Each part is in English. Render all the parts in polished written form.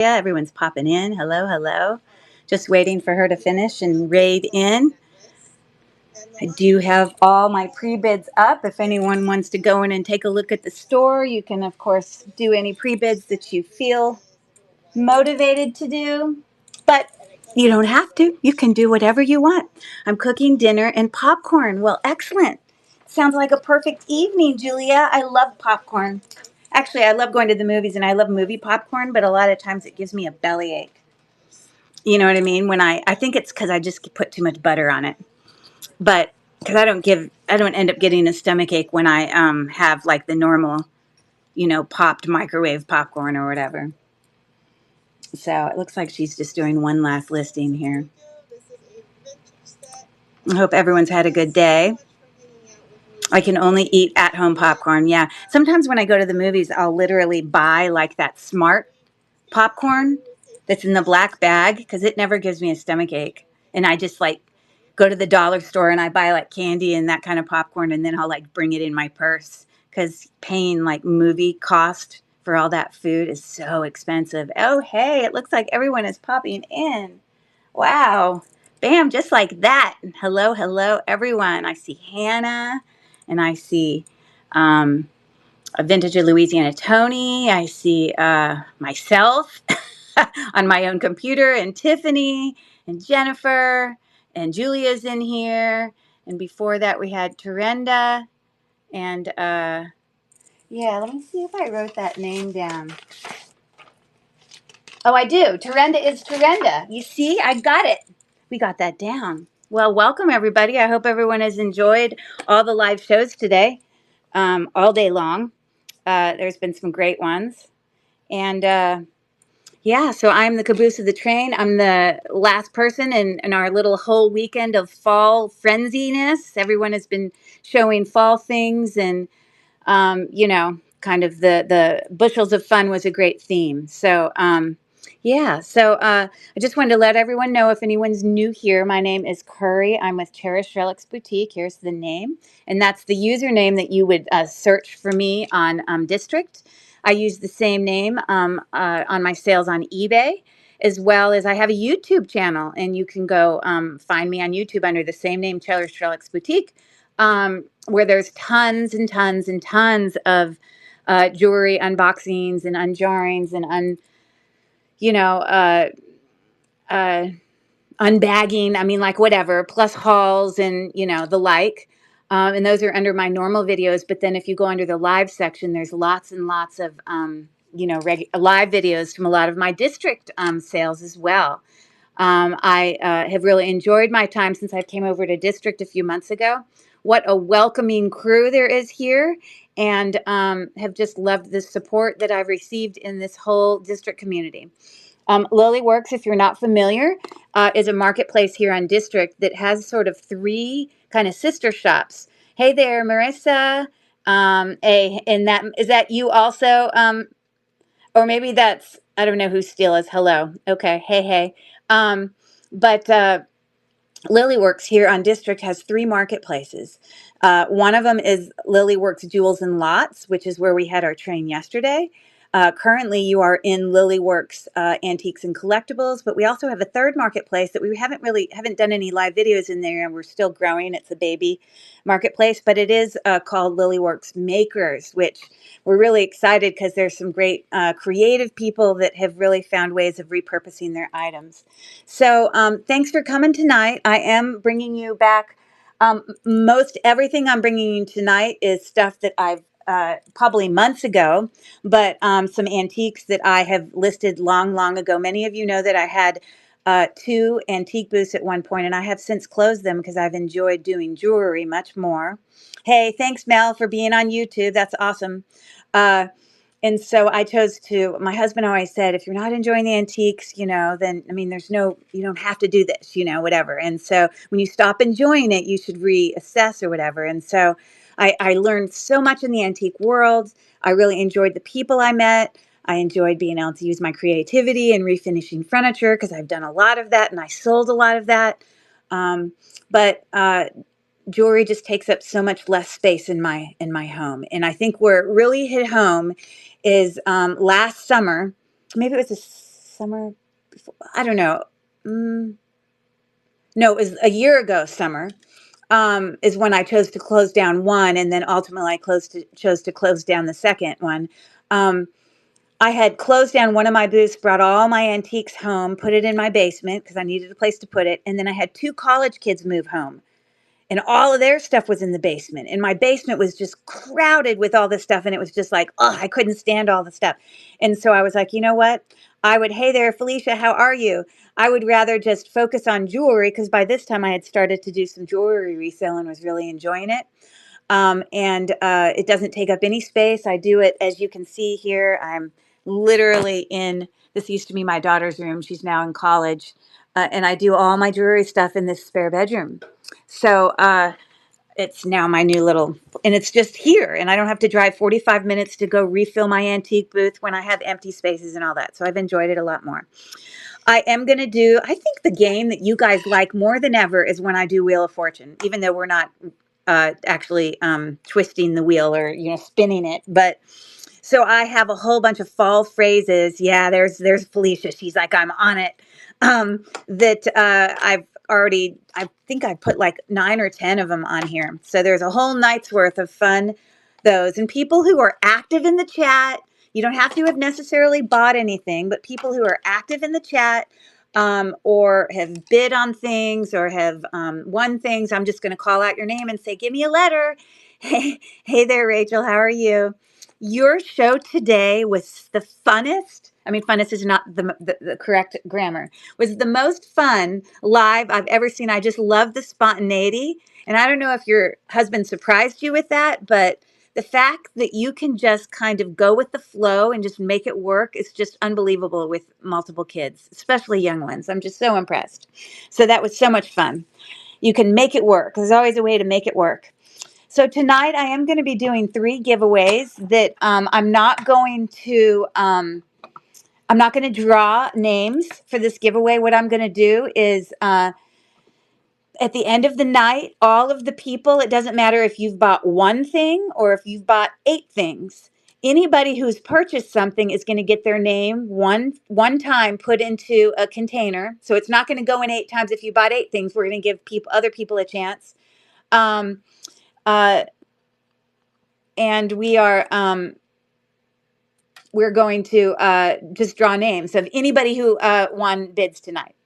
Yeah, everyone's popping in. Hello, hello. Just waiting for her to finish and raid in. I do have all my pre-bids up. If anyone wants to go in and take a look at the store, you can, of course, do any pre-bids that you feel motivated to do. But you don't have to. You can do whatever you want. I'm cooking dinner and popcorn. Well, excellent. Sounds like a perfect evening, Julia. I love popcorn. Actually, I love going to the movies and I love movie popcorn, but a lot of times it gives me a bellyache. You know what I mean? I think it's because I just put too much butter on it. But because I don't end up getting a stomach ache when I have like the normal, popped microwave popcorn or whatever. So it looks like she's just doing one last listing here. I hope everyone's had a good day. I can only eat at home popcorn. Yeah. Sometimes when I go to the movies, I'll literally buy like that smart popcorn that's in the black bag because it never gives me a stomach ache. And I just like go to the dollar store and I buy like candy and that kind of popcorn and then I'll like bring it in my purse because paying like movie cost for all that food is so expensive. Oh, hey, it looks like everyone is popping in. Wow. Bam, just like that. Hello, hello, everyone. I see Hannah and I see um, a vintage of Louisiana Tony. I see myself on my own computer and Tiffany and Jennifer and Julia's in here. And before that, we had Terenda. And yeah, let me see if I wrote that name down. Oh, I do. Terenda is Terenda. You see, I got it. We got that down. Well, welcome everybody. I hope everyone has enjoyed all the live shows today, all day long. There's been some great ones. And yeah, so I'm the caboose of the train. I'm the last person in our little whole weekend of fall frenziness. Everyone has been showing fall things and, kind of the bushels of fun was a great theme. So, yeah, so I just wanted to let everyone know if anyone's new here, my name is Curry. I'm with Cherished Relics Boutique. Here's the name. And that's the username that you would search for me on District. I use the same name on my sales on eBay, as well as I have a YouTube channel. And you can go find me on YouTube under the same name, Cherished Relics Boutique, where there's tons and tons and tons of jewelry unboxings and unjarrings and you know, uh, unbagging. I mean, like whatever, plus hauls and the like. And those are under my normal videos. But then if you go under the live section, there's lots and lots of live videos from a lot of my district sales as well. I have really enjoyed my time since I came over to district a few months ago. What a welcoming crew there is here, and have just loved the support that I've received in this whole district community. Lily Works, if you're not familiar, is a marketplace here on District that has sort of three kind of sister shops. Hey there, Marissa. And that is that you also, or maybe that's I don't know who Steele is. Hello. Okay. Hey, hey. Um, but Lily Works here on District has three marketplaces. One of them is Lily Works Jewels and Lots, which is where we had our train yesterday. Currently, you are in Lily Works Antiques and Collectibles, but we also have a third marketplace that we haven't done any live videos in there, and we're still growing. It's a baby marketplace, but it is called Lily Works Makers, which we're really excited because there's some great creative people that have really found ways of repurposing their items. So thanks for coming tonight. I am bringing you back. Most everything I'm bringing you tonight is stuff that I've probably months ago, but some antiques that I have listed long, long ago. Many of you know that I had two antique booths at one point, and I have since closed them because I've enjoyed doing jewelry much more. Hey, thanks, Mel, for being on YouTube. That's awesome. Uh, and so I chose to, my husband always said, if you're not enjoying the antiques, then, I mean, you don't have to do this, whatever. And so when you stop enjoying it, you should reassess or whatever. And so I learned so much in the antique world. I really enjoyed the people I met. I enjoyed being able to use my creativity and refinishing furniture because I've done a lot of that and I sold a lot of that. But jewelry just takes up so much less space in my home. And I think where it really hit home is last summer, maybe it was summer before, I don't know. Mm, no, it was a year ago summer, is when I chose to close down one, and then ultimately I chose to close down the second one. Um, I had closed down one of my booths, brought all my antiques home, put it in my basement because I needed a place to put it, and then I had two college kids move home, and all of their stuff was in the basement, and my basement was just crowded with all this stuff, and it was just like, oh, I couldn't stand all the stuff. And so I was like, you know what, hey there, Felicia, how are you? I would rather just focus on jewelry, because by this time I had started to do some jewelry resale and was really enjoying it. And it doesn't take up any space. I do it, as you can see here, I'm literally in, this used to be my daughter's room, she's now in college, and I do all my jewelry stuff in this spare bedroom. So it's now my new little, and it's just here, and I don't have to drive 45 minutes to go refill my antique booth when I have empty spaces and all that. So I've enjoyed it a lot more. I am going to do, I think the game that you guys like more than ever is when I do Wheel of Fortune, even though we're not actually twisting the wheel or, spinning it. But so I have a whole bunch of fall phrases. Yeah, there's Felicia. She's like, I'm on it. That I think I put like 9 or 10 of them on here. So there's a whole night's worth of fun, those. And people who are active in the chat, you don't have to have necessarily bought anything, but people who are active in the chat, or have bid on things or have won things, I'm just going to call out your name and say, give me a letter. Hey there, Rachel. How are you? Your show today was the funnest. I mean, funnest is not the correct grammar. Was the most fun live I've ever seen. I just love the spontaneity. And I don't know if your husband surprised you with that, but the fact that you can just kind of go with the flow and just make it work is just unbelievable with multiple kids, especially young ones. I'm just so impressed. So that was so much fun. You can make it work. There's always a way to make it work. So tonight I am going to be doing 3 giveaways that I'm not going to draw names for this giveaway. What I'm going to do is at the end of the night, all of the people, it doesn't matter if you've bought one thing or if you've bought 8 things. Anybody who's purchased something is going to get their name one time put into a container. So it's not going to go in 8 times. If you bought 8 things, we're going to give other people a chance. Um, uh, and we're going to just draw names of anybody who won bids tonight.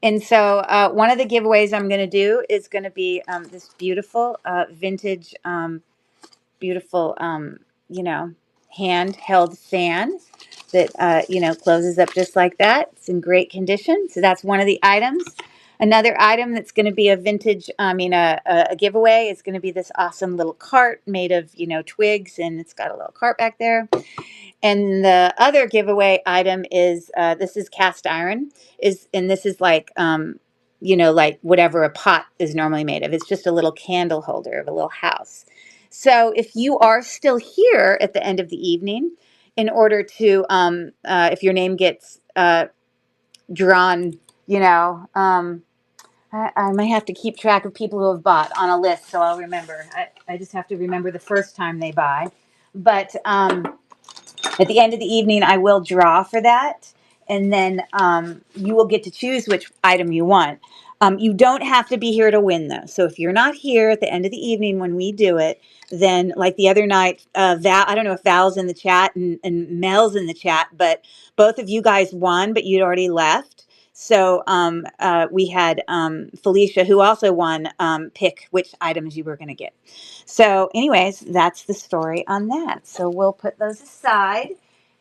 And so one of the giveaways I'm going to do is going to be this beautiful vintage, beautiful, handheld fan that, closes up just like that. It's in great condition. So that's one of the items. Another item that's going to be a vintage, a giveaway is going to be this awesome little cart made of, twigs, and it's got a little cart back there. And the other giveaway item is this is cast iron, and this is like like whatever a pot is normally made of. It's just a little candle holder of a little house. So if you are still here at the end of the evening, in order to if your name gets drawn, I might have to keep track of people who have bought on a list, so I'll remember. I just have to remember the first time they buy. But at the end of the evening, I will draw for that, and then you will get to choose which item you want. You don't have to be here to win, though. So if you're not here at the end of the evening when we do it, then like the other night, Val, I don't know if Val's in the chat and Mel's in the chat, but both of you guys won, but you'd already left. So we had Felicia, who also won, pick which items you were going to get. So anyways, that's the story on that. So we'll put those aside,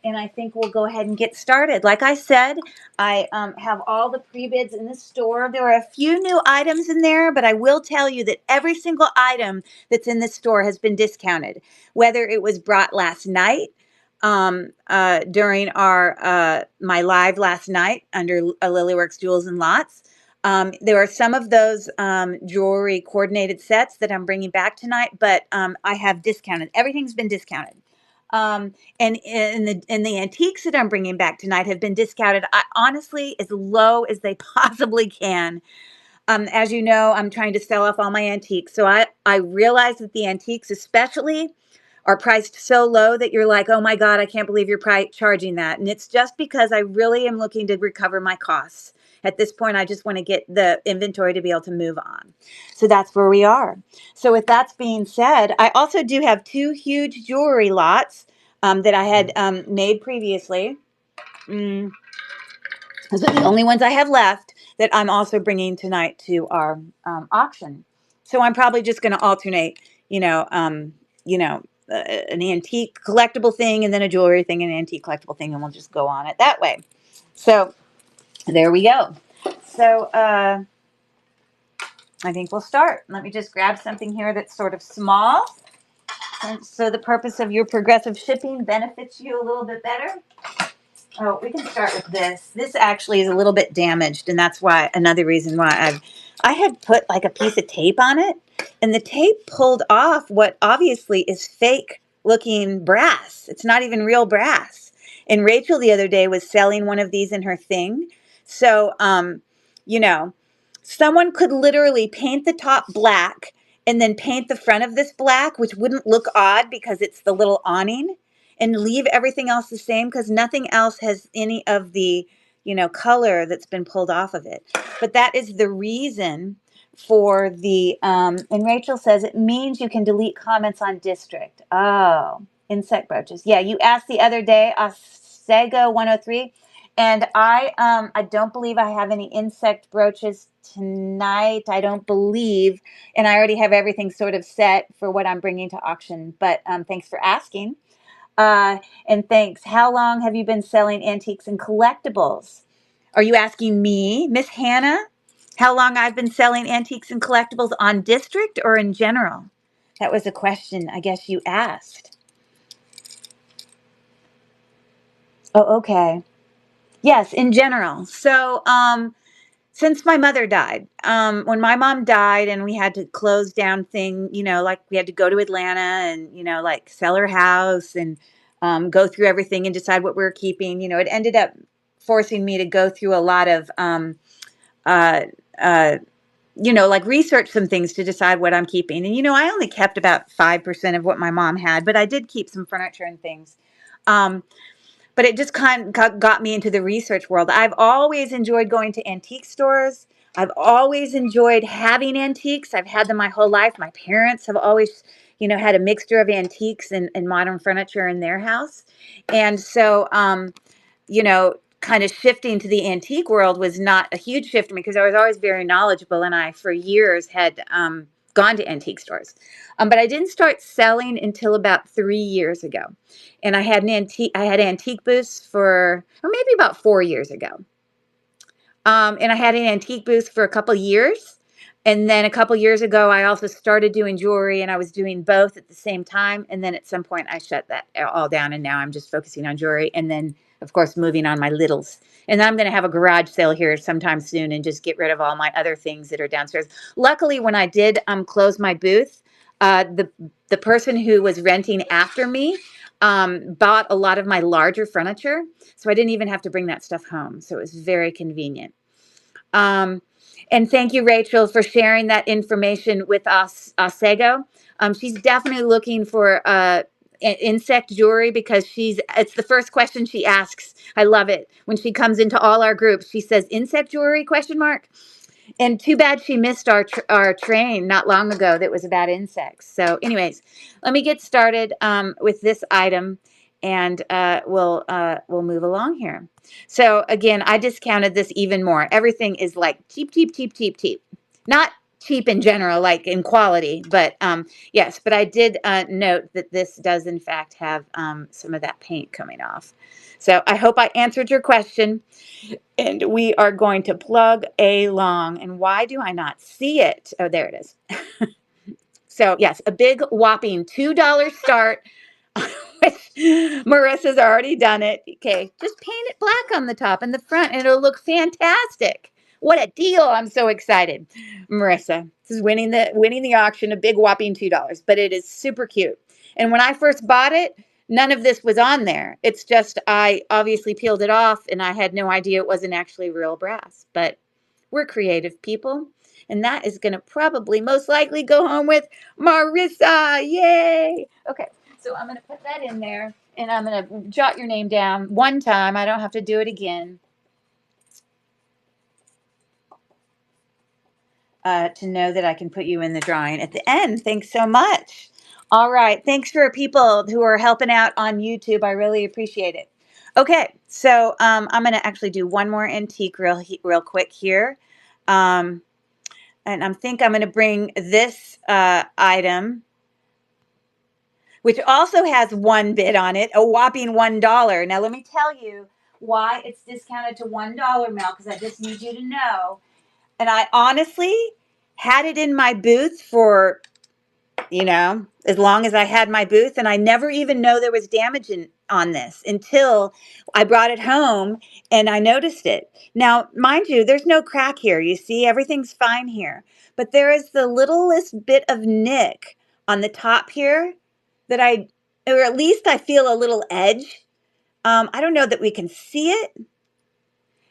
and I think we'll go ahead and get started. Like I said, I have all the pre-bids in the store. There are a few new items in there, but I will tell you that every single item that's in the store has been discounted, whether it was brought last night, during our my live last night under Lilyworks Jewels and Lots. There are some of those jewelry coordinated sets that I'm bringing back tonight, but I have discounted. Everything's been discounted. And the antiques that I'm bringing back tonight have been discounted, honestly, as low as they possibly can. As you know, I'm trying to sell off all my antiques. So I realize that the antiques, especially are priced so low that you're like, oh my God, I can't believe you're charging that. And it's just because I really am looking to recover my costs. At this point, I just want to get the inventory to be able to move on. So that's where we are. So with that being said, I also do have 2 huge jewelry lots that I had made previously. Those are the only ones I have left that I'm also bringing tonight to our auction. So I'm probably just going to alternate, an antique collectible thing and then a jewelry thing and an antique collectible thing, and we'll just go on it that way. So there we go. So I think we'll start. Let me just grab something here that's sort of small. And so the purpose of your progressive shipping benefits you a little bit better. Oh, we can start with this. This actually is a little bit damaged, and that's why another reason why I had put like a piece of tape on it, and the tape pulled off what obviously is fake looking brass. It's not even real brass. And Rachel the other day was selling one of these in her thing. So, you know, someone could literally paint the top black and then paint the front of this black, which wouldn't look odd because it's the little awning, and leave everything else the same because nothing else has any of the, color that's been pulled off of it. But that is the reason for the, and Rachel says it means you can delete comments on district. Oh, insect brooches. Yeah, you asked the other day, Osego 103, and I don't believe I have any insect brooches tonight. I don't believe, and I already have everything sort of set for what I'm bringing to auction. But thanks for asking. And thanks. How long have you been selling antiques and collectibles? Are you asking me, Miss Hannah, how long I've been selling antiques and collectibles on district or in general? That was a question I guess you asked. Oh, okay. Yes, in general. So, since my mother died, when my mom died and we had to close down like we had to go to Atlanta and, like sell her house and go through everything and decide what we were keeping, it ended up forcing me to go through a lot of, uh, uh, like research some things to decide what I'm keeping. And, I only kept about 5% of what my mom had, but I did keep some furniture and things. Um, but it just kind of got me into the research world. I've always enjoyed going to antique stores. I've always enjoyed having antiques. I've had them my whole life. My parents have always, had a mixture of antiques and modern furniture in their house. And so, kind of shifting to the antique world was not a huge shift for me because I was always very knowledgeable, and I, for years, had gone to antique stores. But I didn't start selling until about 3 years ago. And I had antique booths or maybe about 4 years ago. And I had an antique booth for a couple years. And then a couple years ago, I also started doing jewelry, and I was doing both at the same time. And then at some point, I shut that all down, and now I'm just focusing on jewelry. And then, of course, moving on my littles. And I'm going to have a garage sale here sometime soon and just get rid of all my other things that are downstairs. Luckily, when I did close my booth, the person who was renting after me bought a lot of my larger furniture, so I didn't even have to bring that stuff home. So it was very convenient. And thank you, Rachel, for sharing that information with us, Osego. She's definitely looking for insect jewelry because it's the first question she asks. I love it. When she comes into all our groups, she says, insect jewelry, question mark. And too bad she missed our train not long ago that was about insects. So anyways, let me get started with this item, and we'll move along here. So again, I discounted this even more. Everything is like cheap, cheap, cheap, cheap, cheap. Not cheap in general, like in quality, but yes. But I did note that this does in fact have some of that paint coming off. So I hope I answered your question. And we are going to plug along. And why do I not see it? Oh, there it is. So yes, a big whopping $2 start. Which Marissa's already done it. Okay, just paint it black on the top and the front, and it'll look fantastic. What a deal! I'm so excited, Marissa. This is winning the auction. A big whopping $2, but it is super cute. And when I first bought it, none of this was on there. It's just I obviously peeled it off, and I had no idea it wasn't actually real brass. But we're creative people, and that is going to probably most likely go home with Marissa. Yay! Okay. So I'm going to put that in there, and I'm going to jot your name down one time. I don't have to do it again. To know that I can put you in the drawing at the end. Thanks so much. All right. Thanks for people who are helping out on YouTube. I really appreciate it. Okay. So I'm going to actually do one more antique real quick here. And I think I'm going to bring this item, which also has one bid on it, a whopping $1. Now, let me tell you why it's discounted to $1, Mel, because I just need you to know. And I honestly had it in my booth for, as long as I had my booth. And I never even know there was damage on this until I brought it home and I noticed it. Now, mind you, there's no crack here. You see, everything's fine here. But there is the littlest bit of nick on the top here that or at least I feel a little edge. I don't know that we can see it,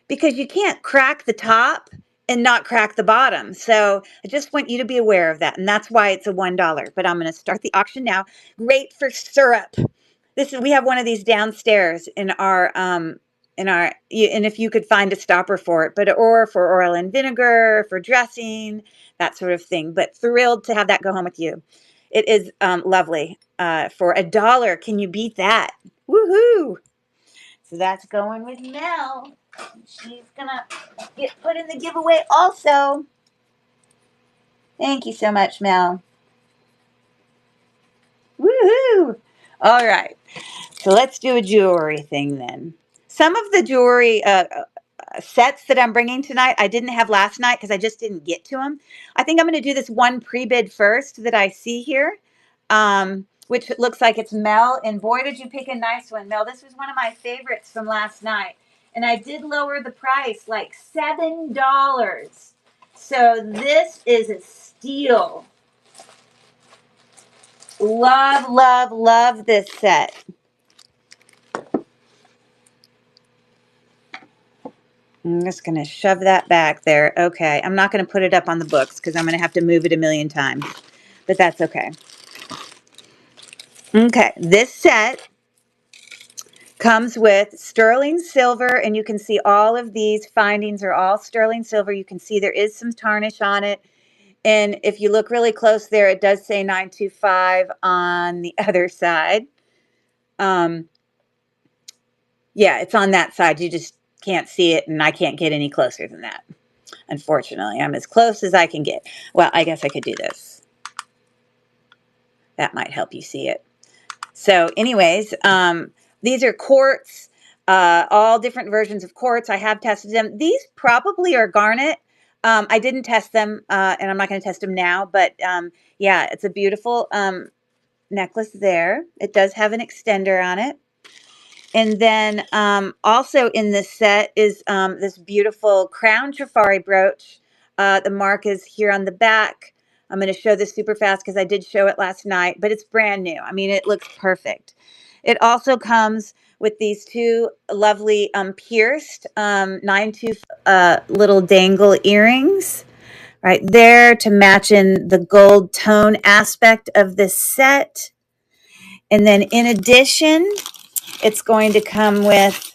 because you can't crack the top and not crack the bottom. So I just want you to be aware of that. And that's why it's a $1. But I'm going to start the auction now. Great for syrup. We have one of these downstairs in our, and if you could find a stopper for it, or for oil and vinegar, for dressing, that sort of thing. But thrilled to have that go home with you. It is lovely for $1. Can you beat that? Woohoo! So that's going with Mel. She's gonna get put in the giveaway also. Thank you so much, Mel. Woohoo! All right. So let's do a jewelry thing then. Some of the jewelry sets that I'm bringing tonight, I didn't have last night because I just didn't get to them. I think I'm going to do this one pre-bid first that I see here, which looks like it's Mel. And boy, did you pick a nice one, Mel. This was one of my favorites from last night. And I did lower the price like $7. So this is a steal. Love, love, love this set. I'm just going to shove that back there. Okay. I'm not going to put it up on the books because I'm going to have to move it a million times. But that's okay. Okay. This set comes with sterling silver, and you can see all of these findings are all sterling silver. You can see there is some tarnish on it. And if you look really close there, it does say 925 on the other side. Yeah, it's on that side. You just can't see it, and I can't get any closer than that. Unfortunately, I'm as close as I can get. Well, I guess I could do this. That might help you see it. So anyways, these are quartz, all different versions of quartz. I have tested them. These probably are garnet. I didn't test them, and I'm not going to test them now. But yeah, it's a beautiful necklace there. It does have an extender on it. And then also in this set is this beautiful crown trifari brooch. The mark is here on the back. I'm going to show this super fast because I did show it last night, but it's brand new. I mean, it looks perfect. It also comes with these two lovely pierced 9-tooth little dangle earrings right there to match in the gold tone aspect of this set. And then in addition, it's going to come with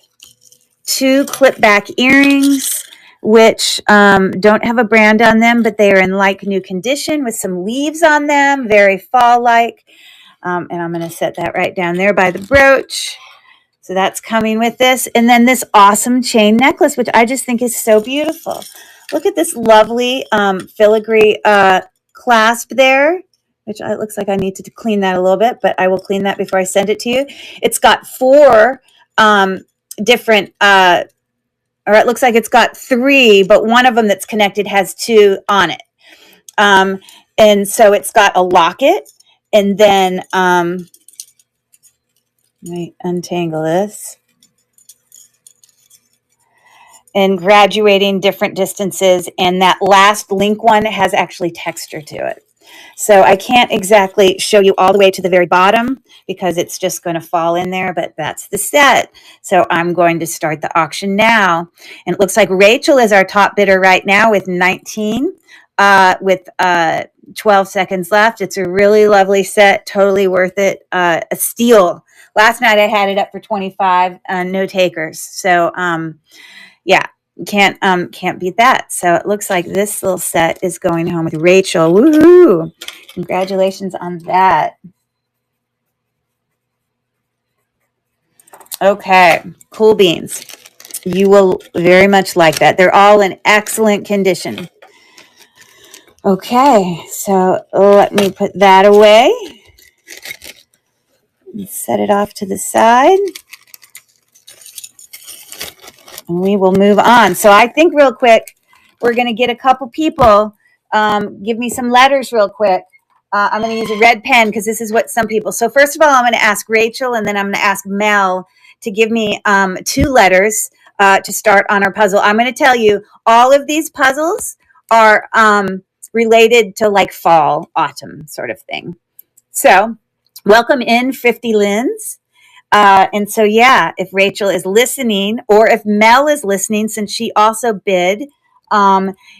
two clip back earrings, which don't have a brand on them, but they are in like new condition with some leaves on them, very fall-like. And I'm going to set that right down there by the brooch. So that's coming with this. And then this awesome chain necklace, which I just think is so beautiful. Look at this lovely filigree clasp there, which it looks like I need to clean that a little bit, but I will clean that before I send it to you. It's got four different, or it looks like it's got three, but one of them that's connected has two on it. And so it's got a locket, and then let me untangle this. And graduating different distances, and that last link one has actually texture to it. So I can't exactly show you all the way to the very bottom because it's just going to fall in there, but that's the set. So I'm going to start the auction now. And it looks like Rachel is our top bidder right now with 19, with 12 seconds left. It's a really lovely set. Totally worth it. A steal. Last night I had it up for 25, no takers. So, yeah, can't beat that. So it looks like this little set is going home with Rachel. Woohoo! Congratulations on that. Okay, cool beans. You will very much like that. They're all in excellent condition. Okay, so let me put that away. Set it off to the side. And we will move on. So I think real quick, we're going to get a couple people. Give me some letters real quick. I'm going to use a red pen because this is what some people. So first of all, I'm going to ask Rachel and then I'm going to ask Mel to give me 2 letters to start on our puzzle. I'm going to tell you all of these puzzles are related to like fall, autumn sort of thing. So welcome in 50 Lins. And so, yeah, if Rachel is listening or if Mel is listening, since she also bid,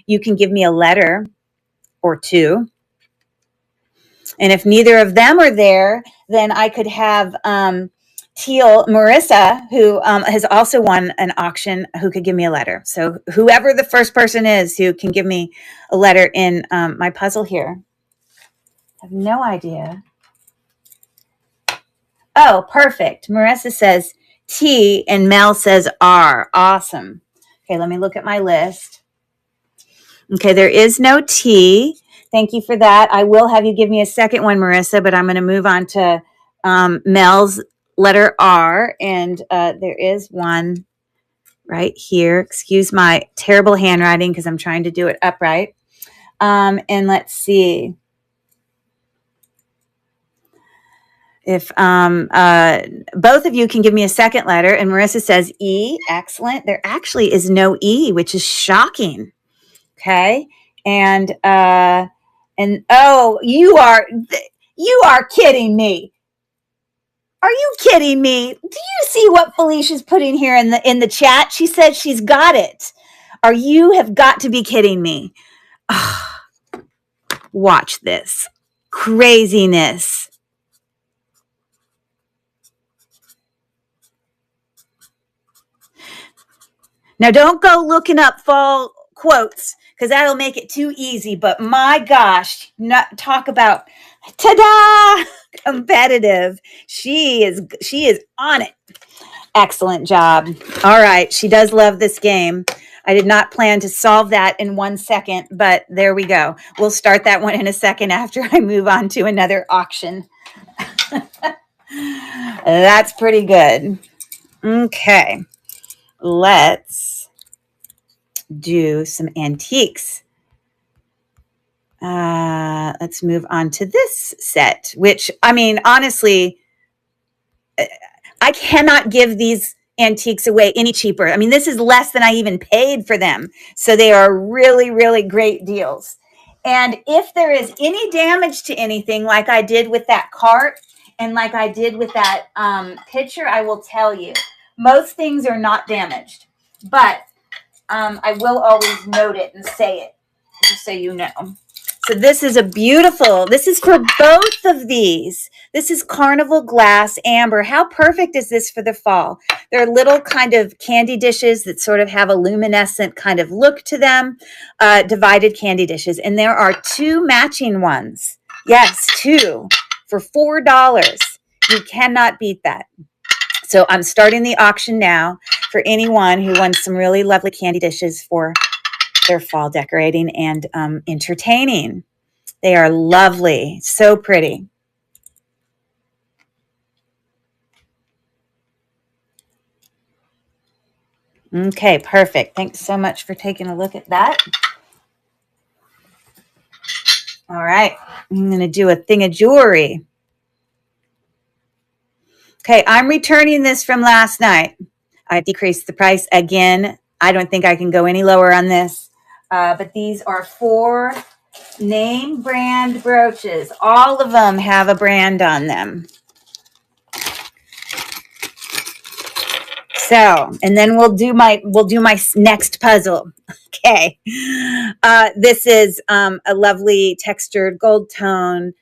you can give me a letter or 2. And if neither of them are there, then I could have Teal Marissa, who has also won an auction, who could give me a letter. So whoever the first person is who can give me a letter in my puzzle here. I have no idea. Oh, perfect. Marissa says T and Mel says R. Awesome. Okay, let me look at my list. Okay, there is no T. Thank you for that. I will have you give me a second one, Marissa, but I'm going to move on to Mel's letter R. And there is one right here. Excuse my terrible handwriting because I'm trying to do it upright. And let's see. If both of you can give me a second letter, and Marissa says E, excellent. There actually is no E, which is shocking. Okay, and oh, you are kidding me. Are you kidding me? Do you see what Felicia's putting here in the chat? She said she's got it. You have got to be kidding me. Oh, watch this craziness. Now, don't go looking up fall quotes because that'll make it too easy. But my gosh, talk about ta-da, competitive. She is on it. Excellent job. All right, she does love this game. I did not plan to solve that in 1 second, but there we go. We'll start that one in a second after I move on to another auction. That's pretty good. Okay. Let's do some antiques. Let's move on to this set, which, I mean, honestly, I cannot give these antiques away any cheaper. I mean, this is less than I even paid for them. So they are really, really great deals. And if there is any damage to anything, like I did with that cart and like I did with that picture, I will tell you. Most things are not damaged, but I will always note it and say it, just so you know. So this is this is for both of these. This is Carnival Glass Amber. How perfect is this for the fall? They're little kind of candy dishes that sort of have a luminescent kind of look to them, divided candy dishes. And there are 2 matching ones. Yes, 2 for $4. You cannot beat that. So I'm starting the auction now for anyone who wants some really lovely candy dishes for their fall decorating and entertaining. They are lovely, so pretty. Okay, perfect. Thanks so much for taking a look at that. All right, I'm going to do a thing of jewelry. Okay, I'm returning this from last night. I decreased the price again. I don't think I can go any lower on this. But these are 4 name brand brooches. All of them have a brand on them. So, and then we'll do my next puzzle. Okay. This is a lovely textured gold tone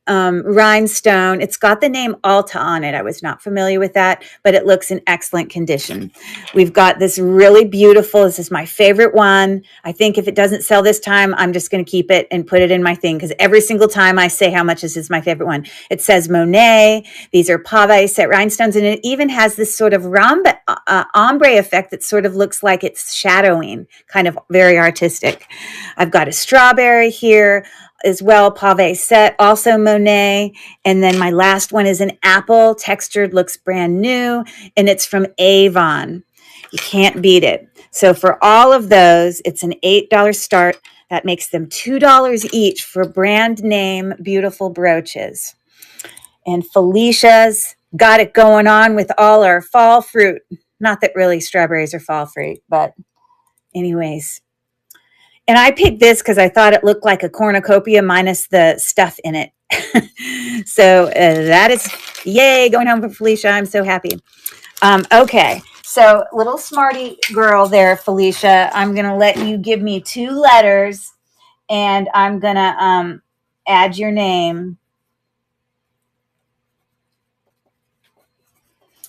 rhinestone. It's got the name Alta on it. I was not familiar with that, but it looks in excellent condition. We've got this really beautiful, this is my favorite one. I think if it doesn't sell this time, I'm just going to keep it and put it in my thing, because every single time I say how much this is my favorite one. It says Monet. These are pave set rhinestones, and it even has this sort of ombre effect that sort of looks like it's shadowing, kind of very artistic. I've got a strawberry here as well, pave set, also Monet. And then my last one is an apple, textured, looks brand new, and it's from Avon. You can't beat it. So for all of those, it's an $8 start. That makes them $2 each for brand name beautiful brooches. And Felicia's got it going on with all our fall fruit. Not that really strawberries are fall fruit, but anyways. And I picked this because I thought it looked like a cornucopia minus the stuff in it. So that is, yay, going home for Felicia. I'm so happy. Okay, so little smarty girl there, Felicia, I'm going to let you give me 2 letters, and I'm going to add your name.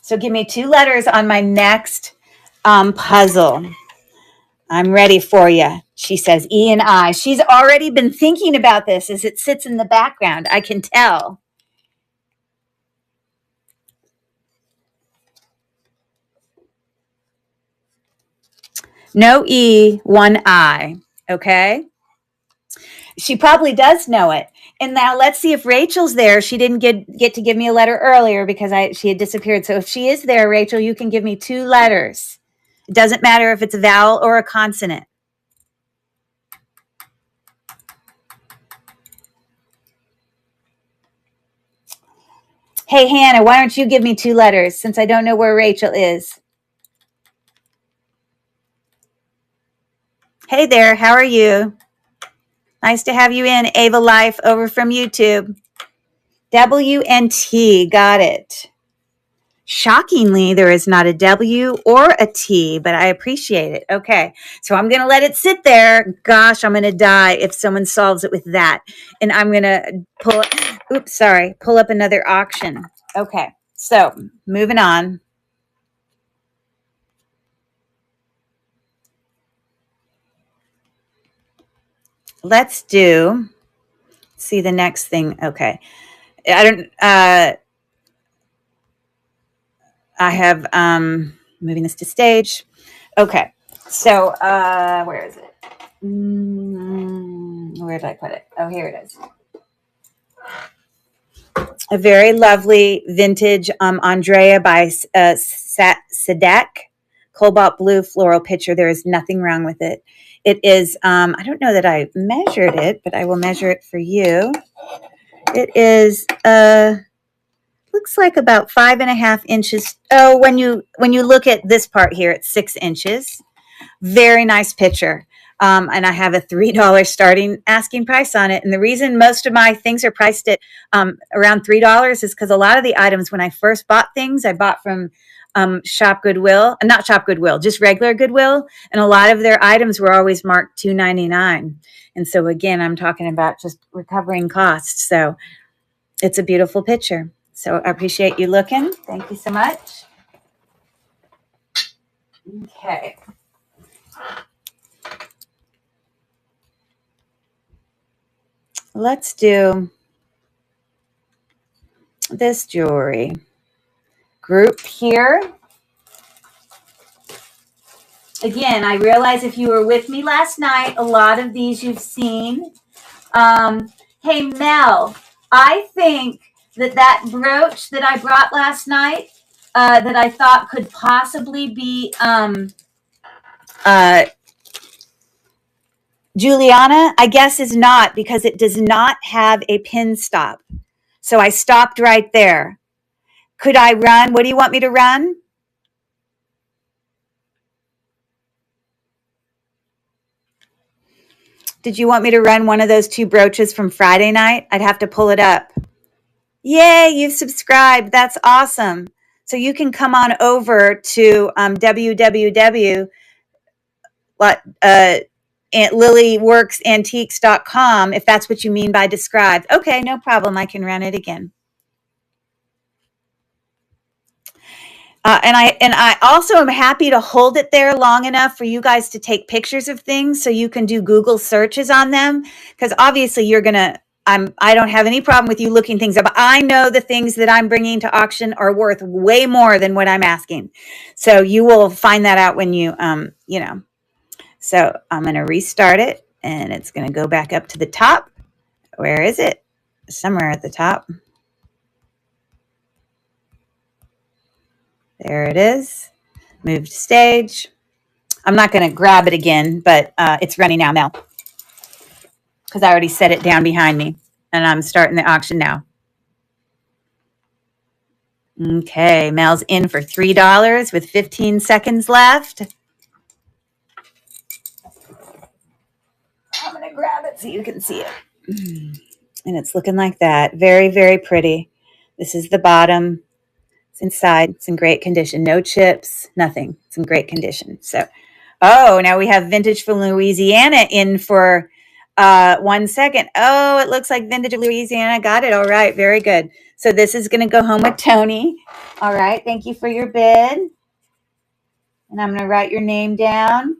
So give me 2 letters on my next puzzle. I'm ready for you. She says E and I. She's already been thinking about this as it sits in the background. I can tell. No E, 1 I. Okay? She probably does know it. And now let's see if Rachel's there. She didn't get to give me a letter earlier because she had disappeared. So if she is there, Rachel, you can give me 2 letters. It doesn't matter if it's a vowel or a consonant. Hey, Hannah, why don't you give me 2 letters since I don't know where Rachel is? Hey there, how are you? Nice to have you in, Ava Life, over from YouTube. W&T, got it. Shockingly, there is not a W or a T, but I appreciate it. Okay, so I'm going to let it sit there. Gosh, I'm going to die if someone solves it with that. And I'm going to pull up another auction. Okay, so moving on. Let's see the next thing. Okay. I have, moving this to stage. Okay. So, where is it? Where did I put it? Oh, here it is. A very lovely vintage Andrea by Sadek. Cobalt blue floral picture. There is nothing wrong with it. It is, I don't know that I measured it, but I will measure it for you. It is, looks like about 5.5 inches. Oh, when you look at this part here, it's 6 inches. Very nice picture. And I have a $3 starting asking price on it. And the reason most of my things are priced at around $3 is because a lot of the items, when I first bought things, I bought from Shop Goodwill, not Shop Goodwill, just regular Goodwill. And a lot of their items were always marked $2.99. And so again, I'm talking about just recovering costs. So it's a beautiful picture. So I appreciate you looking. Thank you so much. Okay. Let's do this jewelry group here. Again, I realize if you were with me last night, a lot of these you've seen. Hey, Mel, I think that brooch that I brought last night that I thought could possibly be Juliana, I guess is not, because it does not have a pin stop. So I stopped right there. Could I run? What do you want me to run? Did you want me to run one of those 2 brooches from Friday night? I'd have to pull it up. Yay, you've subscribed. That's awesome. So you can come on over to www.lilyworksantiques.com if that's what you mean by described. Okay, no problem. I can run it again. And I also am happy to hold it there long enough for you guys to take pictures of things so you can do Google searches on them, because obviously I don't have any problem with you looking things up. I know the things that I'm bringing to auction are worth way more than what I'm asking. So you will find that out when you know. So I'm going to restart it, and it's going to go back up to the top. Where is it? Somewhere at the top. There it is. Move to stage. I'm not going to grab it again, but it's running now, Mel, because I already set it down behind me, and I'm starting the auction now. Okay, Mel's in for $3 with 15 seconds left. I'm going to grab it so you can see it. And it's looking like that. Very, very pretty. This is the bottom. It's inside. It's in great condition. No chips, nothing. It's in great condition. So, oh, now we have Vintage from Louisiana in for 1 second. Oh, it looks like Vintage of Louisiana got it. All right, very good. So this is going to go home with Tony. All right, thank you for your bid. And I'm going to write your name down.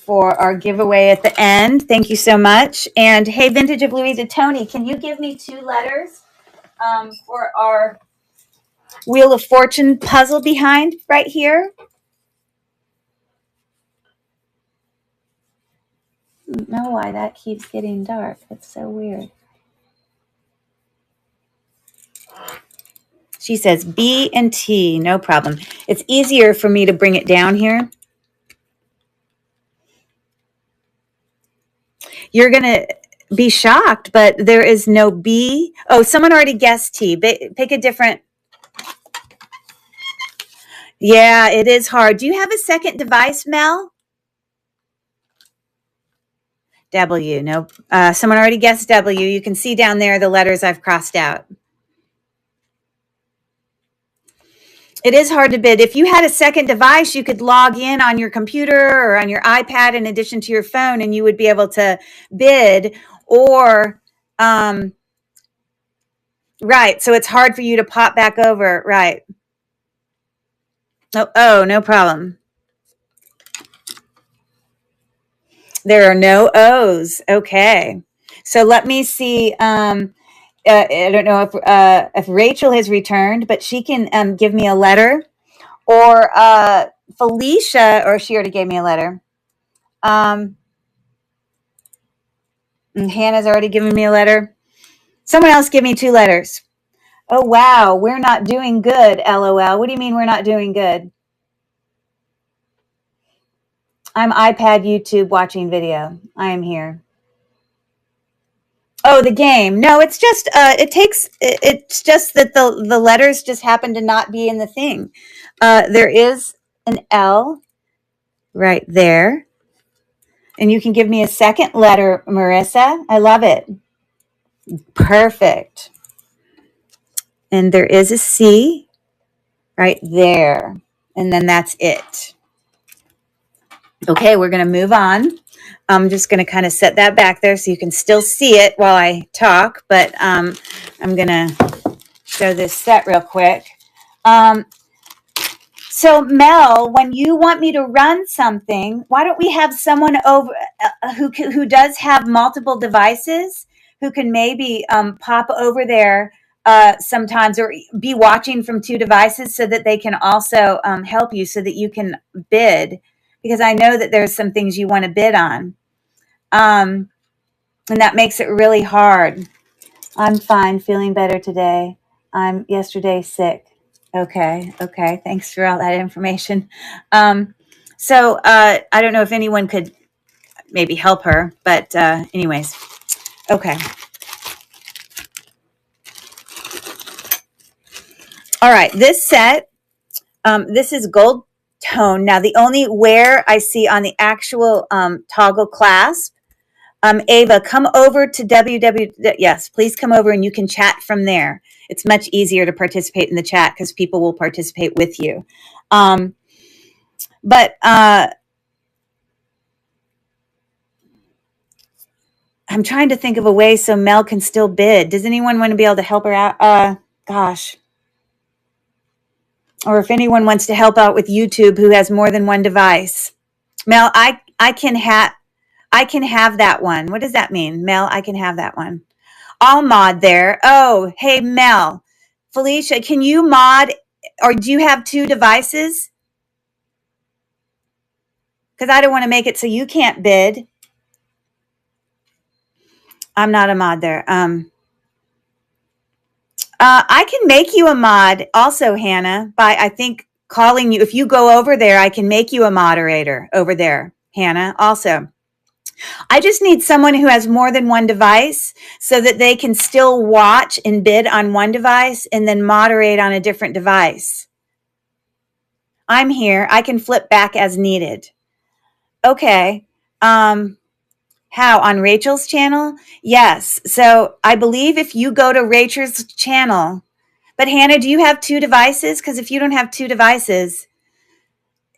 For our giveaway at the end. Thank you so much. And hey, Vintage of Louisiana, Tony, can you give me 2 letters for our Wheel of Fortune puzzle behind right here? I don't know why that keeps getting dark. That's so weird. She says B and T, no problem. It's easier for me to bring it down here. You're going to be shocked, but there is no B. Oh, someone already guessed T. Pick a different. Yeah, it is hard. Do you have a second device, Mel? W. No. Someone already guessed W. You can see down there the letters I've crossed out. It is hard to bid. If you had a second device, you could log in on your computer or on your iPad in addition to your phone, and you would be able to bid. Or, right. So it's hard for you to pop back over. Right. Oh, no problem. There are no O's. Okay. So let me see. I don't know if Rachel has returned, but she can give me a letter. Or Felicia, or she already gave me a letter. And Hannah's already given me a letter. Someone else give me 2 letters. Oh, wow. We're not doing good, LOL. What do you mean we're not doing good? I'm iPad, YouTube, watching video. I am here. Oh, the game. No, it's just it's just that the letters just happen to not be in the thing. There is an L right there. And you can give me a second letter, Marissa. I love it. Perfect. And there is a C right there. And then that's it. Okay, we're going to move on. I'm just going to kind of set that back there so you can still see it while I talk. But I'm going to show this set real quick. So Mel, when you want me to run something, why don't we have someone over who does have multiple devices, who can maybe pop over there sometimes, or be watching from 2 devices so that they can also help you so that you can bid, because I know that there's some things you want to bid on. And that makes it really hard. I'm fine, feeling better today. I'm yesterday sick. Okay. Thanks for all that information. So I don't know if anyone could maybe help her, but anyways, okay. All right, this set, this is gold tone. Now, the only wear I see on the actual toggle clasp Ava, come over to yes, please come over and you can chat from there. It's much easier to participate in the chat because people will participate with you. But I'm trying to think of a way so Mel can still bid. Does anyone want to be able to help her out? Gosh. Or if anyone wants to help out with YouTube who has more than one device. Mel, I can have that one. What does that mean? Mel, I can have that one. I'll mod there. Oh, hey, Mel. Felicia, can you mod, or do you have two devices? Because I don't want to make it so you can't bid. I'm not a mod there. I can make you a mod also, Hannah, by, I think, calling you. If you go over there, I can make you a moderator over there, Hannah, also. I just need someone who has more than one device so that they can still watch and bid on one device and then moderate on a different device. I'm here. I can flip back as needed. Okay. How? On Rachel's channel? Yes. So I believe if you go to Rachel's channel, but Hannah, do you have two devices? Because if you don't have two devices,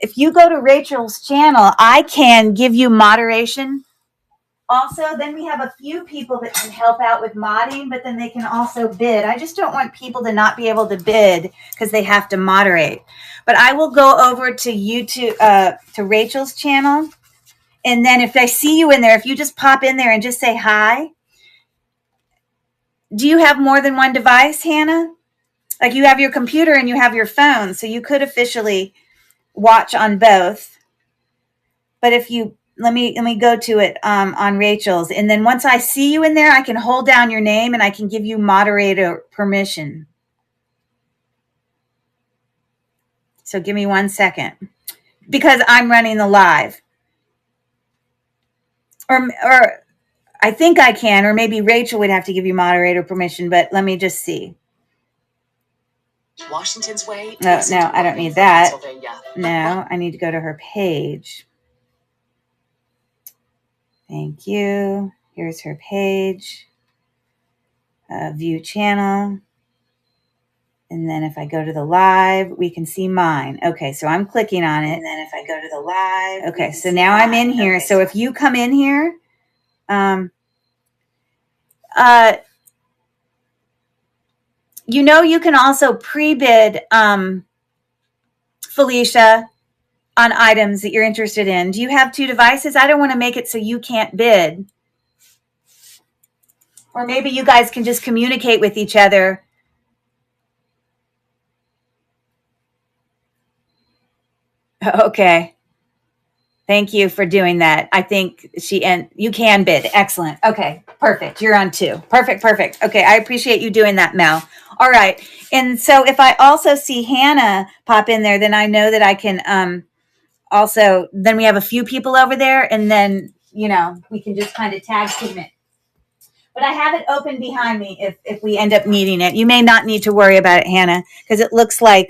if you go to Rachel's channel, I can give you moderation. Also, then we have a few people that can help out with modding, but then they can also bid. I just don't want people to not be able to bid because they have to moderate. But I will go over to YouTube, to Rachel's channel. And then if I see you in there, if you just pop in there and just say hi. Do you have more than one device, Hannah? Like you have your computer and you have your phone, so you could officially watch on both. But if you, let me go to it on Rachel's. And then once I see you in there, I can hold down your name and I can give you moderator permission. So give me 1 second because I'm running the live. Or I think I can, or maybe Rachel would have to give you moderator permission, but let me just see. Washington's Way. No, I don't need that. No, I need to go to her page. Thank you. Here's her page. View channel. And then if I go to the live, we can see mine. Okay, so I'm clicking on it. And then if I go to the live. Okay, so now I'm in here. So if you come in here, you can also pre-bid, Felicia, on items that you're interested in. Do you have two devices? I don't want to make it so you can't bid. Or maybe you guys can just communicate with each other. Okay. Thank you for doing that. I think you can bid. Excellent. Okay. Perfect. You're on two. Perfect. Okay. I appreciate you doing that, Mel. All right. And so if I also see Hannah pop in there, then I know that I can also, then we have a few people over there and then, we can just kind of tag team it. But I have it open behind me if we end up needing it. You may not need to worry about it, Hannah, because it looks like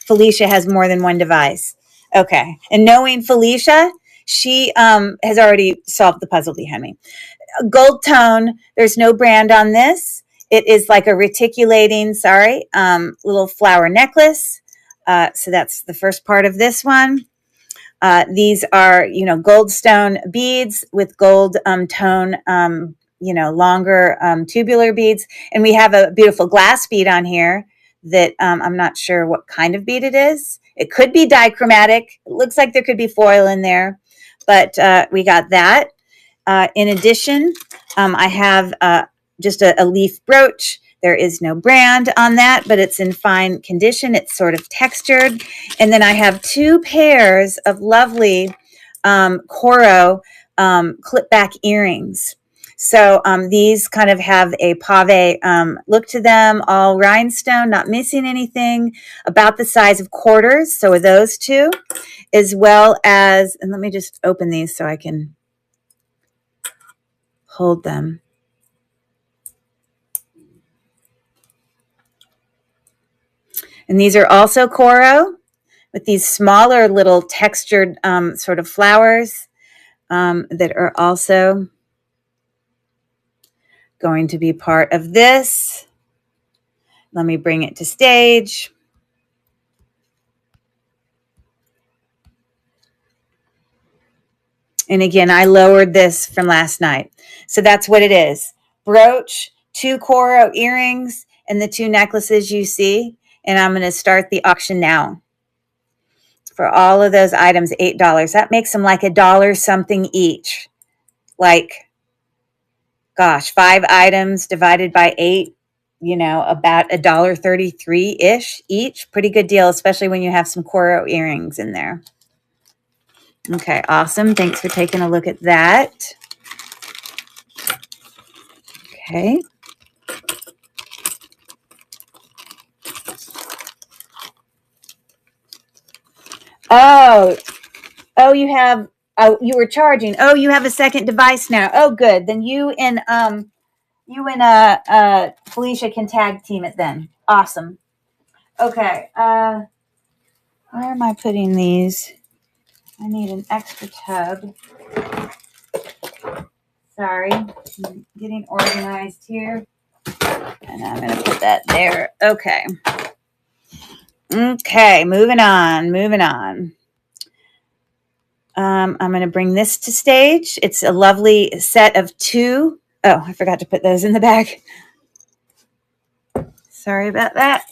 Felicia has more than one device. Okay. And knowing Felicia, she has already solved the puzzle behind me. Gold tone, there's no brand on this. It is like a reticulating, little flower necklace. So that's the first part of this one. These are, gold stone beads with gold tone, longer tubular beads. And we have a beautiful glass bead on here that I'm not sure what kind of bead it is. It could be dichromatic. It looks like there could be foil in there, but we got that. In addition, I have just a leaf brooch. There is no brand on that, but it's in fine condition. It's sort of textured. And then I have two pairs of lovely Coro clip back earrings. So these kind of have a pave look to them, all rhinestone, not missing anything, about the size of quarters. So with those two, as well as, and let me just open these so I can hold them. And these are also Coro with these smaller little textured sort of flowers that are also going to be part of this. Let me bring it to stage. And again, I lowered this from last night. So that's what it is. Brooch, 2 Coro earrings, and the 2 necklaces you see. And I'm going to start the auction now. For all of those items, $8. That makes them like $1 something each. Like, gosh, 5 items divided by 8, you know, about $1.33-ish each. Pretty good deal, especially when you have some Coro earrings in there. Okay, awesome. Thanks for taking a look at that. Okay. Oh, you have, oh, you were charging. Oh, you have a second device now. Oh, good. Then you and Felicia can tag team it then. Awesome. Okay. Where am I putting these? I need an extra tub. Sorry. I'm getting organized here. And I'm going to put that there. Okay. Okay, moving on. I'm going to bring this to stage. It's a lovely set of 2. Oh, I forgot to put those in the bag. Sorry about that.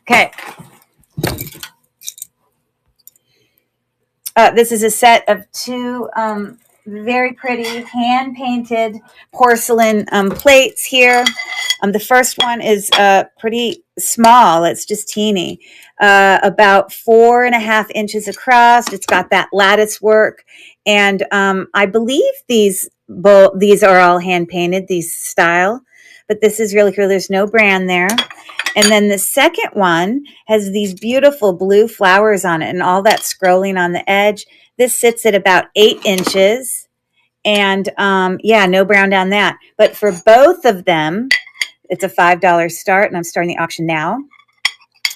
Okay. This is a set of 2 very pretty hand-painted porcelain plates here. The first one is pretty small. It's just teeny, about 4.5 inches across. It's got that lattice work, and I believe these are all hand-painted, these style, but this is really cool. There's no brand there. And then the second one has these beautiful blue flowers on it and all that scrolling on the edge. This sits at about 8 inches. And yeah, no brown down that. But for both of them, it's a $5 start. And I'm starting the auction now.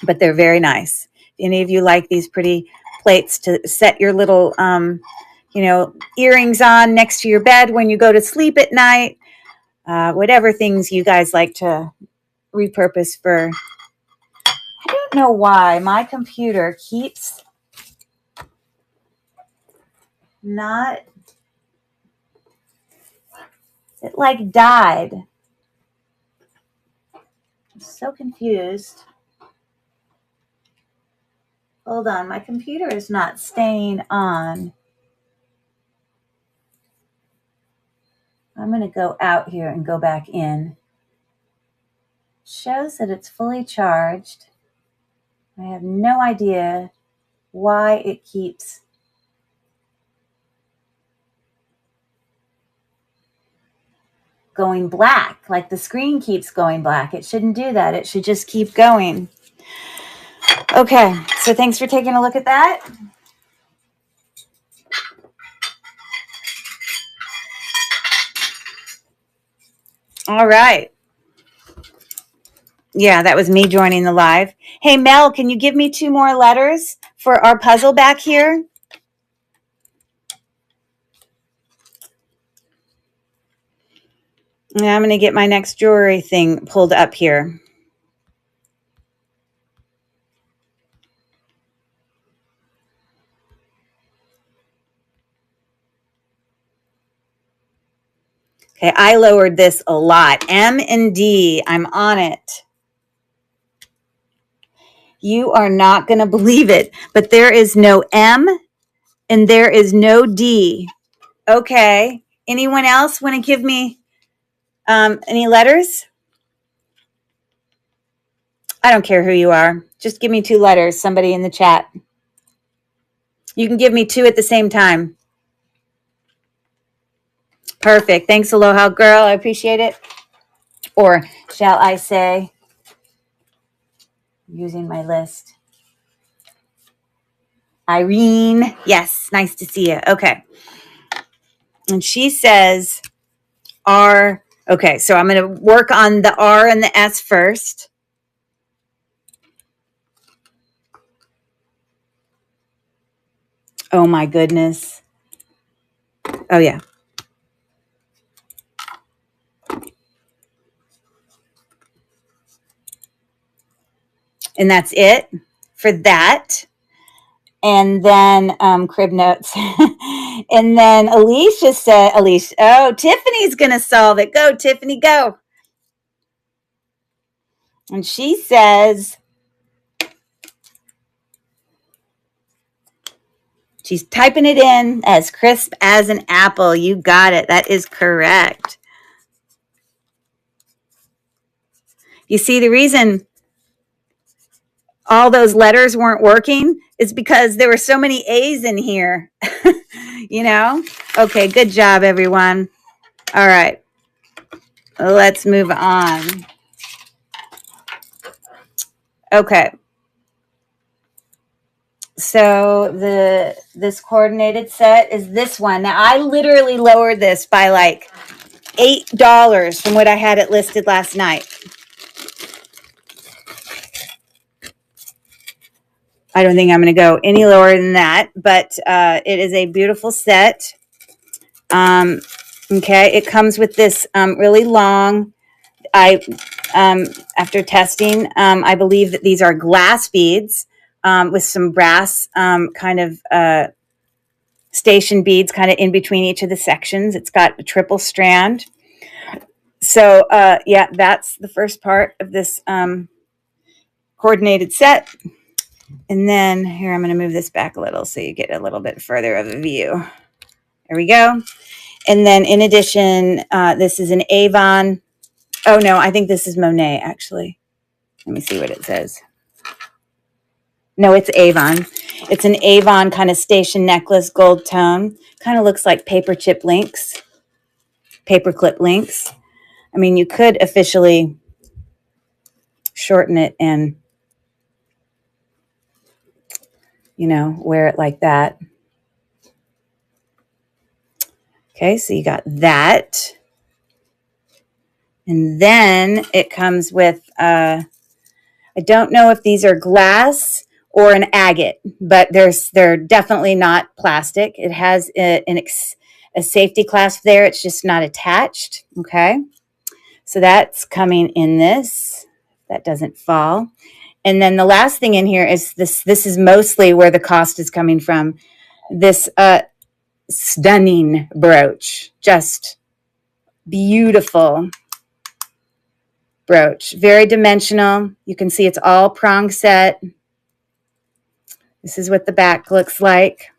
But they're very nice. If any of you like these pretty plates to set your little, you know, earrings on next to your bed when you go to sleep at night, whatever things you guys like to repurpose for. I don't know why my computer keeps not, it like died. I'm so confused. Hold on, my computer is not staying on. I'm going to go out here and go back in. Shows that it's fully charged. I have no idea why it keeps going black, like the screen keeps going black. It shouldn't do that. It should just keep going. Okay, so thanks for taking a look at that. All right. Yeah, that was me joining the live. Hey, Mel, can you give me 2 more letters for our puzzle back here? Yeah, I'm going to get my next jewelry thing pulled up here. Okay, I lowered this a lot. M and D, I'm on it. You are not going to believe it, but there is no M and there is no D. Okay, anyone else want to give me any letters? I don't care who you are. Just give me 2 letters, somebody in the chat. You can give me 2 at the same time. Perfect. Thanks, Aloha Girl. I appreciate it. Or shall I say, using my list, Irene. Yes, nice to see you. Okay. And she says R. Okay, so I'm going to work on the R and the S first. Oh my goodness. Oh yeah. And that's it for that. And then crib notes. And then Tiffany's going to solve it. Go, Tiffany, go. And she says, she's typing it in as crisp as an apple. You got it. That is correct. You see, the reason all those letters weren't working is because there were so many A's in here. You know? Okay, good job, everyone. All right. Let's move on. Okay. So this coordinated set is this one. Now I literally lowered this by like $8 from what I had it listed last night. I don't think I'm going to go any lower than that, but it is a beautiful set. Okay, it comes with this really long. After testing, I believe that these are glass beads with some brass kind of station beads kind of in between each of the sections. It's got a triple strand. So yeah, that's the first part of this coordinated set. And then here, I'm going to move this back a little so you get a little bit further of a view. There we go. And then in addition, this is an Avon. Oh no, I think this is Monet actually. Let me see what it says. No, it's Avon. It's an Avon kind of station necklace, gold tone. Kind of looks like paper clip links. I mean, you could officially shorten it and, you know, wear it like that. Okay, so you got that. And then it comes with, I don't know if these are glass or an agate, but they're definitely not plastic. It has a safety clasp there. It's just not attached. Okay. So that's coming in this. That doesn't fall. And then the last thing in here is this. This is mostly where the cost is coming from. This stunning brooch. Just beautiful brooch. Very dimensional. You can see it's all prong set. This is what the back looks like.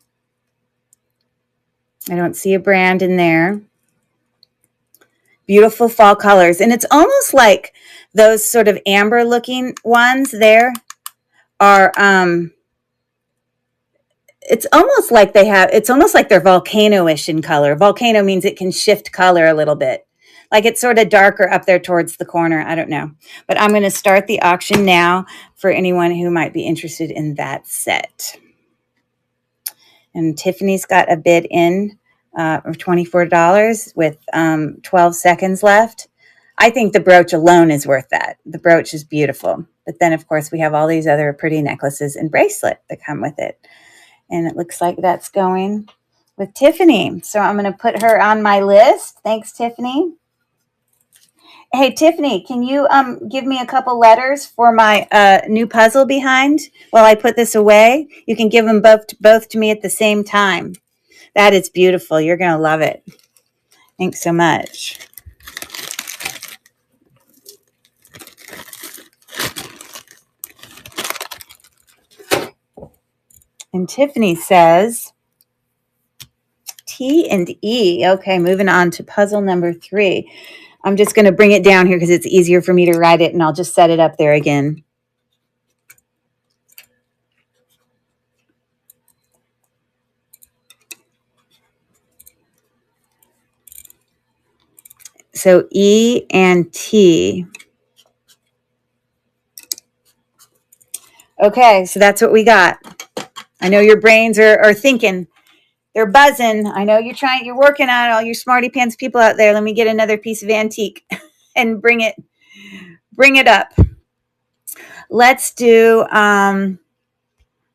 I don't see a brand in there. Beautiful fall colors. And it's almost like those sort of amber looking ones there are, it's almost like they're volcano-ish in color. Volcano means it can shift color a little bit. Like it's sort of darker up there towards the corner. I don't know. But I'm going to start the auction now for anyone who might be interested in that set. And Tiffany's got a bid in of $24 with 12 seconds left. I think the brooch alone is worth that. The brooch is beautiful. But then, of course, we have all these other pretty necklaces and bracelet that come with it. And it looks like that's going with Tiffany. So I'm going to put her on my list. Thanks, Tiffany. Hey, Tiffany, can you give me a couple letters for my new puzzle behind while I put this away? You can give them both to me at the same time. That is beautiful. You're going to love it. Thanks so much. And Tiffany says T and E. Okay, moving on to puzzle number 3. I'm just going to bring it down here because it's easier for me to write it, and I'll just set it up there again. So E and T. Okay, so that's what we got. I know your brains are thinking. They're buzzing. I know you're working on it, all your smarty pants people out there. Let me get another piece of antique and bring it up. Let's do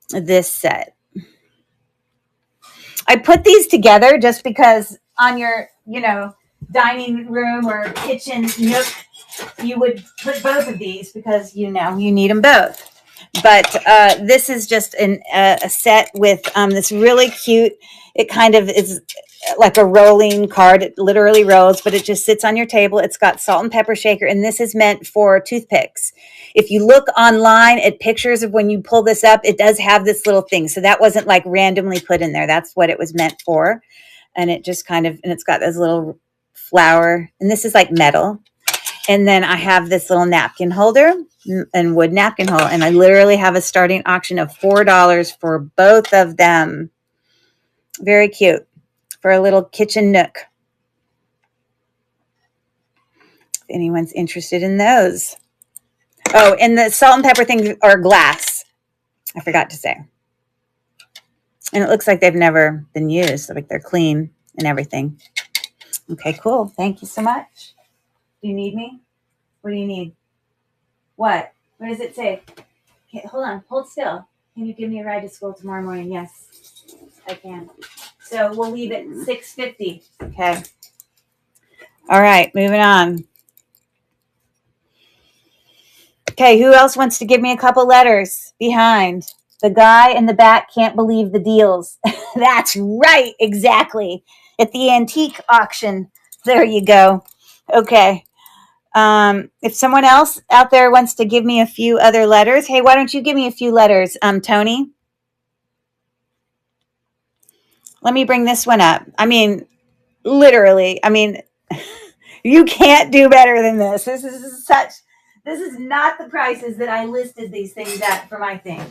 this set. I put these together just because on your, you know, dining room or kitchen nook, you would put both of these because, you know, you need them both. But this is just a set with this really cute, it kind of is like a rolling card. It literally rolls, but it just sits on your table. It's got salt and pepper shaker, and this is meant for toothpicks. If you look online at pictures of when you pull this up, it does have this little thing. So that wasn't like randomly put in there. That's what it was meant for. And it just kind of, and it's got this little flower, and this is like metal. And then I have this little napkin holder and wood napkin holder. And I literally have a starting auction of $4 for both of them. Very cute for a little kitchen nook. If anyone's interested in those. Oh, and the salt and pepper things are glass. I forgot to say. And it looks like they've never been used. Like they're clean and everything. Okay, cool. Thank you so much. Do you need me? What do you need? What? What does it say? Okay, hold on. Hold still. Can you give me a ride to school tomorrow morning? Yes, I can. So we'll leave at 6:50. Okay. All right, moving on. Okay, who else wants to give me a couple letters behind? The guy in the back can't believe the deals. That's right, exactly. At the antique auction. There you go. Okay. If someone else out there wants to give me a few other letters, hey, why don't you give me a few letters, Tony? Let me bring this one up. I mean, literally, I mean, you can't do better than this. This is not the prices that I listed these things at for my thing.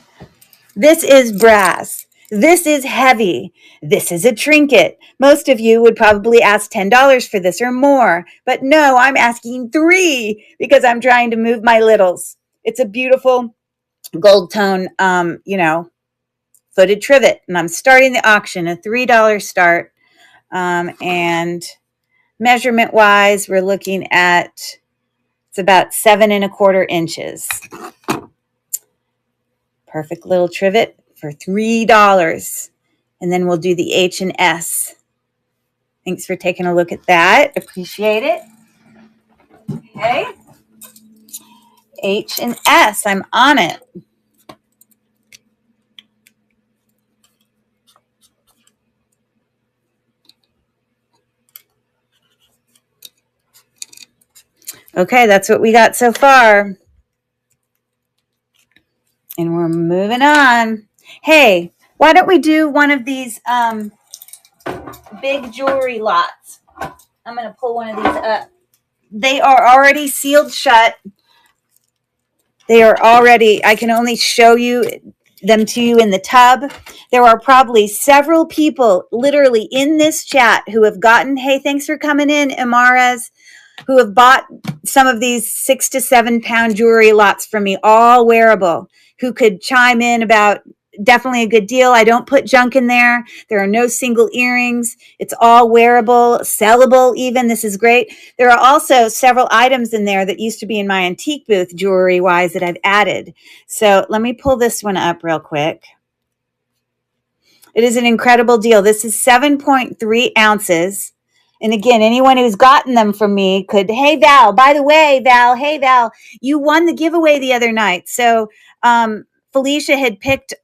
This is brass. This is heavy. This is a trinket. Most of you would probably ask $10 for this or more. But no, I'm asking $3 because I'm trying to move my littles. It's a beautiful gold tone, you know, footed trivet. And I'm starting the auction, a $3 start. And measurement wise, we're looking at, it's about 7 1/4 inches. Perfect little trivet for $3. And then we'll do the H and S. Thanks for taking a look at that. Appreciate it. Okay. H and S. I'm on it. Okay, that's what we got so far. And we're moving on. Hey, why don't we do one of these big jewelry lots? I'm going to pull one of these up. They are already sealed shut. They are already, I can only show you them to you in the tub. There are probably several people literally in this chat who have gotten, hey, thanks for coming in, Amaras, who have bought some of these 6 to 7 pound jewelry lots from me, all wearable, who could chime in about definitely a good deal. I don't put junk in there. There are no single earrings. It's all wearable, sellable even. This is great. There are also several items in there that used to be in my antique booth jewelry wise that I've added. So let me pull this one up real quick. It is an incredible deal. This is 7.3 ounces. And again, anyone who's gotten them from me could, hey, Val, by the way, Val, hey, Val, you won the giveaway the other night. So Felicia had picked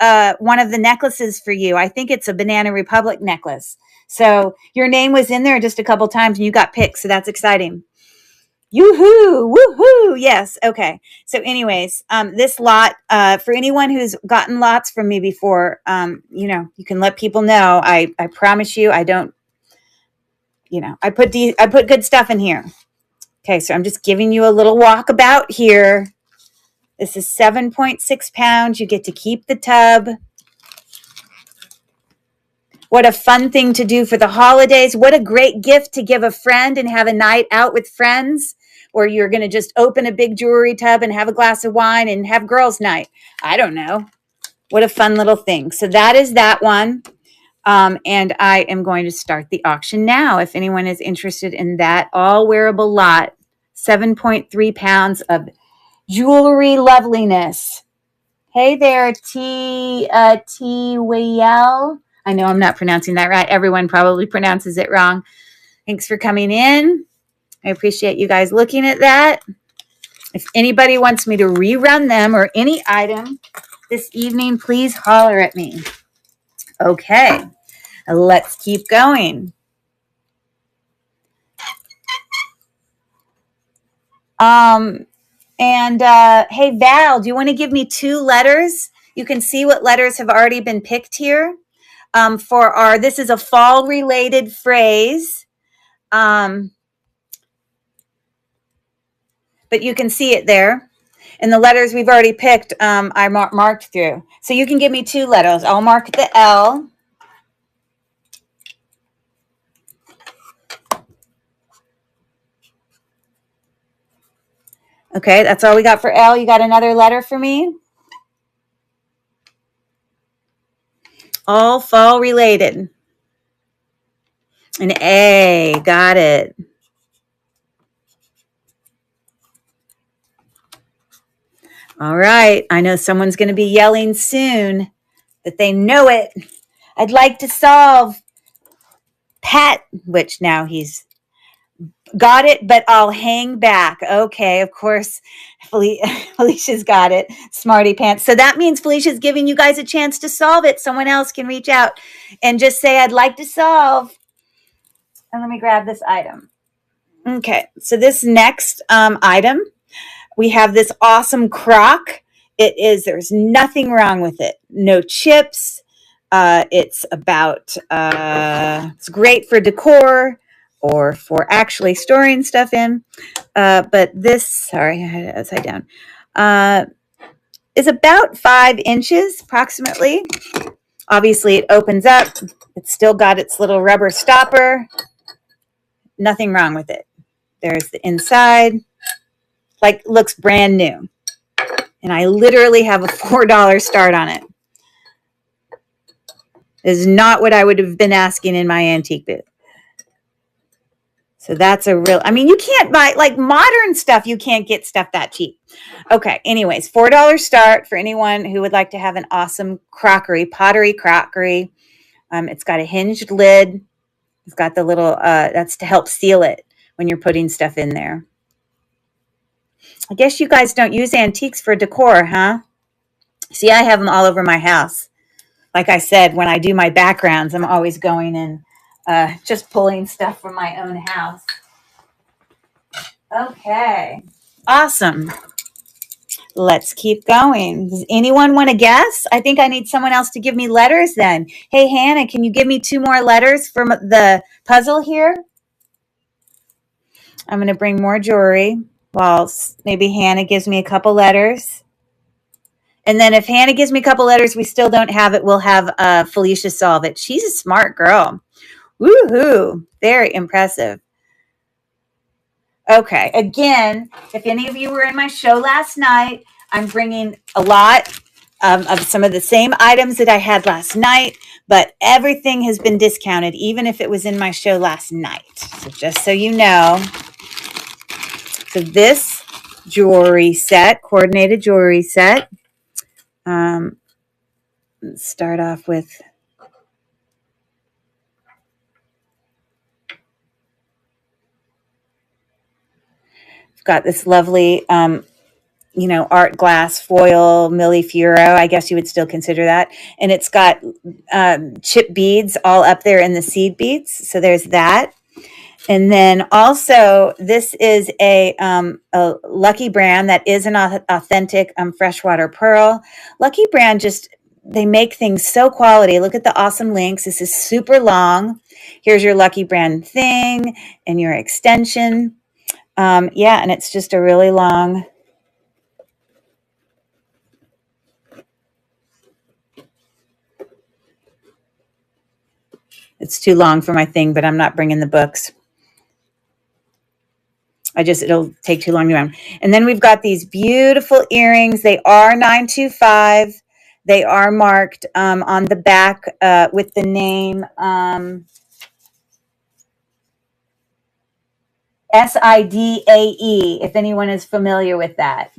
one of the necklaces for you. I think it's a Banana Republic necklace. So your name was in there just a couple times and you got picked. So that's exciting. Yoo-hoo, woohoo. Yes. Okay. So anyways, this lot, for anyone who's gotten lots from me before, you know, you can let people know. I promise you, I don't, you know, I put good stuff in here. Okay. So I'm just giving you a little walkabout here. This is 7.6 pounds. You get to keep the tub. What a fun thing to do for the holidays. What a great gift to give a friend and have a night out with friends, or you're going to just open a big jewelry tub and have a glass of wine and have girls' night. I don't know. What a fun little thing. So that is that one. And I am going to start the auction now. If anyone is interested in that all wearable lot, 7.3 pounds of jewelry loveliness. Hey there, T. Wayel. I know I'm not pronouncing that right. Everyone probably pronounces it wrong. Thanks for coming in. I appreciate you guys looking at that. If anybody wants me to rerun them or any item this evening, please holler at me. Okay, let's keep going. Hey, Val, do you want to give me 2 letters? You can see what letters have already been picked here. This is a fall related phrase. But you can see it there. And the letters we've already picked, I marked through. So you can give me 2 letters. I'll mark the L. Okay, that's all we got for L. You got another letter for me? All fall related. An A, got it. All right, I know someone's going to be yelling soon that they know it. I'd like to solve Pat, which now he's got it, but I'll hang back. Okay, of course, Felicia's got it. Smarty pants. So that means Felicia's giving you guys a chance to solve it. Someone else can reach out and just say, I'd like to solve. And let me grab this item. Okay, so this next item, we have this awesome crock. There's nothing wrong with it. No chips. It's great for decor or for actually storing stuff in. But this, sorry, I had it upside down, is about 5 inches approximately. Obviously, it opens up. It's still got its little rubber stopper. Nothing wrong with it. There's the inside. Like, looks brand new. And I literally have a $4 start on it. Is not what I would have been asking in my antique booth. So that's a real, I mean, you can't buy, like modern stuff, you can't get stuff that cheap. Okay, anyways, $4 start for anyone who would like to have an awesome crockery, pottery crockery. It's got a hinged lid. It's got the little, that's to help seal it when you're putting stuff in there. I guess you guys don't use antiques for decor, huh? See, I have them all over my house. Like I said, when I do my backgrounds, I'm always going and just pulling stuff from my own house. Okay, awesome. Let's keep going. Does anyone want to guess? I think I need someone else to give me letters then. Hey, Hannah, can you give me 2 more letters from the puzzle here? I'm going to bring more jewelry while maybe Hannah gives me a couple letters. And then if Hannah gives me a couple letters, we still don't have it, we'll have Felicia solve it. She's a smart girl. Woohoo! Very impressive. Okay, again, if any of you were in my show last night, I'm bringing a lot of some of the same items that I had last night, but everything has been discounted, even if it was in my show last night. So just so you know. So this jewelry set, coordinated jewelry set, let's start off with got this lovely, art glass foil Millefiori. I guess you would still consider that. And it's got chip beads all up there in the seed beads. So there's that. And then also, this is a Lucky brand that is an authentic freshwater pearl. Lucky brand they make things so quality. Look at the awesome links. This is super long. Here's your Lucky brand thing and your extension. And it's just a really long. It's too long for my thing, but I'm not bringing the books. It'll take too long to run. And then we've got these beautiful earrings. They are 925. They are marked on the back with the name SIDAE, if anyone is familiar with that.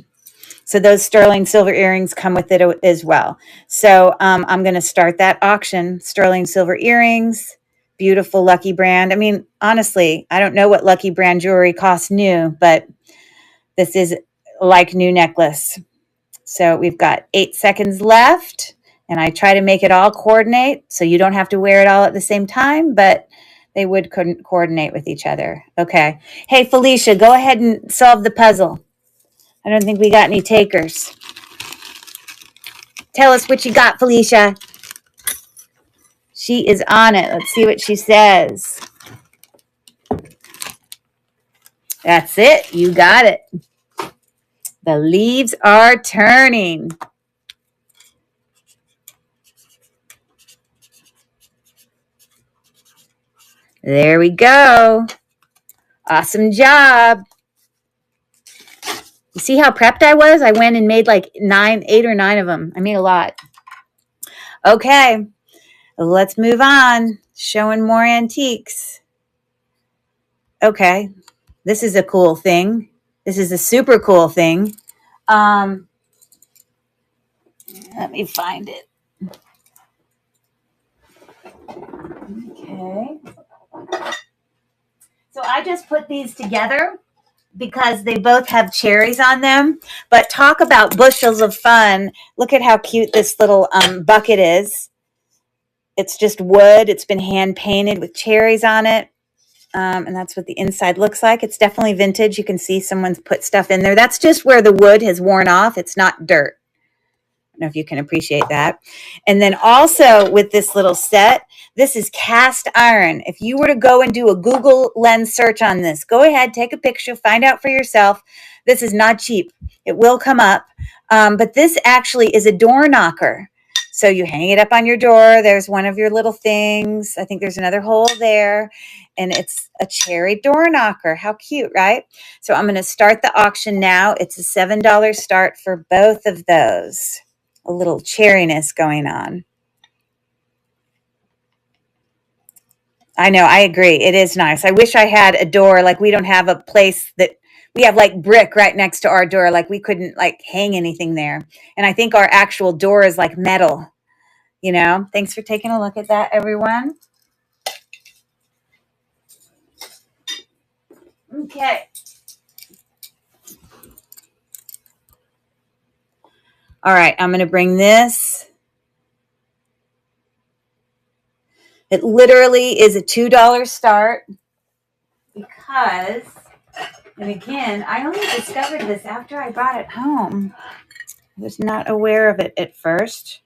So those sterling silver earrings come with it as well. So I'm going to start that auction. Sterling silver earrings, beautiful Lucky Brand. I mean, honestly, I don't know what Lucky Brand jewelry costs new, but this is like new necklace. So we've got 8 seconds left, and I try to make it all coordinate so you don't have to wear it all at the same time, but they would couldn't coordinate with each other. Okay. Hey, Felicia, go ahead and solve the puzzle. I don't think we got any takers. Tell us what you got, Felicia. She is on it. Let's see what she says. That's it. You got it. The leaves are turning. There we go. Awesome job. You see how prepped I was? I went and made like 8 or 9 of them. I made a lot. Okay, let's move on. Showing more antiques. Okay, this is a cool thing. This is a super cool thing. Let me find it. Okay. So I just put these together because they both have cherries on them. But talk about bushels of fun. Look at how cute this little bucket is. It's just wood. It's been hand painted with cherries on it. And that's what the inside looks like. It's definitely vintage. You can see someone's put stuff in there. That's just where the wood has worn off. It's not dirt. I don't know if you can appreciate that. And then also with this little set, this is cast iron. If you were to go and do a Google Lens search on this, go ahead, take a picture, find out for yourself. This is not cheap. It will come up. But this actually is a door knocker. So you hang it up on your door. There's one of your little things. I think there's another hole there. And it's a cherry door knocker. How cute, right? So I'm going to start the auction now. It's a $7 start for both of those. A little cherryness going on. I know, I agree. It is nice. I wish I had a door. Like, we don't have a place that we have like brick right next to our door. Like, we couldn't like hang anything there. And I think our actual door is like metal, you know. Thanks for taking a look at that, everyone. Okay. All right, I'm going to bring this. It literally is a $2 start because, and again, I only discovered this after I brought it home. I was not aware of it at first.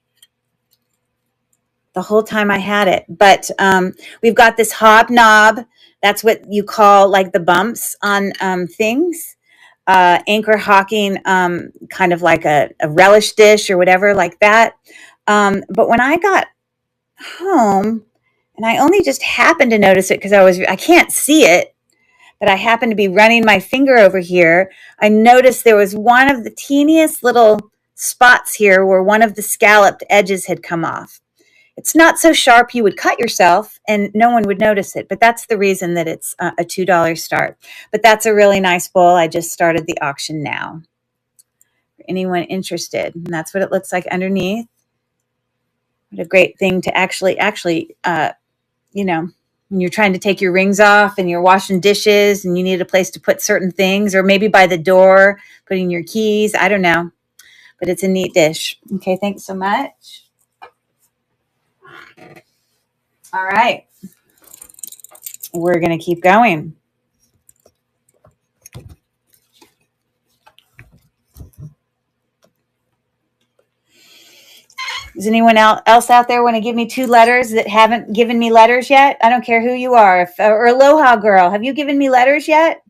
The whole time I had it. But we've got this hobnob. That's what you call like the bumps on things. Anchor hawking, kind of like a relish dish or whatever like that. But when I got home, and I only just happened to notice it because I can't see it, but I happened to be running my finger over here. I noticed there was one of the teeniest little spots here where one of the scalloped edges had come off. It's not so sharp you would cut yourself and no one would notice it, but that's the reason that it's a $2 start. But that's a really nice bowl. I just started the auction now for anyone interested. And that's what it looks like underneath. What a great thing to actually, you know, when you're trying to take your rings off and you're washing dishes and you need a place to put certain things, or maybe by the door, putting your keys. I don't know, but it's a neat dish. Okay, thanks so much. All right. We're going to keep going. Does anyone else out there want to give me 2 letters that haven't given me letters yet? I don't care who you are. Or Aloha Girl, have you given me letters yet?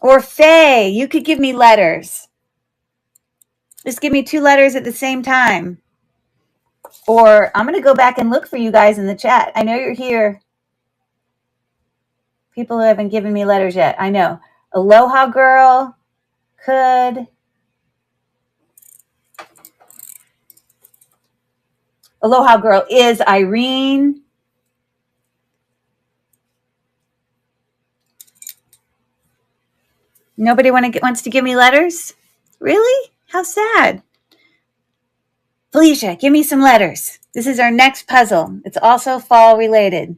Or Faye, you could give me letters. Just give me 2 letters at the same time. Or I'm going to go back and look for you guys in the chat. I know you're here. People who haven't given me letters yet. I know. Aloha Girl could. Aloha Girl is Irene. Nobody wants to give me letters? Really? How sad. Felicia, give me some letters. This is our next puzzle. It's also fall related.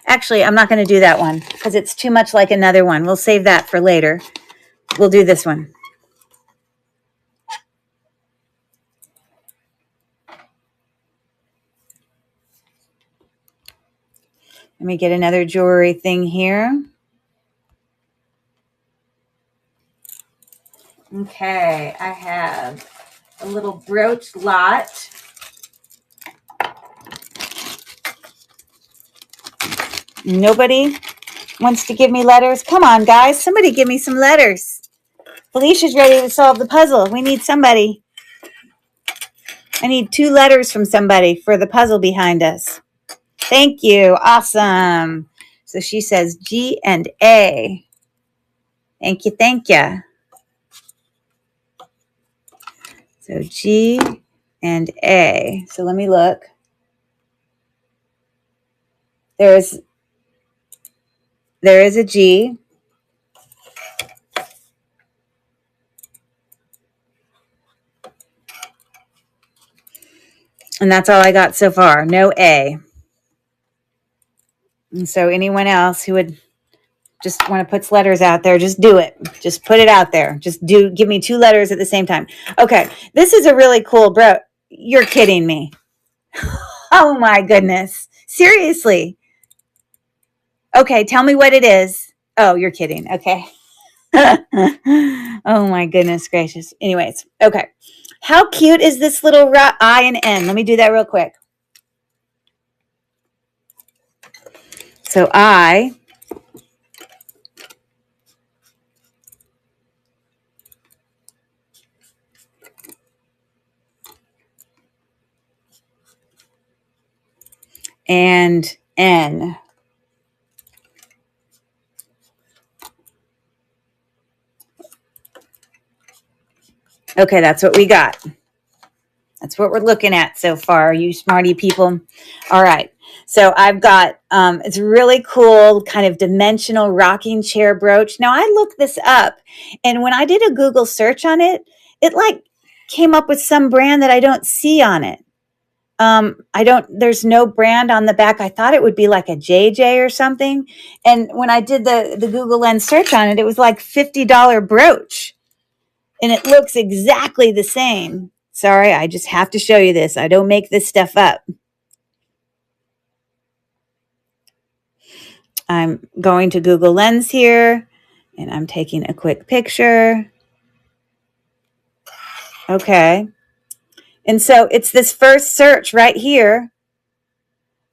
Actually, I'm not going to do that one because it's too much like another one. We'll save that for later. We'll do this one. Let me get another jewelry thing here. Okay, I have a little brooch lot. Nobody wants to give me letters? Come on, guys. Somebody give me some letters. Felicia's ready to solve the puzzle. We need somebody. I need 2 letters from somebody for the puzzle behind us. Thank you. Awesome. So she says G and A. Thank you. Thank you. So G and A. So let me look. There is a G. And that's all I got so far. No A. And so anyone else who would just want to put letters out there, just do it. Just put it out there. Just give me 2 letters at the same time. Okay, this is a really cool You're kidding me. Oh my goodness. Seriously. Okay, tell me what it is. Oh, you're kidding. Okay. Oh my goodness gracious. Anyways, okay. How cute is this little I and N? Let me do that real quick. So I and N. Okay, that's what we got. That's what we're looking at so far, you smarty people. All right. So I've got, it's really cool kind of dimensional rocking chair brooch. Now I looked this up, and when I did a Google search on it, it like came up with some brand that I don't see on it. There's no brand on the back. I thought it would be like a JJ or something. And when I did the Google Lens search on it, it was like $50 brooch. And it looks exactly the same. Sorry, I just have to show you this. I don't make this stuff up. I'm going to Google Lens here, and I'm taking a quick picture. Okay. And so it's this first search right here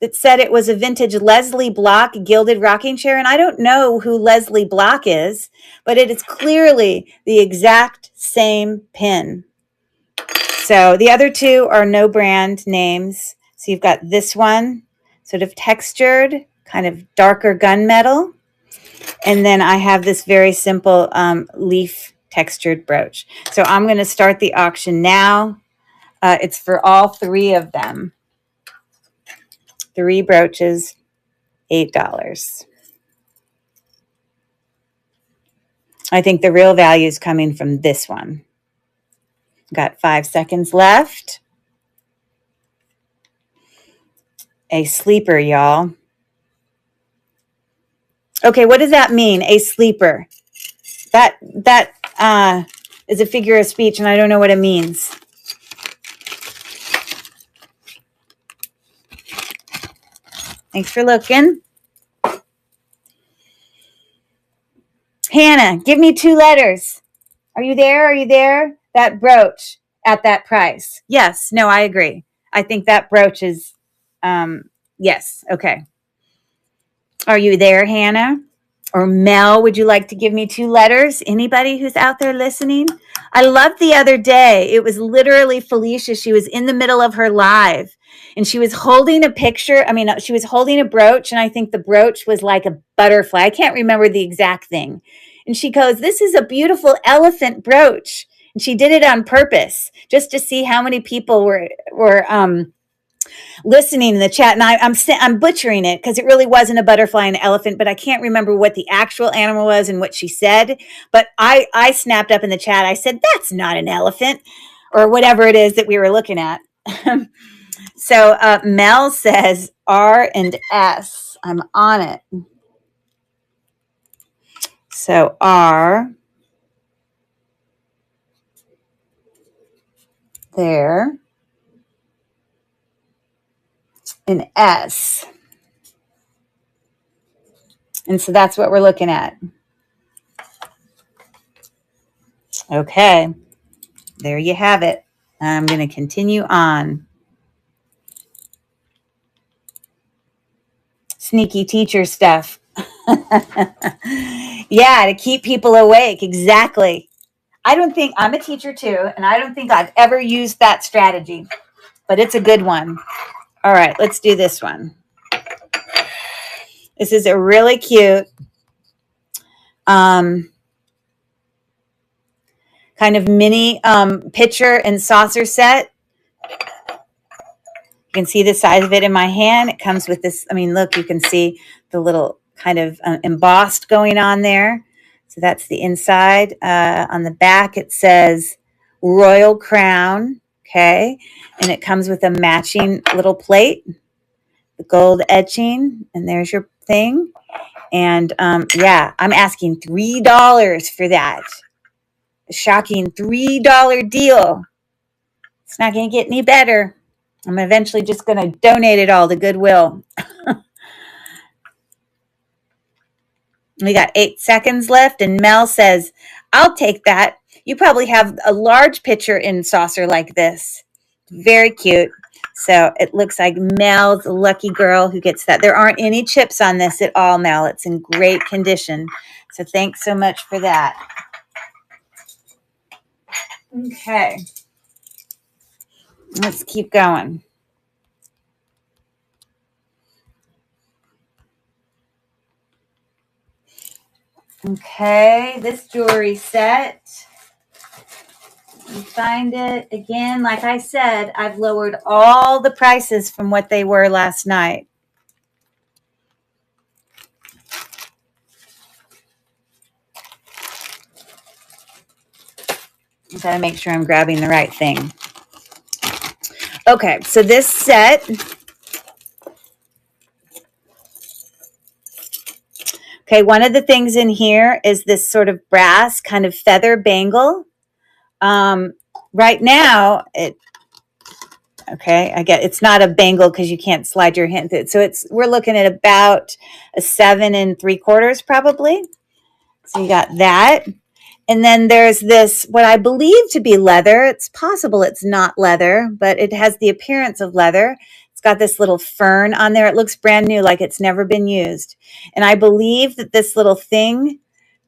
that said it was a vintage Leslie Block gilded rocking chair. And I don't know who Leslie Block is, but it is clearly the exact same pin. So the other 2 are no brand names. So you've got this one, sort of textured, kind of darker gunmetal. And then I have this very simple leaf textured brooch. So I'm going to start the auction now. It's for all 3 of them. 3 brooches, $8. I think the real value is coming from this one. Got 5 seconds left. A sleeper, y'all. Okay, what does that mean? A sleeper. That is a figure of speech, and I don't know what it means. Thanks for looking. Hannah, give me 2 letters. Are you there? Are you there? That brooch at that price. Yes. No, I agree. I think that brooch is, yes. Okay. Are you there, Hannah? Or Mel, would you like to give me 2 letters? Anybody who's out there listening? I loved the other day. It was literally Felicia. She was in the middle of her live, and she was holding a picture. I mean, she was holding a brooch, and I think the brooch was like a butterfly. I can't remember the exact thing. And she goes, "This is a beautiful elephant brooch." And she did it on purpose just to see how many people were listening in the chat, and I'm butchering it because it really wasn't a butterfly and an elephant, but I can't remember what the actual animal was and what she said. But I snapped up in the chat. I said, that's not an elephant, or whatever it is that we were looking at. So Mel says R and S. I'm on it. So R there and S. And so that's what we're looking at. Okay. There you have it. I'm going to continue on. Sneaky teacher stuff. Yeah, to keep people awake. Exactly. I don't think I'm a teacher too, and I don't think I've ever used that strategy, but it's a good one. All right, let's do this one. This is a really cute kind of mini pitcher and saucer set. You can see the size of it in my hand. It comes with this. I mean, look, you can see the little kind of embossed going on there. So that's the inside. On the back, it says Royal Crown. Okay. And it comes with a matching little plate, the gold etching. And there's your thing. And yeah, I'm asking $3 for that. A shocking $3 deal. It's not going to get any better. I'm eventually just going to donate it all to Goodwill. We got 8 seconds left, and Mel says, I'll take that. You probably have a large pitcher in saucer like this. Very cute. So it looks like Mel's a lucky girl who gets that. There aren't any chips on this at all, Mel. It's in great condition. So thanks so much for that. Okay. Let's keep going. Okay, this jewelry set. You find it again. Like I said, I've lowered all the prices from what they were last night. I've got to make sure I'm grabbing the right thing. Okay, so this set. Okay, one of the things in here is this sort of brass kind of feather bangle. Right now, okay, I get it's not a bangle because you can't slide your hand through it. So we're looking at about a 7 3/4 probably. So you got that. And then there's this, what I believe to be leather. It's possible it's not leather, but it has the appearance of leather. It's got this little fern on there. It looks brand new, like it's never been used. And I believe that this little thing,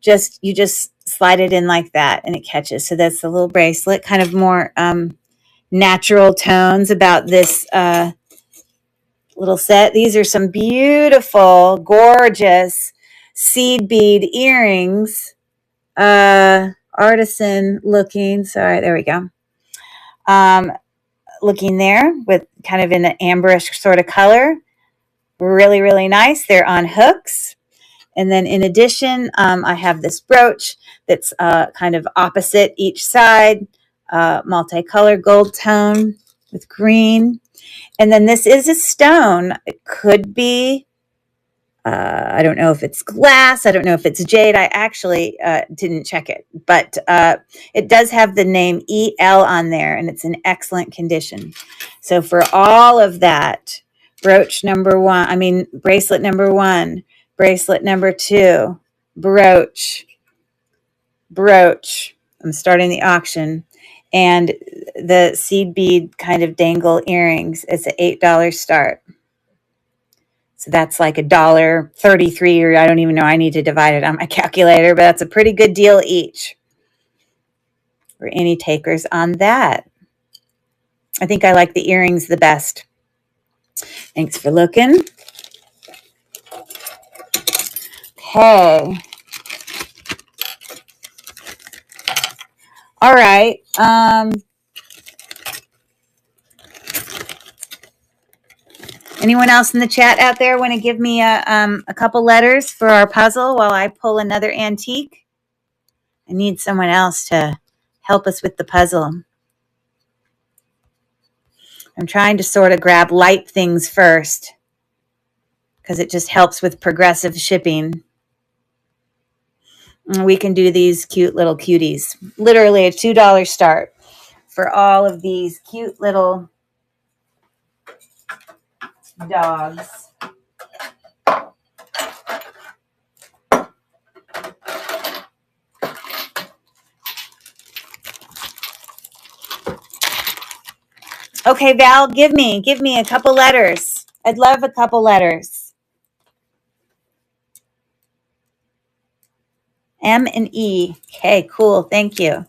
you just slide it in like that and it catches. So that's the little bracelet, kind of more natural tones about this little set. These are some beautiful, gorgeous seed bead earrings. Artisan looking. Sorry, there we go. Looking there with kind of in an amberish sort of color. Really, really nice. They're on hooks. And then in addition, I have this brooch that's kind of opposite each side, multicolored gold tone with green. And then this is a stone. It could be, I don't know if it's glass. I don't know if it's jade. I actually didn't check it. But it does have the name EL on there, and it's in excellent condition. So for all of that, bracelet number 1, bracelet number 2, brooch. I'm starting the auction. And the seed bead kind of dangle earrings, it's an $8 start. So that's like $1.33, or I don't even know. I need to divide it on my calculator, but that's a pretty good deal each. For any takers on that. I think I like the earrings the best. Thanks for looking. Okay. All right. Anyone else in the chat out there want to give me a couple letters for our puzzle while I pull another antique? I need someone else to help us with the puzzle. I'm trying to sort of grab light things first because it just helps with progressive shipping. And we can do these cute little cuties. Literally a $2 start for all of these cute little dogs. Okay, Val, give me a couple letters. I'd love a couple letters. M and E. Okay, cool. Thank you.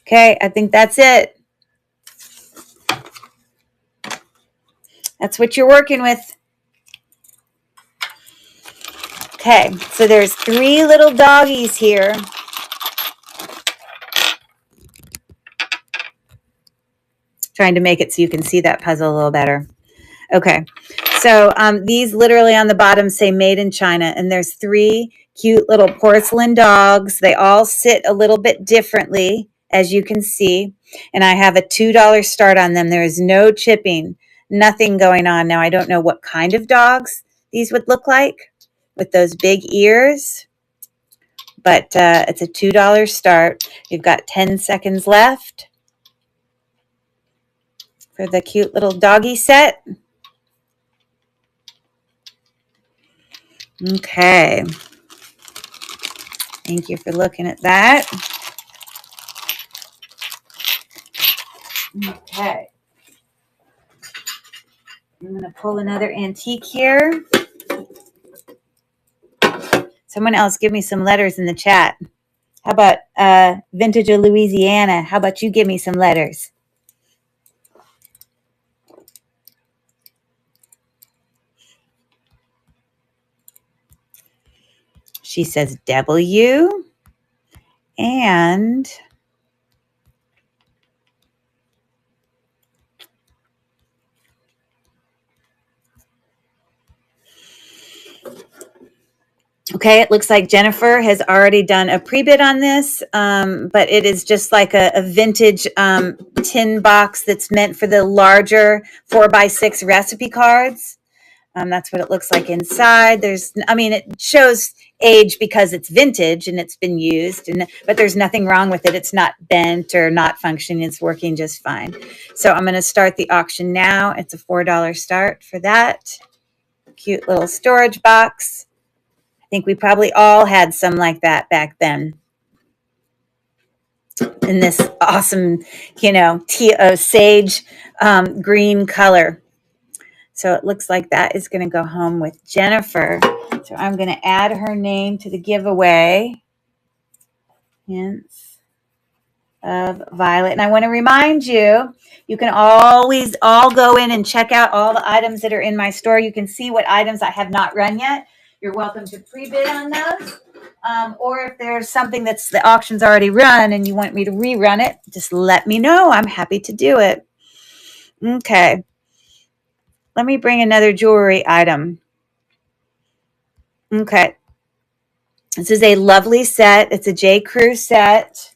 Okay, I think that's it. That's what you're working with. Okay, so there's 3 little doggies here. Trying to make it so you can see that puzzle a little better. Okay, so these literally on the bottom say made in China, and there's 3 cute little porcelain dogs. They all sit a little bit differently, as you can see, and I have a $2 start on them. There is no chipping, nothing going on. Now, I don't know what kind of dogs these would look like with those big ears, but it's a $2 start. You've got 10 seconds left for the cute little doggy set. Okay. Thank you for looking at that. Okay. I'm going to pull another antique here. Someone else give me some letters in the chat. How about Vintage of Louisiana? How about you give me some letters? She says W and okay, it looks like Jennifer has already done a pre-bid on this, but it is just like a vintage tin box that's meant for the larger 4x6 recipe cards. That's what it looks like inside. It shows age because it's vintage and it's been used, but there's nothing wrong with it. It's not bent or not functioning. It's working just fine. So I'm going to start the auction now. It's a $4 start for that. Cute little storage box. I think we probably all had some like that back then. In this awesome, sage green color. So it looks like that is going to go home with Jennifer. So I'm going to add her name to the giveaway. Hints of Violet. And I want to remind you, you can always all go in and check out all the items that are in my store. You can see what items I have not run yet. You're welcome to pre-bid on those. Or if there's something that's the auction's already run and you want me to rerun it, just let me know. I'm happy to do it. Okay. Let me bring another jewelry item. Okay. This is a lovely set. It's a J. Crew set.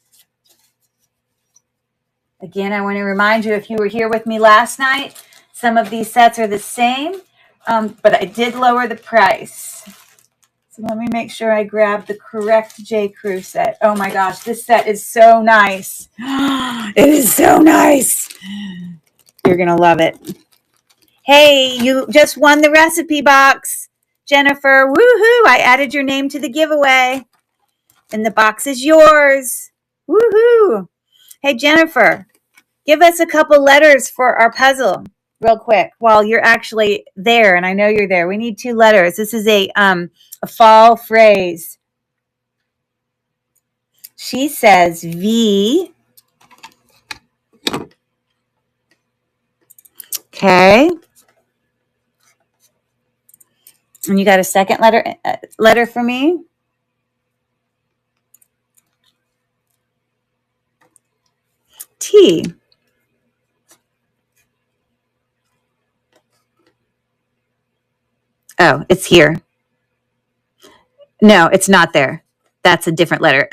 Again, I want to remind you, if you were here with me last night, some of these sets are the same, but I did lower the price. So let me make sure I grab the correct J. Crew set. Oh my gosh, this set is so nice. It is so nice. You're going to love it. Hey, you just won the recipe box, Jennifer. Woohoo! I added your name to the giveaway, and the box is yours. Woohoo! Hey, Jennifer, give us a couple letters for our puzzle real quick while you're actually there, and I know you're there. We need 2 letters. This is a fall phrase. She says V. Okay. And you got a second letter for me? T. Oh, it's here. No, it's not there. That's a different letter.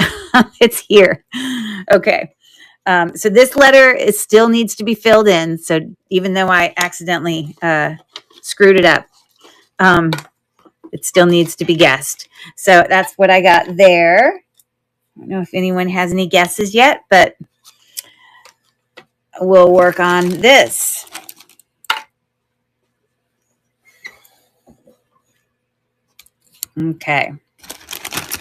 It's here. Okay. So this letter still needs to be filled in. So even though I accidentally screwed it up, it still needs to be guessed. So that's what I got there. I don't know if anyone has any guesses yet, but we'll work on this. Okay.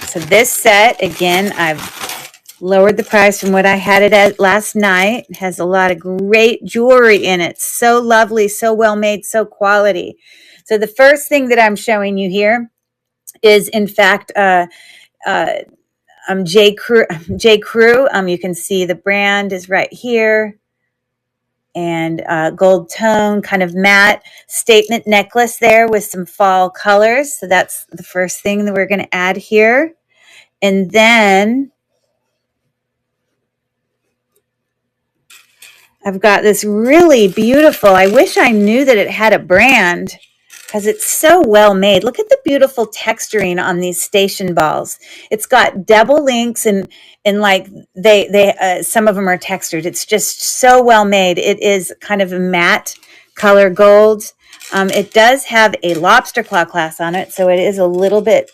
So this set, again, I've lowered the price from what I had it at last night. It has a lot of great jewelry in it. So lovely, so well made, so quality. So the first thing that I'm showing you here is, in fact, J. Crew. You can see the brand is right here. And gold tone, kind of matte statement necklace there with some fall colors. So that's the first thing that we're going to add here. And then I've got this really beautiful, I wish I knew that it had a brand because it's so well made. Look at the beautiful texturing on these station balls. It's got double links and like they some of them are textured. It's just so well made. It is kind of a matte color gold. It does have a lobster claw clasp on it, so it is a little bit,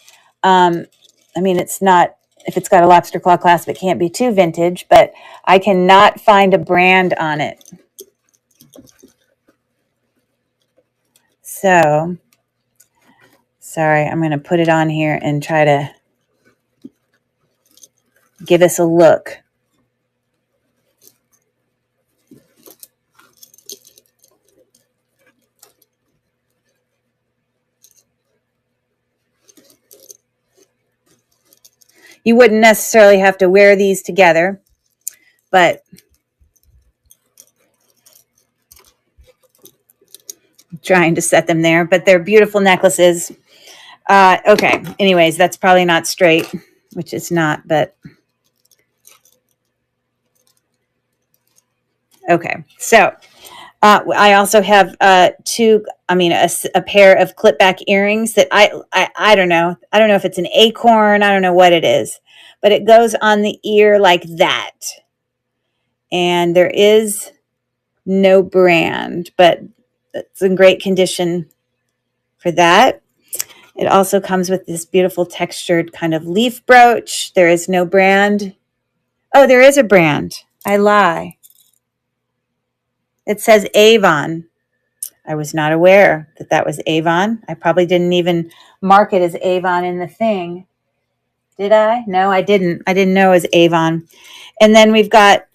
I mean, it's not, if it's got a lobster claw clasp, it can't be too vintage, but I cannot find a brand on it. So, sorry, I'm going to put it on here and try to give us a look. You wouldn't necessarily have to wear these together, but I'm trying to set them there, but they're beautiful necklaces. Okay, anyways, that's probably not straight, which it's not, but okay. So I also have a pair of clip back earrings that I don't know. I don't know if it's an acorn. I don't know what it is, but it goes on the ear like that. And there is no brand, but it's in great condition for that. It also comes with this beautiful textured kind of leaf brooch. There is no brand. Oh, there is a brand. I lie. It says Avon. I was not aware that that was Avon. I probably didn't even mark it as Avon in the thing. Did I? No, I didn't. I didn't know it was Avon. And then we've got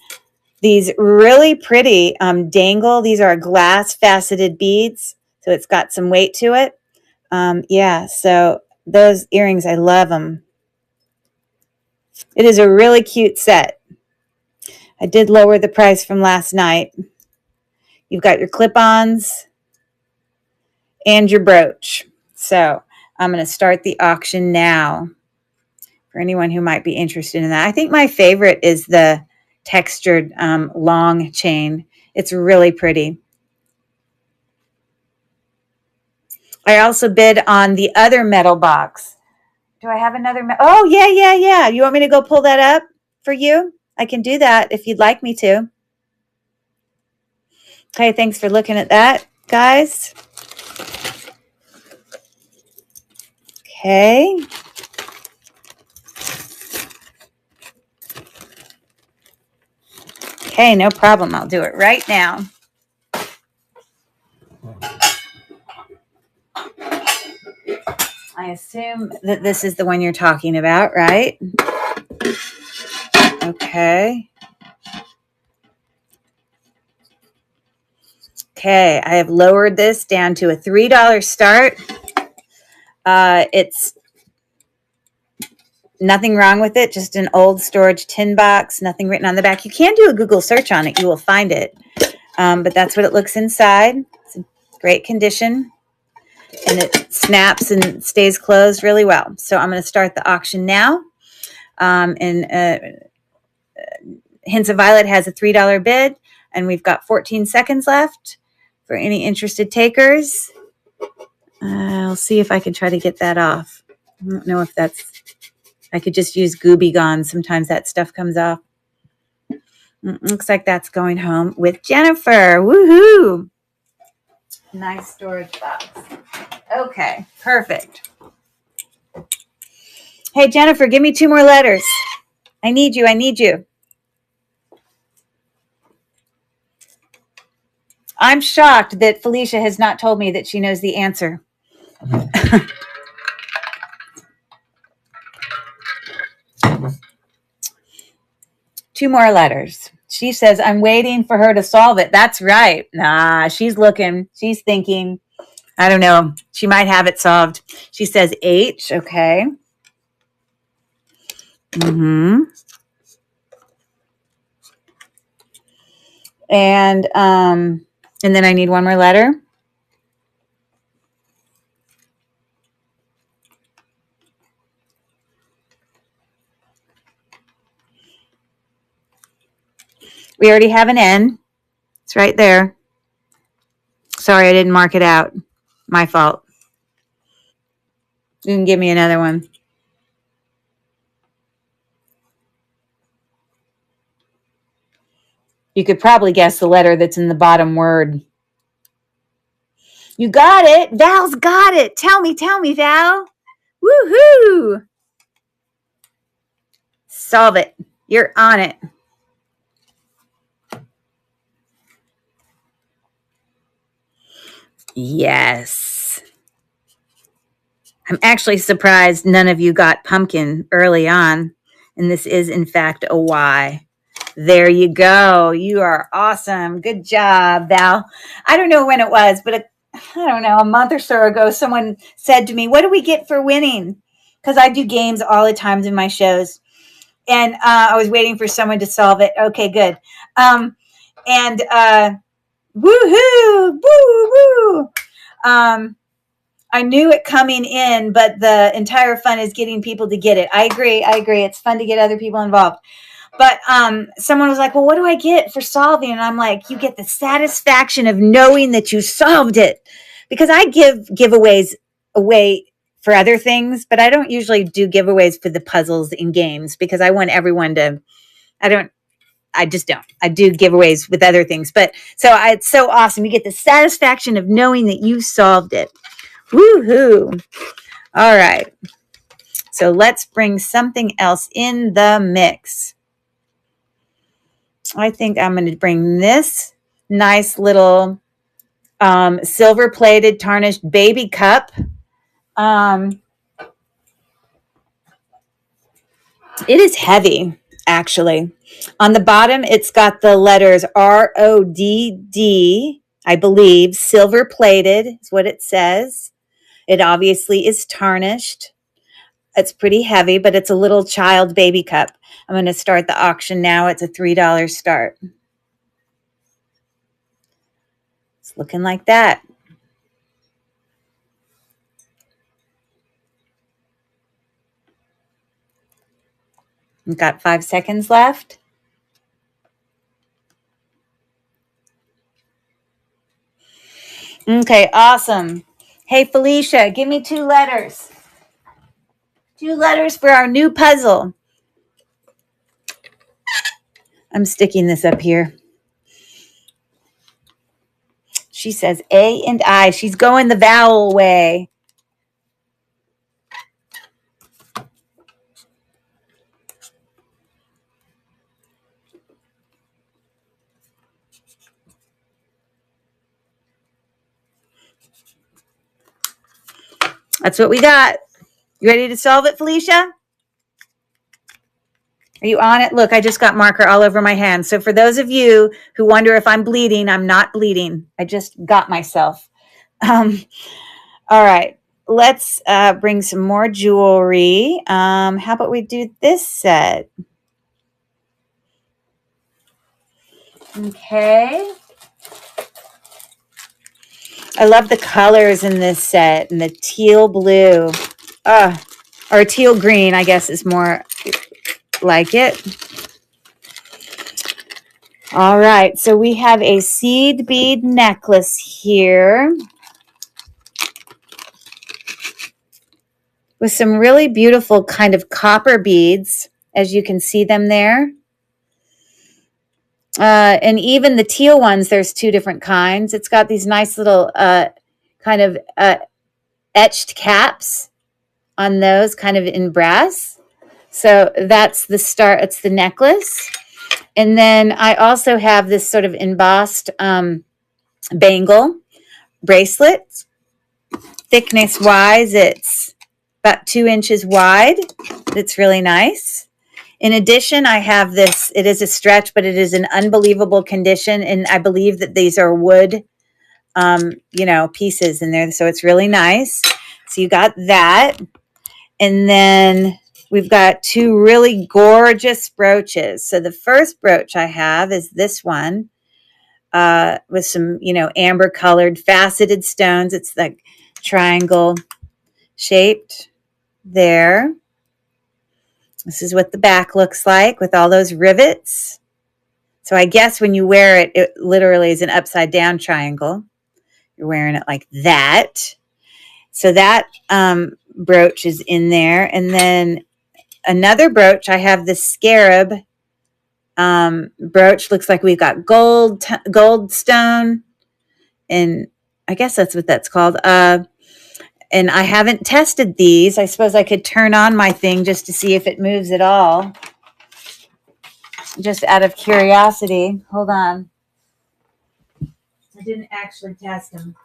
these really pretty dangle. These are glass faceted beads. So it's got some weight to it. Yeah, so those earrings, I love them. It is a really cute set. I did lower the price from last night. You've got your clip-ons and your brooch. So I'm going to start the auction now for anyone who might be interested in that. I think my favorite is the textured long chain. It's really pretty. I also bid on the other metal box. Do I have another? Oh, yeah. You want me to go pull that up for you? I can do that if you'd like me to. Okay, thanks for looking at that, guys. Okay. Okay, no problem. I'll do it right now. I assume that this is the one you're talking about, right? Okay. Okay, I have lowered this down to a $3 start. It's Nothing wrong with it, just an old storage tin box, nothing written on the back. You can do a Google search on it. You will find it. But that's what it looks inside. It's in great condition, and it snaps and stays closed really well. So I'm going to start the auction now. Hints of Violet has a $3 bid, and we've got 14 seconds left for any interested takers. I'll see if I can try to get that off. I don't know if I could just use Gooby Gone. Sometimes that stuff comes off. Looks like that's going home with Jennifer. Woohoo! Nice storage box. Okay, perfect. Hey, Jennifer, give me 2 more letters. I need you. I need you. I'm shocked that Felicia has not told me that she knows the answer. 2 more letters. She says, I'm waiting for her to solve it. That's right. Nah, she's looking. She's thinking. I don't know. She might have it solved. She says H. Okay. And then I need 1 more letter. We already have an N. It's right there. Sorry, I didn't mark it out. My fault. You can give me another one. You could probably guess the letter that's in the bottom word. You got it. Val's got it. Tell me, Val. Woohoo! Solve it. You're on it. Yes. I'm actually surprised none of you got pumpkin early on. And this is, in fact, a Y. There you go. You are awesome. Good job, Val. I don't know when it was, but a month or so ago, someone said to me, what do we get for winning? Because I do games all the time in my shows. And I was waiting for someone to solve it. Okay, good. Woohoo! Woo! I knew it coming in, but the entire fun is getting people to get it. I agree. It's fun to get other people involved. But someone was like, well, what do I get for solving? And I'm like, you get the satisfaction of knowing that you solved it. Because I give giveaways away for other things, but I don't usually do giveaways for the puzzles in games because I want everyone to, I just don't. I do giveaways with other things. But it's so awesome. You get the satisfaction of knowing that you solved it. Woohoo. All right. So let's bring something else in the mix. I think I'm going to bring this nice little silver-plated tarnished baby cup. It is heavy, actually. On the bottom, it's got the letters RODD, I believe. Silver-plated is what it says. It obviously is tarnished. It's pretty heavy, but it's a little child baby cup. I'm going to start the auction now. It's a $3 start. It's looking like that. We've got 5 seconds left. Okay, awesome. Hey, Felicia, give me 2 letters. 2 letters for our new puzzle. I'm sticking this up here. She says A and I. She's going the vowel way. That's what we got. You ready to solve it, Felicia? Are you on it? Look, I just got marker all over my hand. So for those of you who wonder if I'm bleeding, I'm not bleeding. I just got myself. All right. let's bring some more jewelry. How about we do this set? Okay. I love the colors in this set and the teal blue. Or teal green, I guess is more like it. All right, so we have a seed bead necklace here with some really beautiful kind of copper beads, as you can see them there. And even the teal ones, there's two different kinds. It's got these nice little kind of etched caps on those, kind of in brass. So that's the start. It's the necklace. And then I also have this sort of embossed bangle bracelet. Thickness wise, it's about 2 inches wide. It's really nice. In addition, I have this. It is a stretch, but it is in unbelievable condition. And I believe that these are wood, pieces in there. So it's really nice. So you got that. And then we've got two really gorgeous brooches. So the first brooch I have is this one with some, amber colored faceted stones. It's like triangle shaped there. This is what the back looks like with all those rivets. So I guess when you wear it, it literally is an upside down triangle. You're wearing it like that. So that brooch is in there. And then another brooch, I have this scarab brooch. Looks like we've got gold stone. And I guess that's what that's called. And I haven't tested these. I suppose I could turn on my thing just to see if it moves at all. Just out of curiosity. Hold on. I didn't actually test them.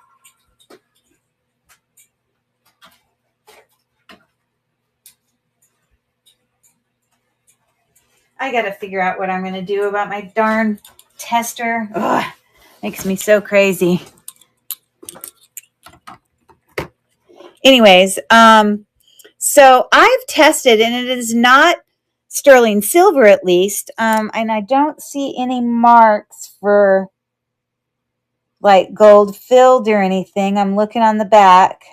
I got to figure out what I'm going to do about my darn tester. Ugh, makes me so crazy. Anyways, so I've tested, and it is not sterling silver, at least. And I don't see any marks for like gold filled or anything. I'm looking on the back,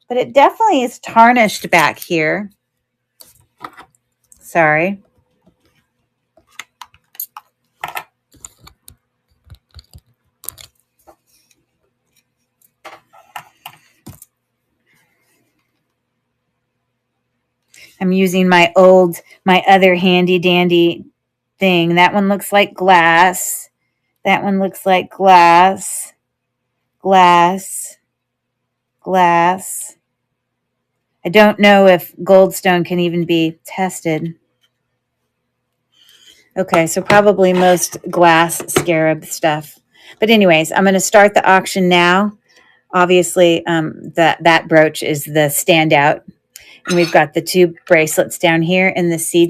but it definitely is tarnished back here. Sorry. I'm using my other handy dandy thing. That one looks like glass. That one looks like glass, glass, glass. I don't know if goldstone can even be tested. Okay, so probably most glass scarab stuff. But anyways, I'm going to start the auction now. Obviously, that brooch is the standout. And we've got the two bracelets down here and the seed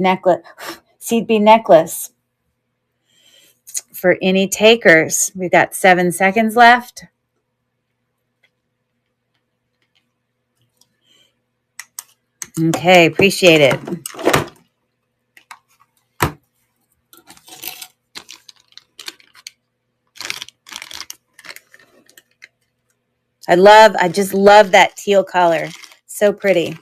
bead necklace. For any takers, we've got 7 seconds left. Okay, appreciate it. I just love that teal color. So pretty.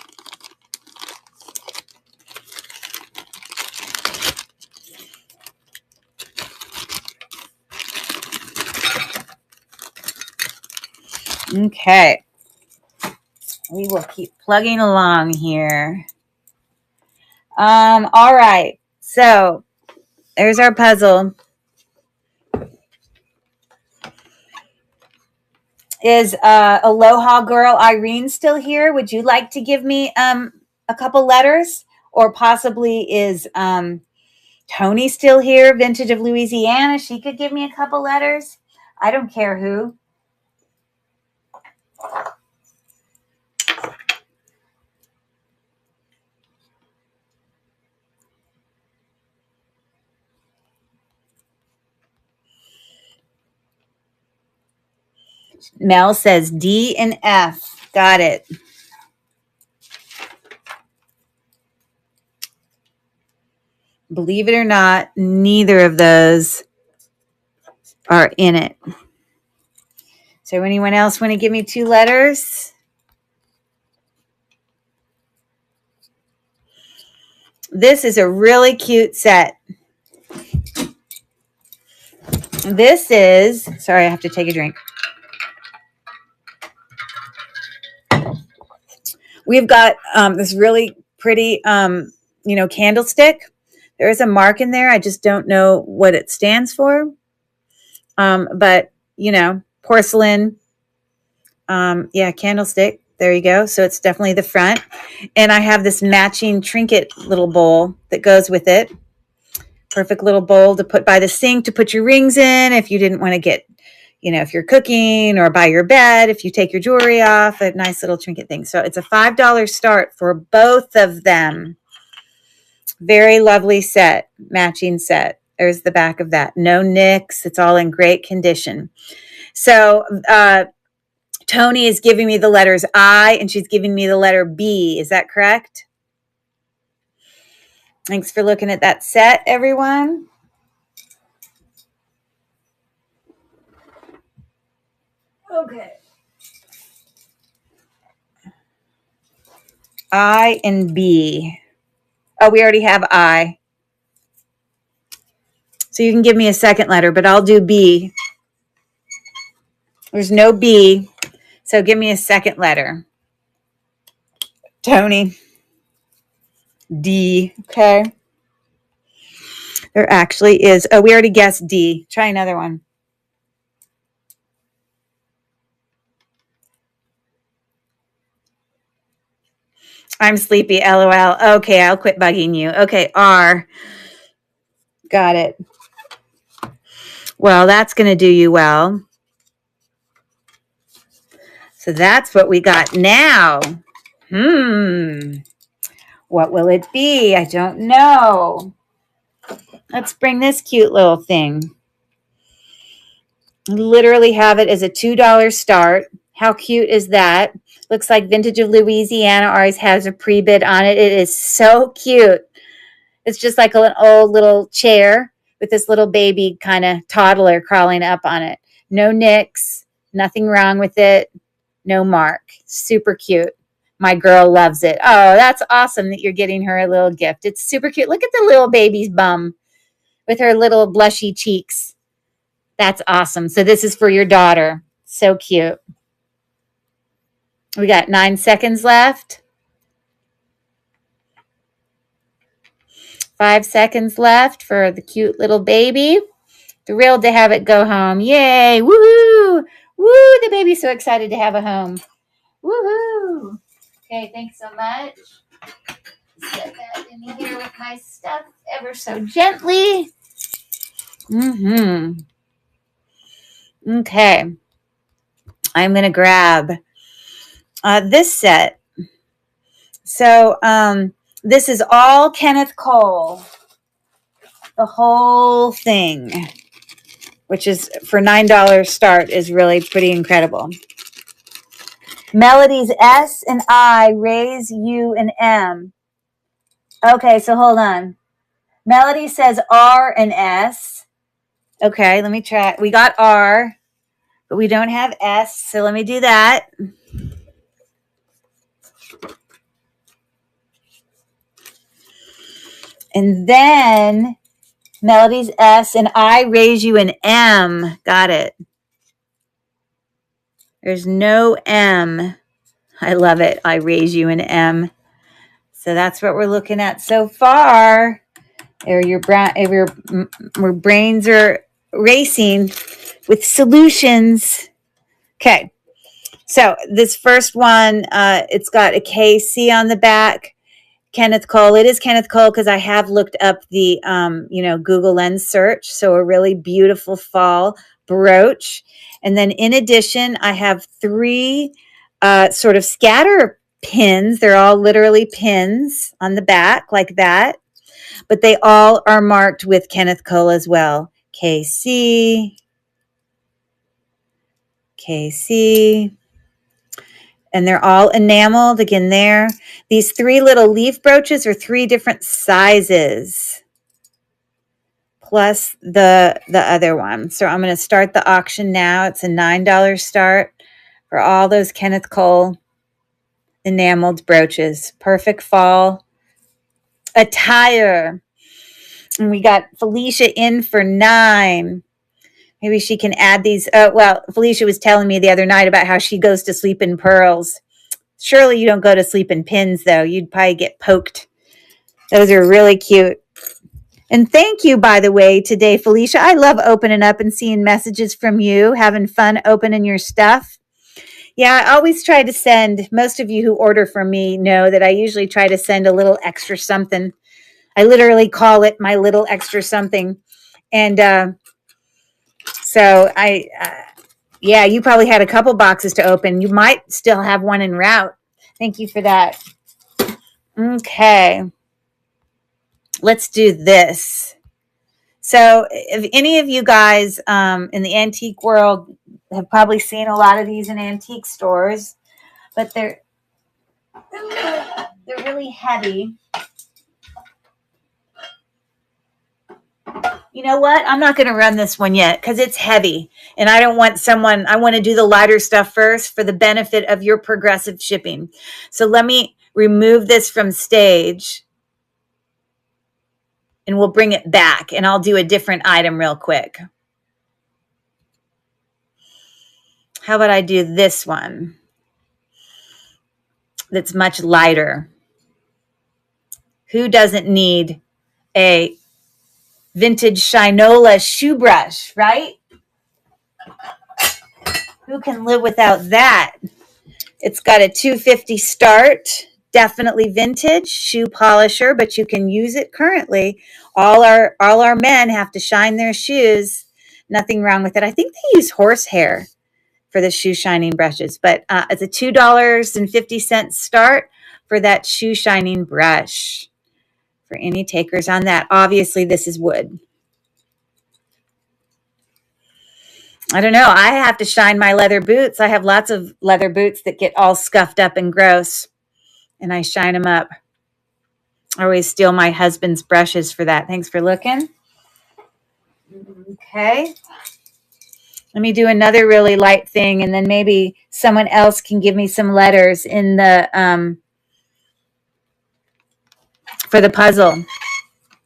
Okay. We will keep plugging along here. All right. So there's our puzzle. Is Aloha Girl Irene still here? Would you like to give me a couple letters? Or possibly is Tony still here, Vintage of Louisiana? She could give me a couple letters. I don't care who. Mel says D and F. Got it. Believe it or not, neither of those are in it. So anyone else want to give me 2 letters? This is a really cute set. This is, sorry, I have to take a drink. We've got this really pretty, candlestick. There is a mark in there. I just don't know what it stands for. But, porcelain, candlestick. There you go. So it's definitely the front. And I have this matching trinket little bowl that goes with it. Perfect little bowl to put by the sink to put your rings in if you didn't want to get, if you're cooking, or by your bed, if you take your jewelry off, a nice little trinket thing. So it's a $5 start for both of them. Very lovely set, matching set. There's the back of that. No nicks. It's all in great condition. So Tony is giving me the letters I, and she's giving me the letter B. Is that correct? Thanks for looking at that set, everyone. Okay. I and B. Oh, we already have I. So you can give me a second letter, but I'll do B. There's no B. So give me a second letter. Tony. D. Okay. There actually is. Oh, we already guessed D. Try another one. I'm sleepy. LOL. Okay, I'll quit bugging you. Okay, R. Got it. Well, that's going to do you well. So that's what we got now. What will it be? I don't know. Let's bring this cute little thing. Literally have it as a $2 start. How cute is that? Looks like Vintage of Louisiana always has a pre-bid on it. It is so cute. It's just like an old little chair with this little baby kind of toddler crawling up on it. No nicks, nothing wrong with it, no mark. Super cute. My girl loves it. Oh, that's awesome that you're getting her a little gift. It's super cute. Look at the little baby's bum with her little blushy cheeks. That's awesome. So this is for your daughter. So cute. We got 9 seconds left. 5 seconds left for the cute little baby. Thrilled to have it go home. Yay. Woohoo. Woo. The baby's so excited to have a home. Woohoo. Okay, thanks so much. Set that in here with my stuff ever so gently. Okay. I'm going to grab this set. So this is all Kenneth Cole. The whole thing, which is for $9 start, is really pretty incredible. Melodies S and I, raise U and M. Okay, so hold on. Melody says R and S. Okay, let me try. We got R, but we don't have S, so let me do that. And then Melody's S and I, raise you an M. Got it. There's no M. I love it. I raise you an M. So that's what we're looking at so far. Your brains are racing with solutions. Okay. So this first one, it's got a KC on the back. Kenneth Cole. It is Kenneth Cole because I have looked up the, Google Lens search. So a really beautiful fall brooch. And then in addition, I have 3 sort of scatter pins. They're all literally pins on the back like that. But they all are marked with Kenneth Cole as well. KC. And they're all enameled again there. These 3 little leaf brooches are 3 different sizes. plus the other one. So I'm going to start the auction now. It's a $9 start for all those Kenneth Cole enameled brooches. Perfect fall attire. And we got Felicia in for $9. Maybe she can add these. Well, Felicia was telling me the other night about how she goes to sleep in pearls. Surely you don't go to sleep in pins, though. You'd probably get poked. Those are really cute. And thank you, by the way, today, Felicia. I love opening up and seeing messages from you, having fun opening your stuff. Yeah, I always try to send, most of you who order from me know that I usually try to send a little extra something. I literally call it my little extra something. And so yeah, you probably had a couple boxes to open. You might still have one en route. Thank you for that. Okay. Let's do this. So if any of you guys in the antique world have probably seen a lot of these in antique stores, but they're really heavy. You know what? I'm not going to run this one yet because it's heavy. And I don't want someone, I want to do the lighter stuff first for the benefit of your progressive shipping. So let me remove this from stage and we'll bring it back and I'll do a different item real quick. How about I do this one that's much lighter? Who doesn't need a vintage Shinola shoe brush, right? Who can live without that? It's got a $250 start, definitely vintage shoe polisher, but you can use it currently. All our men have to shine their shoes. Nothing wrong with it. I think they use horsehair for the shoe shining brushes, but it's a $2.50 start for that shoe shining brush. For any takers on that, obviously this is wood. I don't know. I have to shine my leather boots. I have lots of leather boots that get all scuffed up and gross, and I shine them up. I always steal my husband's brushes for that. Thanks for looking. Okay. Let me do another really light thing, and then maybe someone else can give me some letters in the for the puzzle.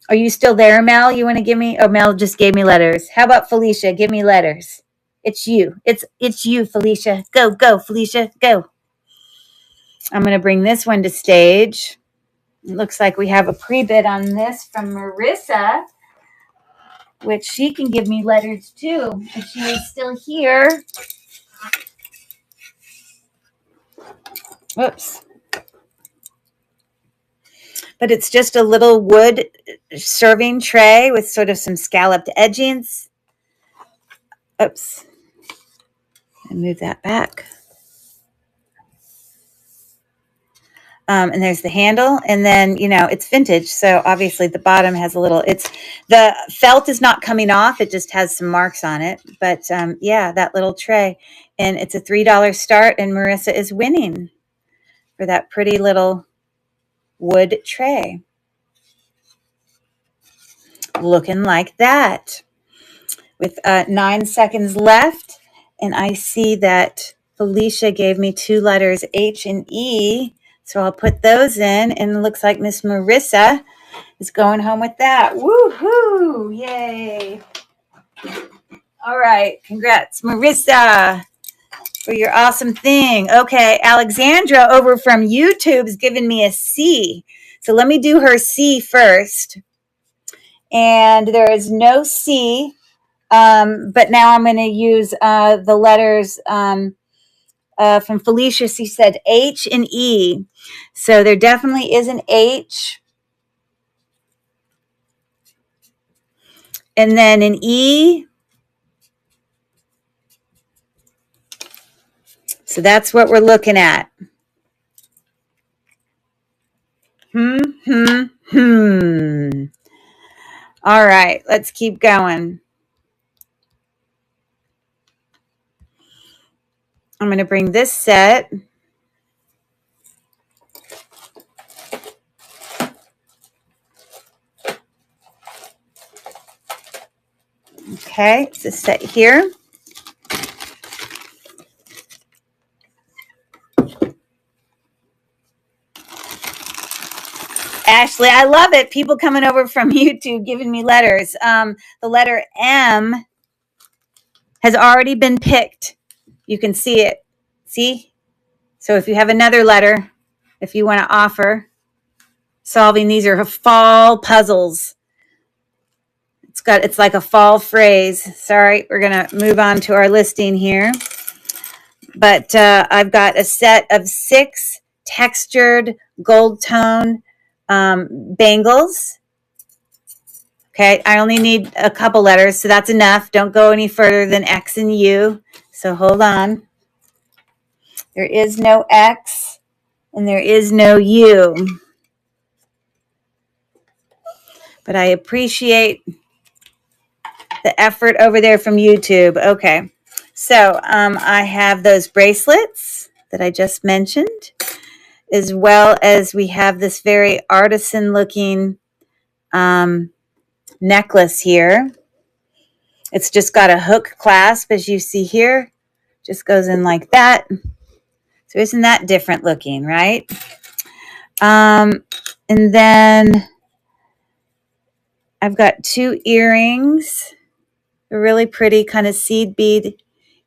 Are you still there, Mel? You want to give me? Oh, Mel just gave me letters. How about Felicia? Give me letters. It's you. It's you, Felicia. Go, Felicia. Go. I'm going to bring this one to stage. It looks like we have a pre-bid on this from Marissa, which she can give me letters too if she is still here. Whoops. But it's just a little wood serving tray with sort of some scalloped edgings. Oops. And move that back. And there's the handle, and then, you know, it's vintage, so obviously the bottom has a little, the felt is not coming off, it just has some marks on it, but yeah, that little tray, and it's a $3 start, and Marissa is winning for that pretty little wood tray. Looking like that. With 9 seconds left, and I see that Felicia gave me 2 letters, H and E, so I'll put those in, and it looks like Miss Marissa is going home with that. Woohoo! Yay! All right, congrats, Marissa, for your awesome thing. Okay, Alexandra over from YouTube is giving me a C, so let me do her C first. And there is no C, but now I'm going to use the letters from Felicia. She said H and E. So there definitely is an H. And then an E. So that's what we're looking at. All right, let's keep going. I'm going to bring this set. Okay, it's a set here. Ashley, I love it. People coming over from YouTube giving me letters. The letter M has already been picked. You can see it. See? So if you have another letter, if you want to offer solving, these are fall puzzles. It's like a fall phrase. Sorry, we're going to move on to our listing here. But I've got a set of 6 textured gold tone bangles. Okay, I only need a couple letters, so that's enough. Don't go any further than X and U. So hold on. There is no X and there is no U. But I appreciate the effort over there from YouTube. Okay, so I have those bracelets that I just mentioned, as well as we have this very artisan looking necklace here. It's just got a hook clasp, as you see here. Just goes in like that. So isn't that different looking, right? And then I've got 2 earrings. They're really pretty kind of seed bead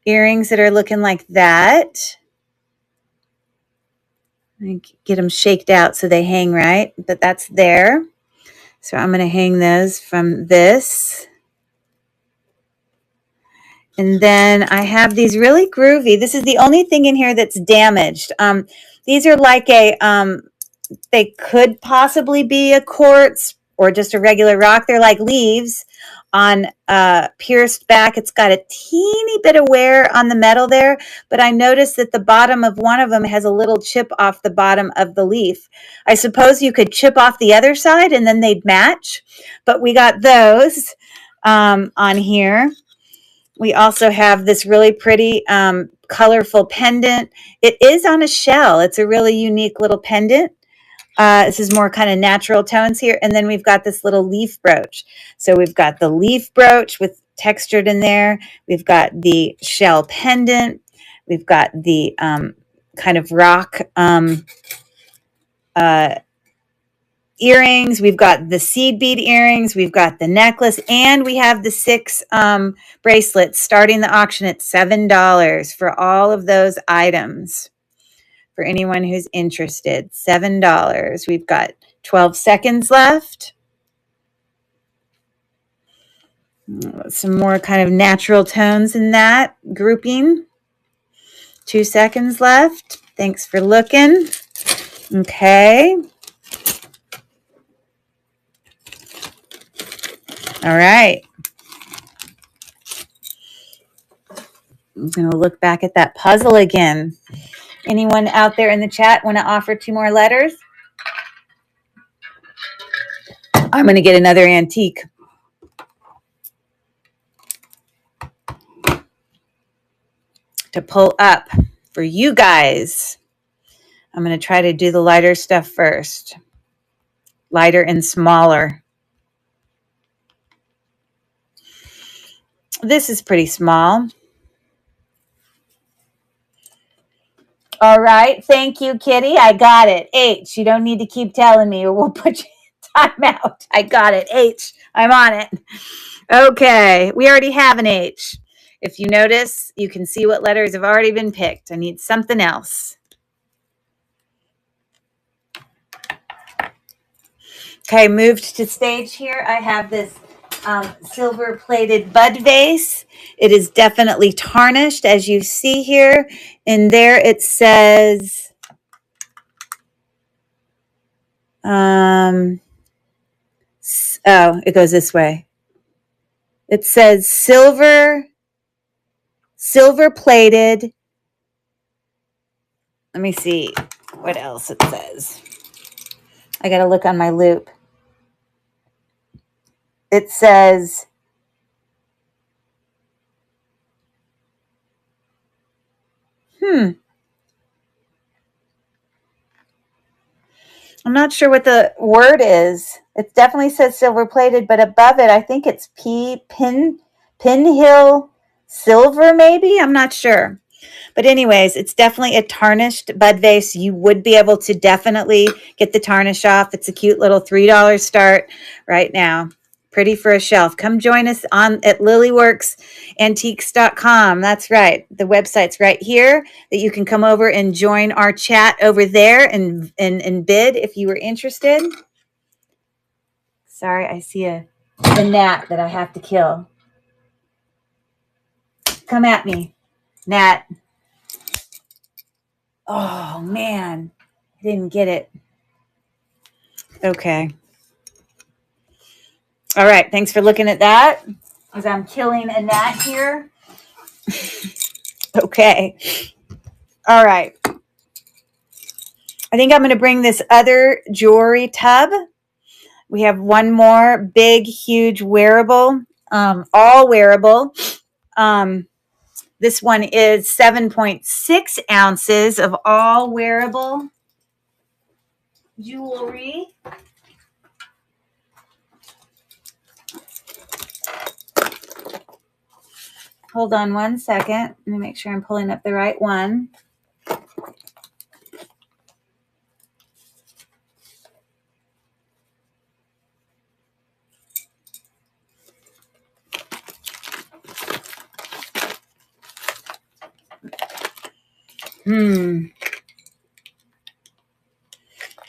earrings that are looking like that. I get them shaked out so they hang right, but that's there. So I'm going to hang those from this. And then I have these really groovy. This is the only thing in here that's damaged. These are like they could possibly be a quartz or just a regular rock. They're like leaves on pierced back. It's got a teeny bit of wear on the metal there, but I noticed that the bottom of one of them has a little chip off the bottom of the leaf. I suppose you could chip off the other side and then they'd match, but we got those on here. We also have this really pretty colorful pendant. It is on a shell. It's a really unique little pendant. This is more kind of natural tones here. And then we've got this little leaf brooch. So we've got the leaf brooch with textured in there. We've got the shell pendant. We've got the kind of rock earrings. We've got the seed bead earrings. We've got the necklace. And we have the 6 bracelets starting the auction at $7 for all of those items. For anyone who's interested, $7. We've got 12 seconds left. Some more kind of natural tones in that grouping. 2 seconds left. Thanks for looking. Okay. All right. I'm going to look back at that puzzle again. Anyone out there in the chat want to offer 2 more letters? I'm going to get another antique. To pull up for you guys. I'm going to try to do the lighter stuff first. Lighter and smaller. This is pretty small. All right. Thank you, Kitty. I got it. H. You don't need to keep telling me or we'll put you in timeout. I got it. H. I'm on it. Okay. We already have an H. If you notice, you can see what letters have already been picked. I need something else. Okay, moved to stage here. I have this silver plated bud vase. It is definitely tarnished, as you see here. And there it says, oh, it goes this way. It says silver plated. Let me see what else it says. I got to look on my loop. It says, I'm not sure what the word is. It definitely says silver plated, but above it, I think it's Pin Hill silver, maybe? I'm not sure. But anyways, it's definitely a tarnished bud vase. You would be able to definitely get the tarnish off. It's a cute little $3 start right now. Pretty for a shelf. Come join us on at lilyworksantiques.com. That's right. The website's right here that you can come over and join our chat over there and bid if you were interested. Sorry, I see a gnat that I have to kill. Come at me, gnat. Oh, man. I didn't get it. Okay. All right. Thanks for looking at that as I'm killing a gnat here. Okay. All right. I think I'm going to bring this other jewelry tub. We have one more big, huge wearable, all wearable. This one is 7.6 ounces of all wearable jewelry. Hold on one second. Let me make sure I'm pulling up the right one.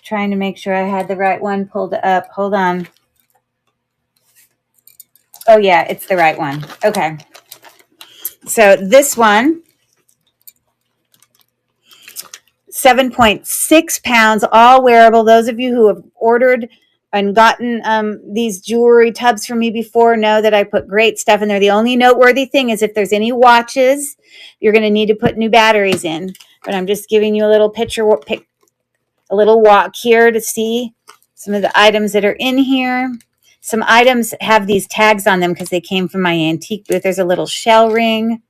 Trying to make sure I had the right one pulled up. Hold on. Oh, yeah, it's the right one. Okay. So this one, 7.6 pounds, all wearable. Those of you who have ordered and gotten these jewelry tubs from me before know that I put great stuff in there. The only noteworthy thing is if there's any watches, you're going to need to put new batteries in. But I'm just giving you a little a little walk here to see some of the items that are in here. Some items have these tags on them because they came from my antique booth. There's a little shell ring.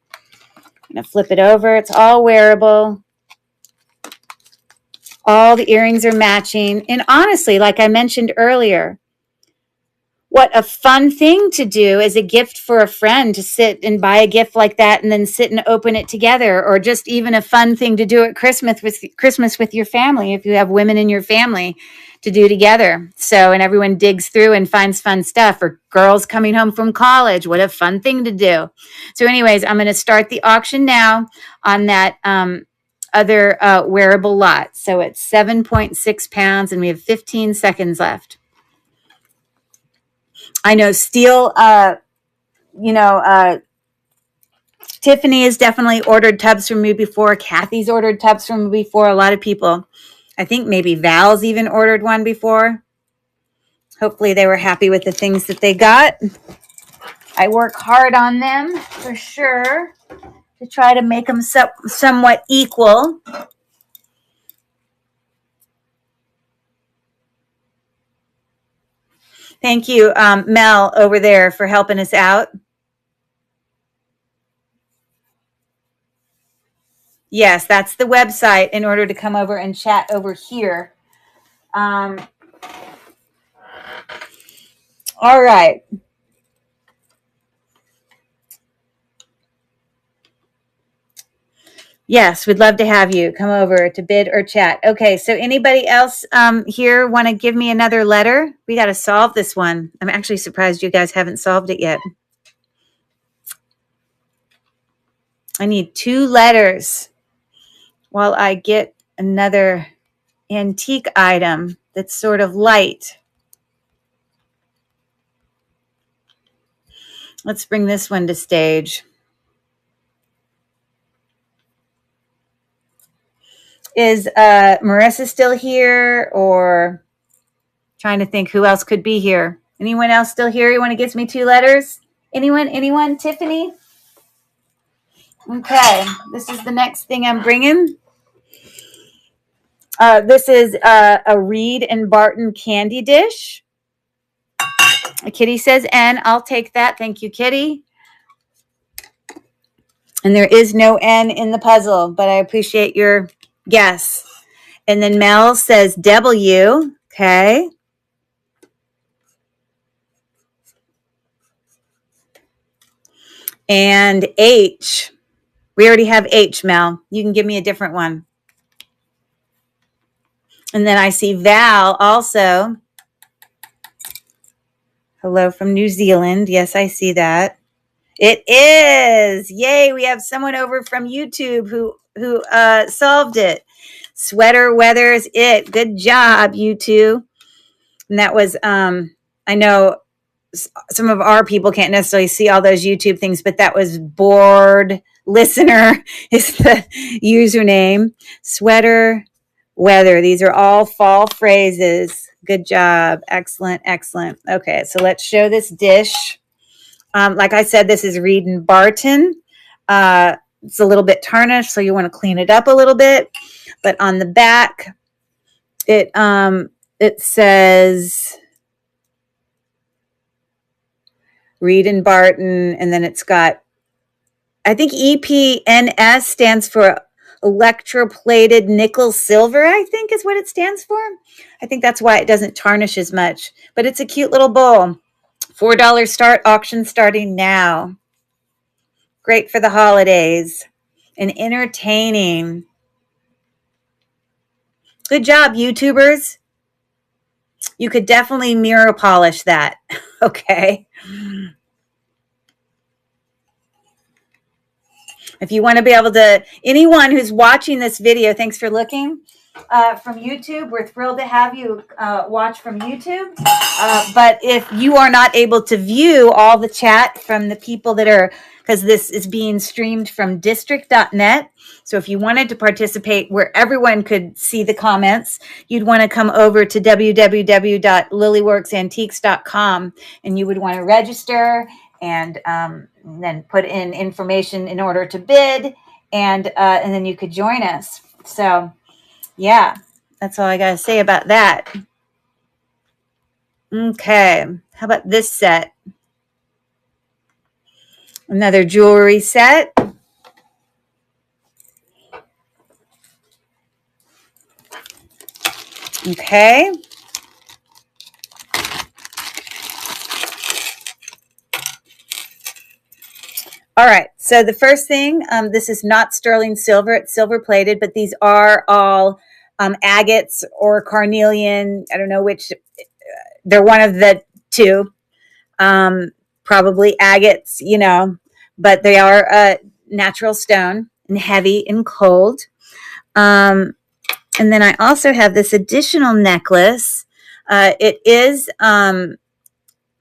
I'm going to flip it over. It's all wearable. All the earrings are matching. And honestly, like I mentioned earlier, what a fun thing to do as a gift for a friend, to sit and buy a gift like that and then sit and open it together, or just even a fun thing to do at Christmas with your family if you have women in your family to do together. So, and everyone digs through and finds fun stuff, or girls coming home from college. What a fun thing to do. So anyways, I'm going to start the auction now on that other wearable lot. So it's 7.6 pounds and we have 15 seconds left. I know Steel, Tiffany has definitely ordered tubs from me before. Kathy's ordered tubs from me before. A lot of people. I think maybe Val's even ordered one before. Hopefully they were happy with the things that they got. I work hard on them for sure to try to make them somewhat equal. Thank you, Mel, over there for helping us out. Yes, that's the website in order to come over and chat over here. All right. Yes, we'd love to have you come over to bid or chat. Okay, so anybody else here want to give me another letter? We got to solve this one. I'm actually surprised you guys haven't solved it yet. I need 2 letters while I get another antique item that's sort of light. Let's bring this one to stage. Is Marissa still here, or trying to think who else could be here? Anyone else still here? You want to give me 2 letters? Anyone? Tiffany? Okay, this is the next thing I'm bringing. This is a Reed and Barton candy dish. Kitty says N. I'll take that. Thank you, Kitty. And there is no N in the puzzle, but I appreciate your guess. And then Mel says W. Okay. And H. We already have H, Mel. You can give me a different one. And then I see Val also. Hello from New Zealand. Yes, I see that. It is. Yay, we have someone over from YouTube who solved it. Sweater weather is it. Good job, you two. And that was I know some of our people can't necessarily see all those YouTube things, but that was bored listener is the username. Sweater weather. These are all fall phrases. Good job. Excellent, excellent. Okay, so let's show this dish. Like I said, this is Reed and Barton. It's a little bit tarnished, so you want to clean it up a little bit. But on the back, it says Reed and Barton, and then it's got, I think EPNS stands for electroplated nickel silver, I think is what it stands for. I think that's why it doesn't tarnish as much. But it's a cute little bowl. $4 start, auction starting now. Great for the holidays and entertaining. Good job, YouTubers. You could definitely mirror polish that. Okay. If you want to be able to, anyone who's watching this video, thanks for looking from YouTube. We're thrilled to have you watch from YouTube. But if you are not able to view all the chat from the people that are, because this is being streamed from district.net. So if you wanted to participate where everyone could see the comments, you'd want to come over to www.lilyworksantiques.com and you would want to register and then put in information in order to bid, and then you could join us. So yeah, that's all I got to say about that. Okay, how about this set? Another jewelry set. Okay. All right, so the first thing, this is not sterling silver, it's silver plated, but these are all agates or carnelian. I don't know which, they're one of the two, probably agates, you know, but they are a natural stone and heavy and cold. And then I also have this additional necklace. It is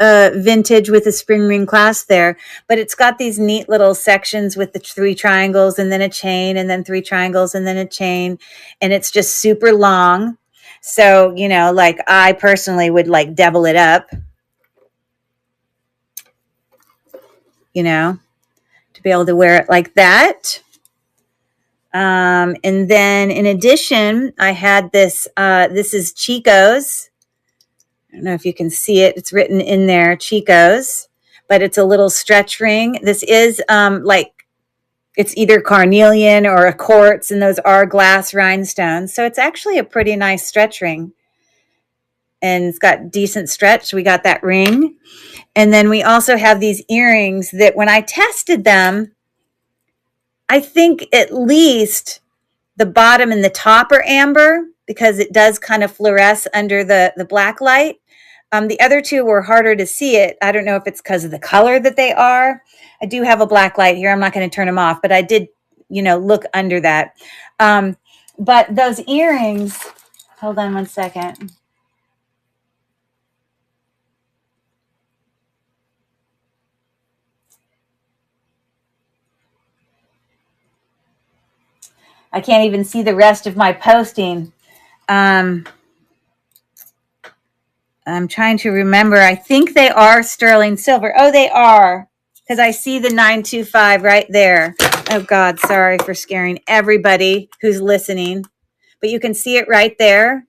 vintage with a spring ring clasp there, but it's got these neat little sections with the 3 triangles and then a chain and then 3 triangles and then a chain, and it's just super long. So, you know, like I personally would like double it up, you know, to be able to wear it like that. And then in addition, I had this, this is Chico's. I don't know if you can see it. It's written in there, Chico's, but it's a little stretch ring. This is like, it's either carnelian or a quartz, and those are glass rhinestones. So it's actually a pretty nice stretch ring. And it's got decent stretch. We got that ring. And then we also have these earrings that when I tested them, I think at least the bottom and the top are amber because it does kind of fluoresce under the black light. The other two were harder to see it. I don't know if it's because of the color that they are. I do have a black light here. I'm not going to turn them off, but I did, you know, look under that. But those earrings, hold on one second. I can't even see the rest of my posting. I'm trying to remember. I think they are sterling silver. Oh, they are, because I see the 925 right there. Oh, God, sorry for scaring everybody who's listening. But you can see it right there.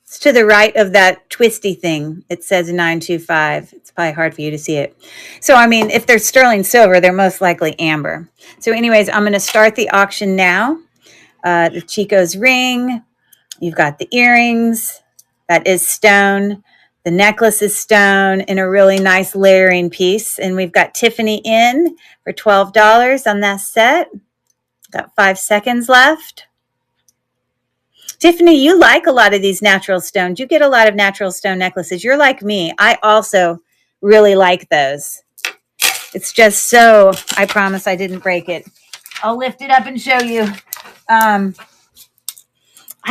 It's to the right of that twisty thing. It says 925. It's probably hard for you to see it. So, I mean, if they're sterling silver, they're most likely amber. So anyways, I'm going to start the auction now. The Chico's ring. You've got the earrings. That is stone. The necklace is stone in a really nice layering piece. And we've got Tiffany in for $12 on that set. Got 5 seconds left. Tiffany, you like a lot of these natural stones. You get a lot of natural stone necklaces. You're like me. I also really like those. It's just so, I promise I didn't break it. I'll lift it up and show you. I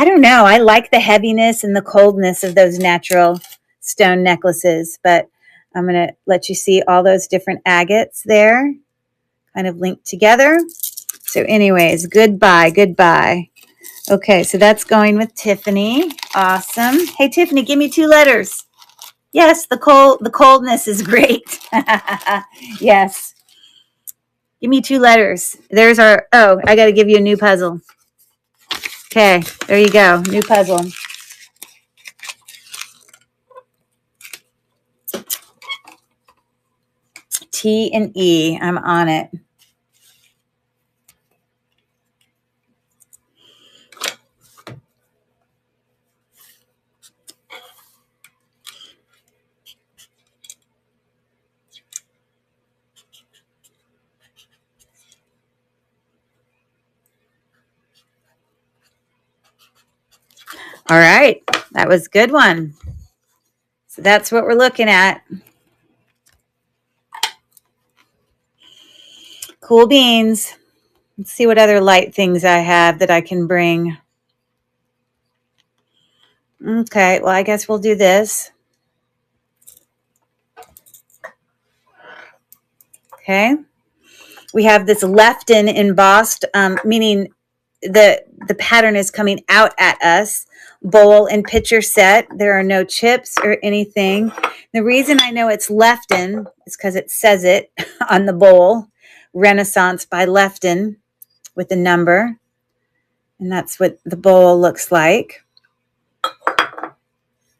don't know. I like the heaviness and the coldness of those natural stone necklaces, but I'm going to let you see all those different agates there, kind of linked together. So anyways, goodbye, goodbye. Okay, so that's going with Tiffany. Awesome. Hey, Tiffany, give me 2 letters. Yes, the coldness is great. Yes. Give me 2 letters. There's our, oh, I got to give you a new puzzle. Okay, there you go. New puzzle. T and E. I'm on it. All right, that was a good one. So that's what we're looking at. Cool beans. Let's see what other light things I have that I can bring. Okay, well, I guess we'll do this. Okay. We have this left-in embossed, meaning the pattern is coming out at us. Bowl and pitcher set. There are no chips or anything. The reason I know it's Lefton is because it says it on the bowl. Renaissance by Lefton with a number. And that's what the bowl looks like.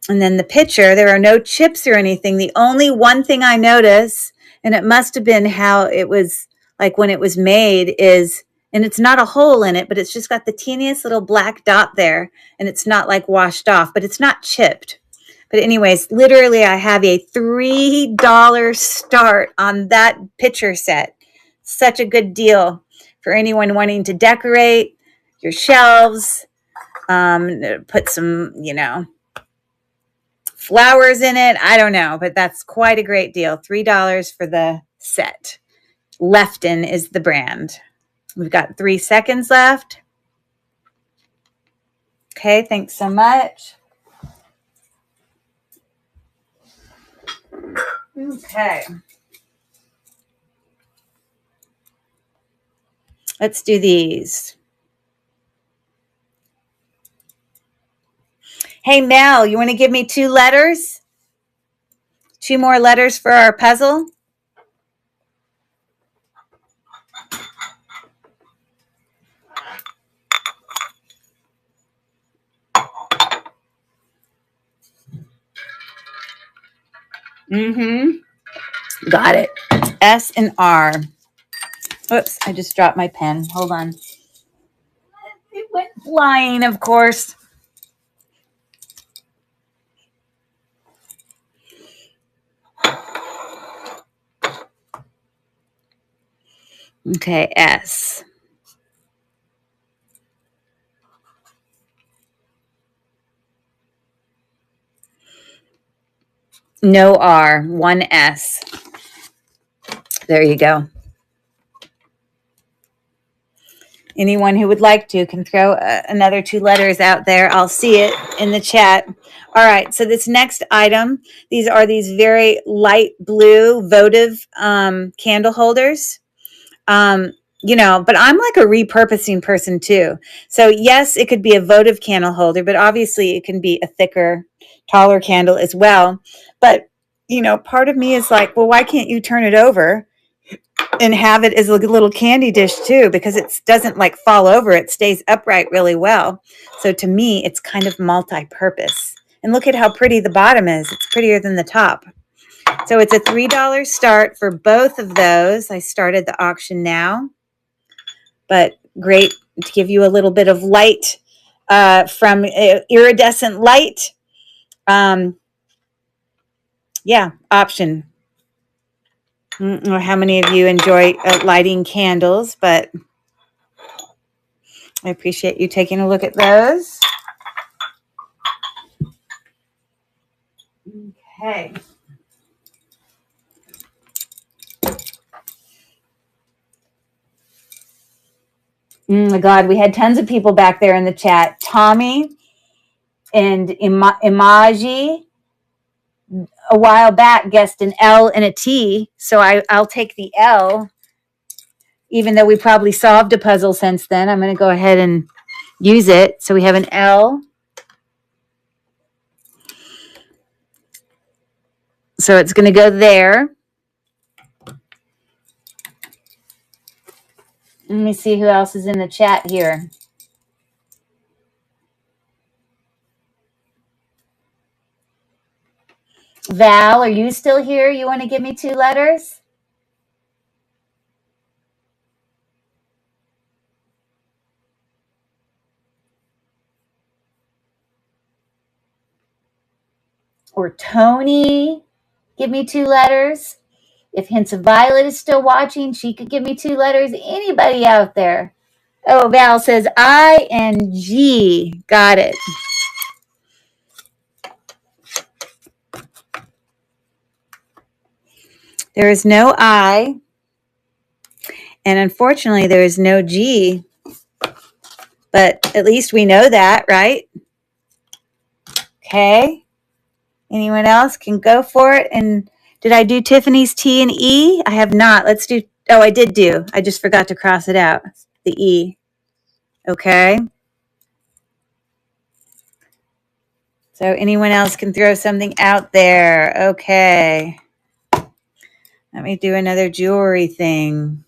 And then the pitcher, there are no chips or anything. The only one thing I notice, and it must have been how it was like when it was made, is, and it's not a hole in it, but it's just got the teeniest little black dot there, and it's not like washed off, but it's not chipped. But anyways, literally I have a $3 start on that pitcher set. Such a good deal for anyone wanting to decorate your shelves, put some, flowers in it. I don't know, but that's quite a great deal. $3 for the set. Lefton is the brand. We've got 3 seconds left. Okay, thanks so much. Okay. Let's do these. Hey, Mel, you want to give me 2 letters? 2 more letters for our puzzle? Got it. S and R. Oops, I just dropped my pen. Hold on. It went flying, of course. Okay, S. No R, 1 S. There you go. Anyone who would like to can throw another 2 letters out there. I'll see it in the chat. All right, so this next item, these are these very light blue votive candle holders. But I'm like a repurposing person too. So yes, it could be a votive candle holder, but obviously it can be a thicker, taller candle as well. But, part of me is like, well, why can't you turn it over and have it as a little candy dish too? Because it doesn't like fall over. It stays upright really well. So to me, it's kind of multi-purpose. And look at how pretty the bottom is. It's prettier than the top. So it's a $3 start for both of those. I started the auction now. But great to give you a little bit of light from iridescent light Yeah, option. I don't know how many of you enjoy lighting candles, but I appreciate you taking a look at those. Okay. Oh my God, we had tons of people back there in the chat. Tommy and Imaji a while back guessed an L and a T, so I'll take the L. Even though we probably solved a puzzle since then, I'm going to go ahead and use it. So we have an L. So it's going to go there. Let me see who else is in the chat here. Val, are you still here? You want to give me 2 letters? Or Tony, give me 2 letters. If Hints of Violet is still watching, she could give me 2 letters. Anybody out there? Oh, Val says ING. Got it. There is no I. And unfortunately, there is no G. But at least we know that, right? Okay. Anyone else can go for it. And did I do Tiffany's T and E? I have not. Let's do. Oh, I did do. I just forgot to cross it out. The E. Okay. So anyone else can throw something out there. Okay. Let me do another jewelry thing.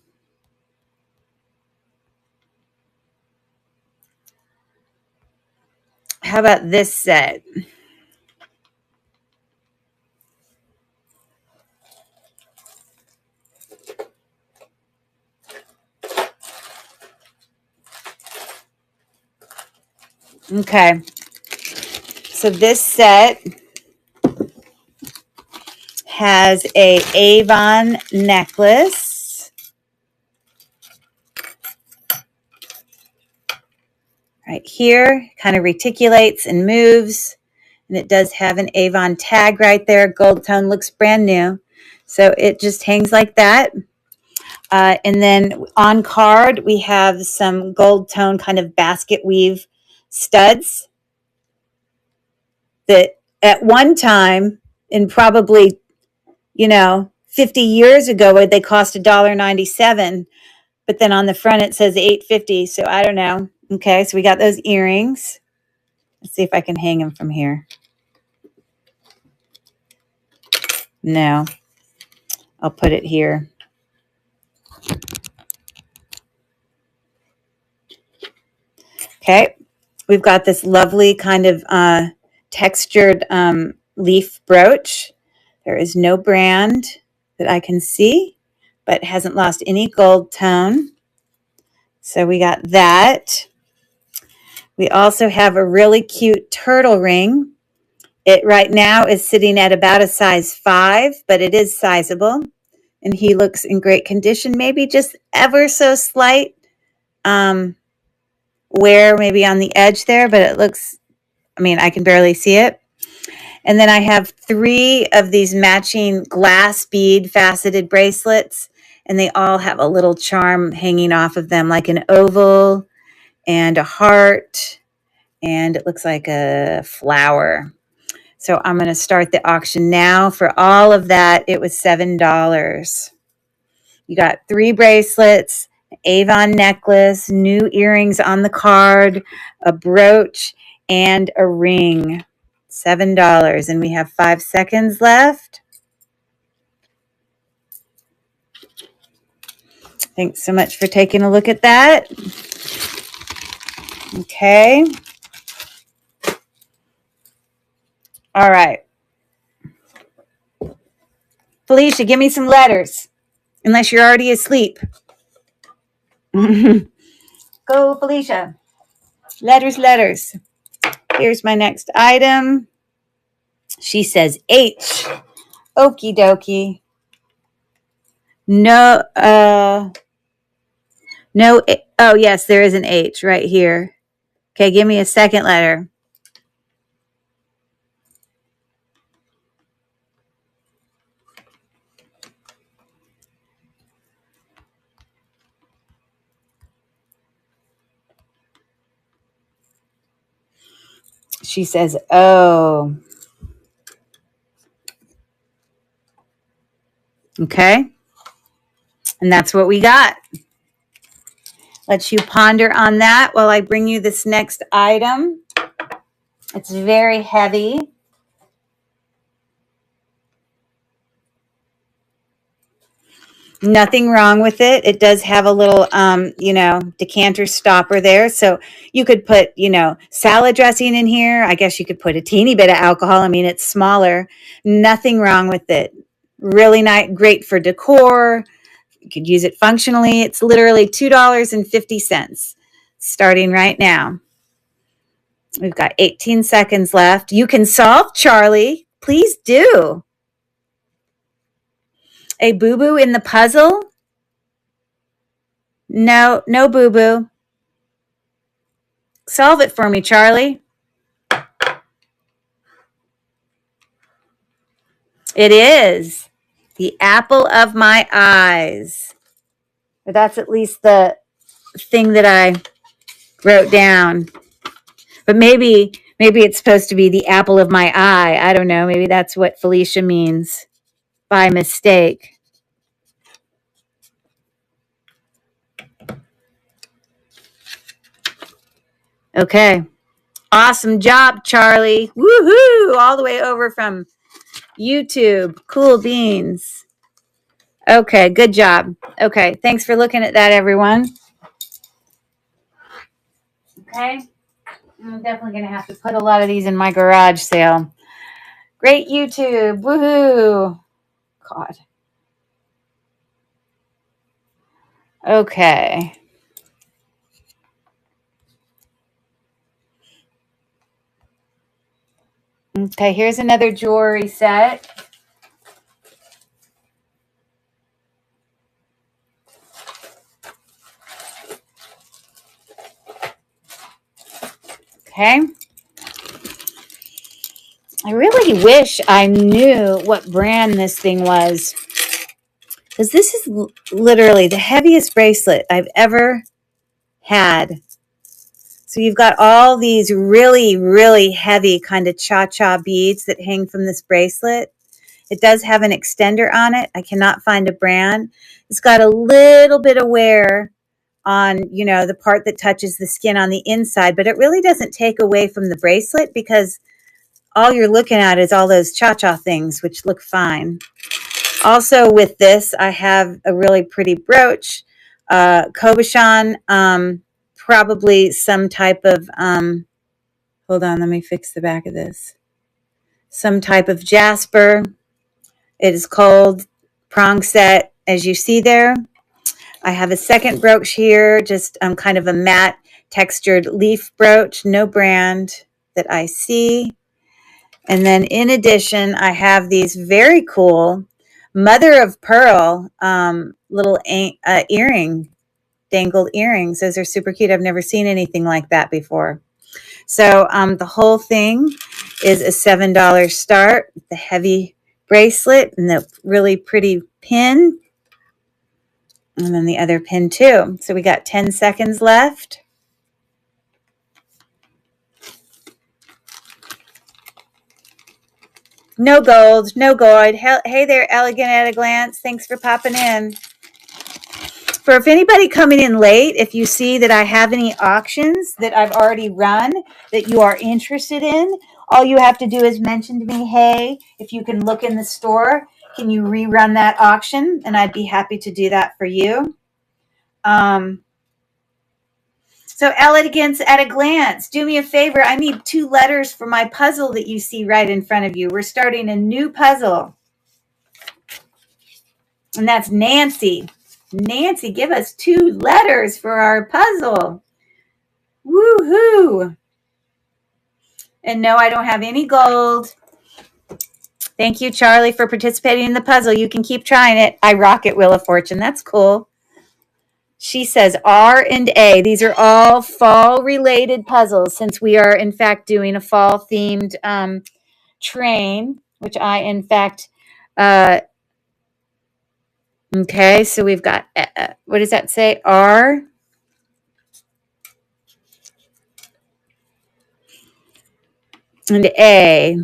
How about this set? Okay. So this set has a Avon necklace. Right here, kind of reticulates and moves. And it does have an Avon tag right there. Gold tone, looks brand new. So it just hangs like that. And then on card, we have some gold tone kind of basket weave studs that at one time, and probably, 50 years ago, they cost $1.97. But then on the front, it says $8.50. So I don't know. Okay, so we got those earrings. Let's see if I can hang them from here. No, I'll put it here. Okay, we've got this lovely kind of textured leaf brooch. There is no brand that I can see, but hasn't lost any gold tone. So we got that. We also have a really cute turtle ring. It right now is sitting at about a size 5, but it is sizable. And he looks in great condition, maybe just ever so slight wear maybe on the edge there, but it looks, I can barely see it. And then I have 3 of these matching glass bead faceted bracelets, and they all have a little charm hanging off of them, like an oval and a heart, and it looks like a flower. So I'm going to start the auction now. For all of that, it was $7. You got 3 bracelets, Avon necklace, new earrings on the card, a brooch, and a ring. $7. And we have 5 seconds left. Thanks so much for taking a look at that. Okay. All right. Felicia, give me some letters. Unless you're already asleep. Go, Felicia. Letters, letters. Here's my next item. She says H. Okie dokie. No, no. Oh, yes, there is an H right here. Okay, give me a second letter. She says O. Okay. And that's what we got. Let you ponder on that while I bring you this next item. It's very heavy. Nothing wrong with it. It does have a little, decanter stopper there. So you could put, salad dressing in here. I guess you could put a teeny bit of alcohol. I mean, it's smaller. Nothing wrong with it. Really nice, great for decor. You could use it functionally. It's literally $2.50 starting right now. We've got 18 seconds left. You can solve, Charlie. Please do. A boo-boo in the puzzle? No boo-boo. Solve it for me, Charlie. It is the apple of my eyes. That's at least the thing that I wrote down. But maybe it's supposed to be the apple of my eye. I don't know. Maybe that's what Felicia means by mistake. Okay. Awesome job, Charlie. Woohoo! All the way over from YouTube. Cool beans. Okay, good job. Okay, thanks for looking at that, everyone. Okay. I'm definitely going to have to put a lot of these in my garage sale. Great YouTube. Woohoo. God. Okay. Okay, here's another jewelry set. Okay. I really wish I knew what brand this thing was, because this is literally the heaviest bracelet I've ever had. So you've got all these really, really heavy kind of cha-cha beads that hang from this bracelet. It does have an extender on it. I cannot find a brand. It's got a little bit of wear on, the part that touches the skin on the inside, but it really doesn't take away from the bracelet, because all you're looking at is all those cha-cha things, which look fine. Also with this, I have a really pretty brooch, cabochon, probably some type of, hold on, let me fix the back of this. Some type of jasper. It is called prong set, as you see there. I have a second brooch here, just kind of a matte textured leaf brooch, no brand that I see. And then in addition, I have these very cool mother of pearl little dangled earrings. Those are super cute. I've never seen anything like that before. So the whole thing is a $7 start. The heavy bracelet and the really pretty pin. And then the other pin too. So we got 10 seconds left. No gold, no gold. Hey there, Elegant at a Glance. Thanks for popping in. For if anybody coming in late, if you see that I have any auctions that I've already run that you are interested in, all you have to do is mention to me, hey, if you can look in the store, can you rerun that auction? And I'd be happy to do that for you. So Elegance at a Glance, do me a favor. I need 2 letters for my puzzle that you see right in front of you. We're starting a new puzzle. And that's Nancy. Nancy, give us 2 letters for our puzzle. Woohoo! And no, I don't have any gold. Thank you, Charlie, for participating in the puzzle. You can keep trying it. I rock it, Wheel of Fortune. That's cool. She says R and A. These are all fall-related puzzles since we are, in fact, doing a fall-themed train, which I, in fact, okay, so we've got, what does that say? R and A.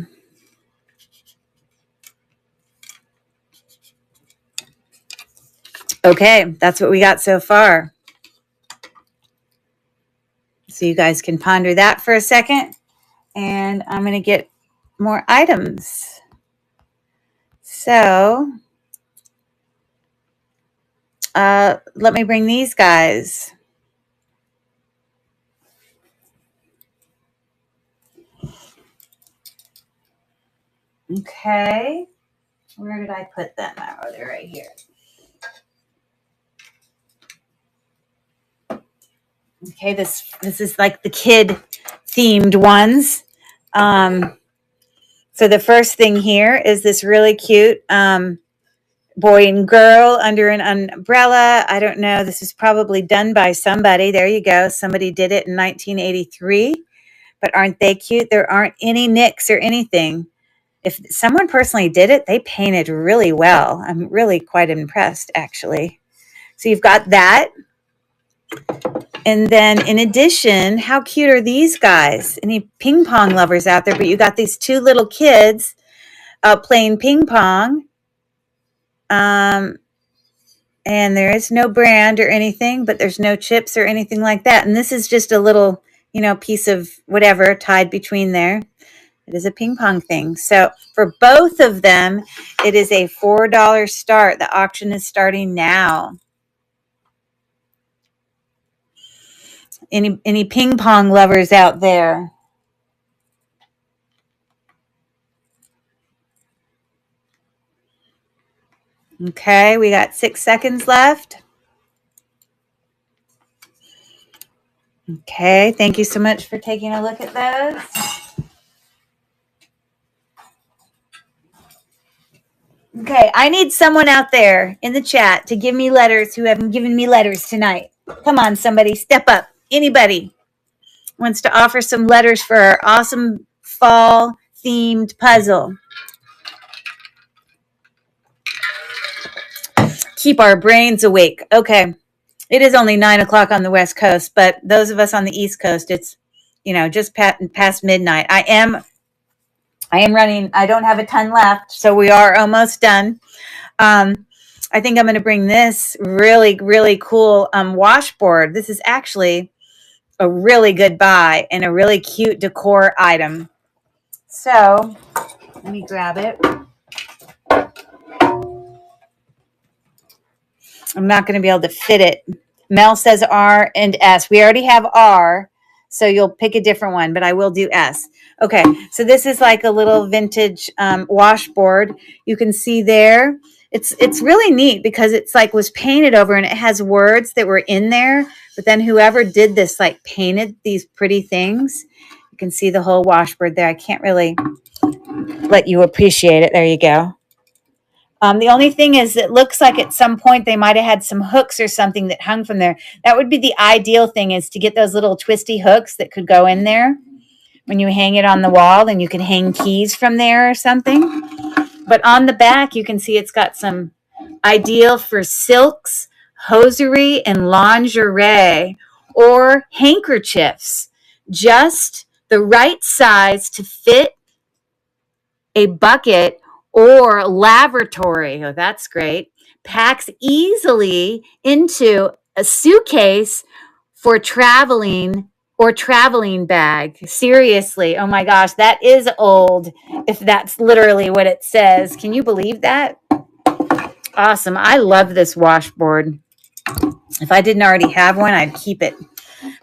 Okay, that's what we got so far. So you guys can ponder that for a second. And I'm going to get more items. So let me bring these guys. Okay. Where did I put them? Oh, they're right here. Okay, this is like the kid themed ones. So the first thing here is this really cute boy and girl under an umbrella. I don't know. This is probably done by somebody. There you go. Somebody did it in 1983. But aren't they cute? There aren't any nicks or anything. If someone personally did it, they painted really well. I'm really quite impressed, actually. So you've got that. And then in addition, how cute are these guys? Any ping pong lovers out there? But you got these two little kids playing ping pong. And there is no brand or anything, but there's no chips or anything like that. And this is just a little, piece of whatever tied between there. It is a ping pong thing. So for both of them, it is a $4 start. The auction is starting now. Any ping pong lovers out there? Okay, we got 6 seconds left. Okay, thank you so much for taking a look at those. Okay, I need someone out there in the chat to give me letters who haven't given me letters tonight. Come on, somebody, step up. Anybody wants to offer some letters for our awesome fall-themed puzzle? Keep our brains awake. Okay, it is only 9 o'clock on the West Coast, but those of us on the East Coast, it's, just past midnight. I am running. I don't have a ton left, so we are almost done. I think I'm going to bring this really, really cool washboard. This is actually a really good buy and a really cute decor item. So let me grab it. I'm not going to be able to fit it. Mel says R and S. We already have R, so you'll pick a different one, but I will do S. Okay, so this is like a little vintage washboard. You can see there. It's really neat because it's like was painted over and it has words that were in there, but then whoever did this like painted these pretty things. You can see the whole washboard there. I can't really let you appreciate it. There you go. The only thing is it looks like at some point they might have had some hooks or something that hung from there. That would be the ideal thing, is to get those little twisty hooks that could go in there when you hang it on the wall, and you could hang keys from there or something. But on the back, you can see it's got some ideal for silks, hosiery, and lingerie, or handkerchiefs. Just the right size to fit a bucket or lavatory. Oh, that's great. Packs easily into a suitcase for traveling or traveling bag. Seriously. Oh my gosh, that is old if that's literally what it says. Can you believe that? Awesome. I love this washboard. If I didn't already have one, I'd keep it,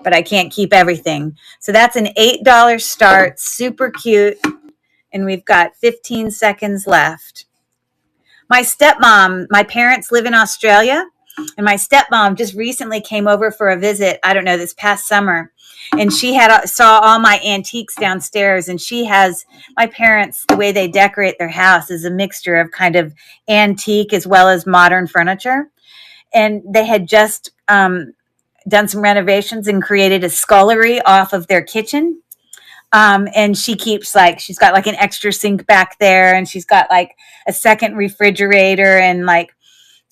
but I can't keep everything. So that's an $8 start. Super cute. And we've got 15 seconds left. My parents live in Australia, and my stepmom just recently came over for a visit, I don't know, this past summer. and she saw all my antiques downstairs, and she has my parents, the way they decorate their house is a mixture of kind of antique as well as modern furniture. And they had just done some renovations and created a scullery off of their kitchen. And she keeps she's got like an extra sink back there, and she's got like a second refrigerator and like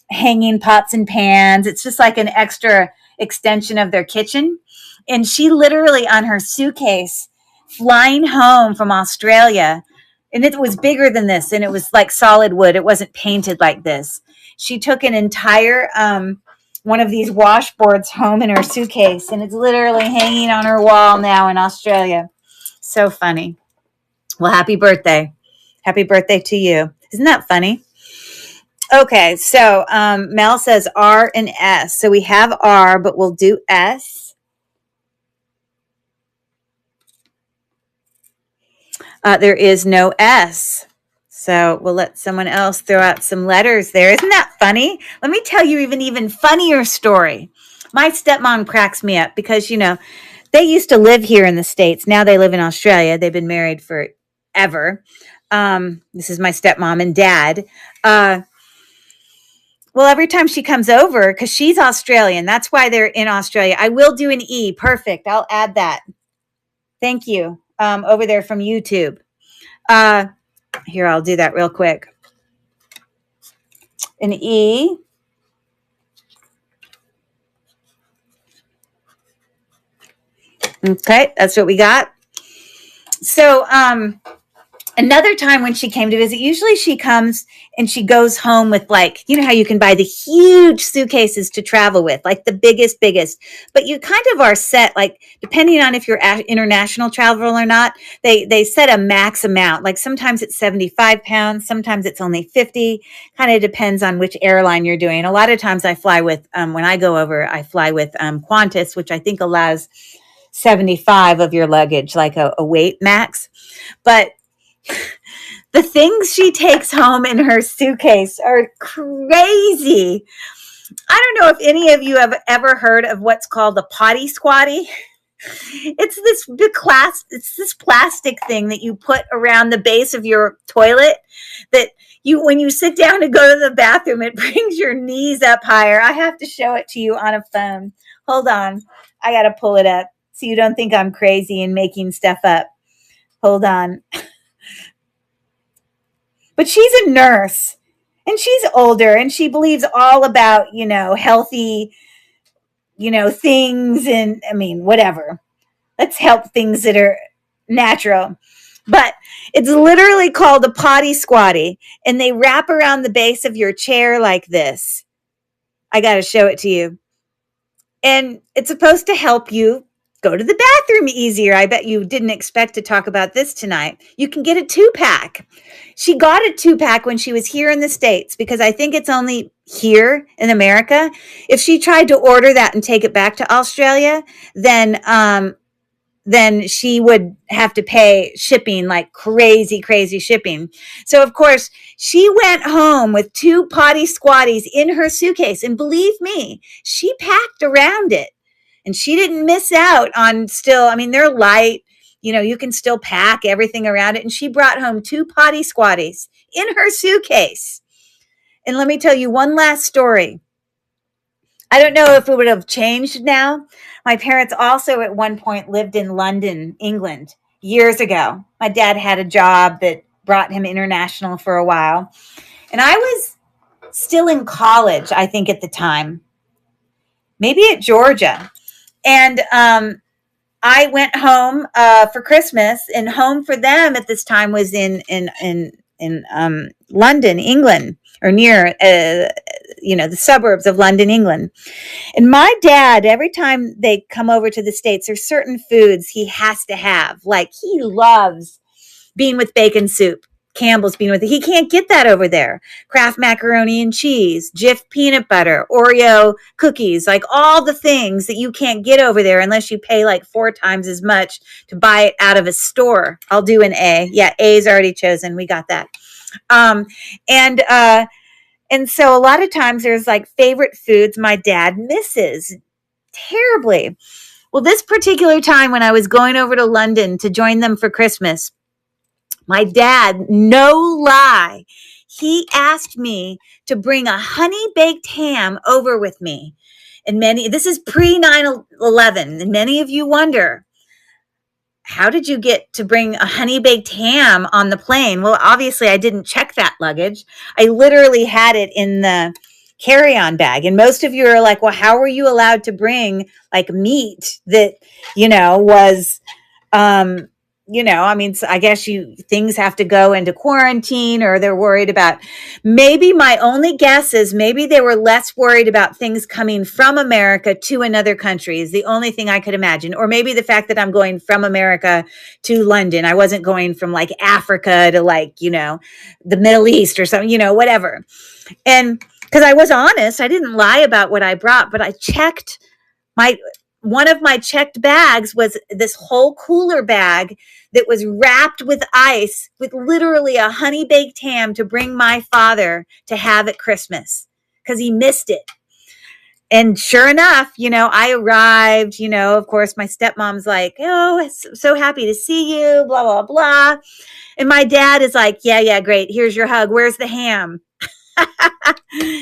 hanging pots and pans. It's just like an extra extension of their kitchen. And she literally, on her suitcase, flying home from Australia, and it was bigger than this, and it was like solid wood. It wasn't painted like this. She took an entire one of these washboards home in her suitcase, and it's literally hanging on her wall now in Australia. So funny. Well, happy birthday. Happy birthday to you. Isn't that funny? Okay, so Mel says R and S. So we have R, but we'll do S. There is no S. So we'll let someone else throw out some letters there. Isn't that funny? Let me tell you even funnier story. My stepmom cracks me up because, they used to live here in the States. Now they live in Australia. They've been married forever. This is my stepmom and dad. Well, every time she comes over, because she's Australian, that's why they're in Australia. I will do an E. Perfect. I'll add that. Thank you. Over there from YouTube. Here, I'll do that real quick. An E. Okay, that's what we got. So, another time when she came to visit, usually she comes and she goes home with how you can buy the huge suitcases to travel with, like the biggest, but you kind of are set, depending on if you're international travel or not, they set a max amount. Like sometimes it's 75 pounds, sometimes it's only 50, kind of depends on which airline you're doing. A lot of times I fly with, when I go over, I fly with Qantas, which I think allows 75 of your luggage, like a weight max. But the things she takes home in her suitcase are crazy. I don't know if any of you have ever heard of what's called the potty squatty. It's this plastic thing that you put around the base of your toilet that when you sit down to go to the bathroom, it brings your knees up higher. I have to show it to you on a phone. Hold on. I got to pull it up so you don't think I'm crazy and making stuff up. Hold on. But she's a nurse and she's older and she believes all about, healthy, things and whatever. Let's help things that are natural. But it's literally called a potty squatty, and they wrap around the base of your chair like this. I got to show it to you. And it's supposed to help you go to the bathroom easier. I bet you didn't expect to talk about this tonight. You can get a 2-pack. She got a 2-pack when she was here in the States because I think it's only here in America. If she tried to order that and take it back to Australia, then she would have to pay shipping, like crazy shipping. So, of course, she went home with 2 potty squatties in her suitcase. And believe me, she packed around it. And she didn't miss out on they're light. You can still pack everything around it. And she brought home 2 potty squatties in her suitcase. And let me tell you one last story. I don't know if it would have changed now. My parents also at one point lived in London, England, years ago. My dad had a job that brought him international for a while. And I was still in college, I think, at the time. Maybe at Georgia. And I went home for Christmas, and home for them at this time was in London, England, or near the suburbs of London, England. And my dad, every time they come over to the States, there's certain foods he has to have. Like he loves bean with bacon soup. Campbell's bean with it. He can't get that over there. Kraft macaroni and cheese, Jif peanut butter, Oreo cookies, like all the things that you can't get over there unless you pay like 4 times as much to buy it out of a store. I'll do an A. Yeah, A is already chosen. We got that. And so a lot of times there's like favorite foods my dad misses terribly. Well, this particular time when I was going over to London to join them for Christmas, my dad, no lie, he asked me to bring a honey baked ham over with me. And this is pre 9/11. And many of you wonder, how did you get to bring a honey baked ham on the plane? Well, obviously I didn't check that luggage. I literally had it in the carry-on bag. And most of you are like, well, how were you allowed to bring like meat that, was, I mean, I guess things have to go into quarantine, or they're worried about, maybe my only guess is maybe they were less worried about things coming from America to another country is the only thing I could imagine. Or maybe the fact that I'm going from America to London. I wasn't going from like Africa to like, the Middle East or something, whatever. And because I was honest, I didn't lie about what I brought, but I checked one of my checked bags was this whole cooler bag that was wrapped with ice with literally a honey baked ham to bring my father to have at Christmas because he missed it. And sure enough, I arrived, of course, my stepmom's like, oh, so happy to see you, blah, blah, blah. And my dad is like, yeah, great. Here's your hug. Where's the ham?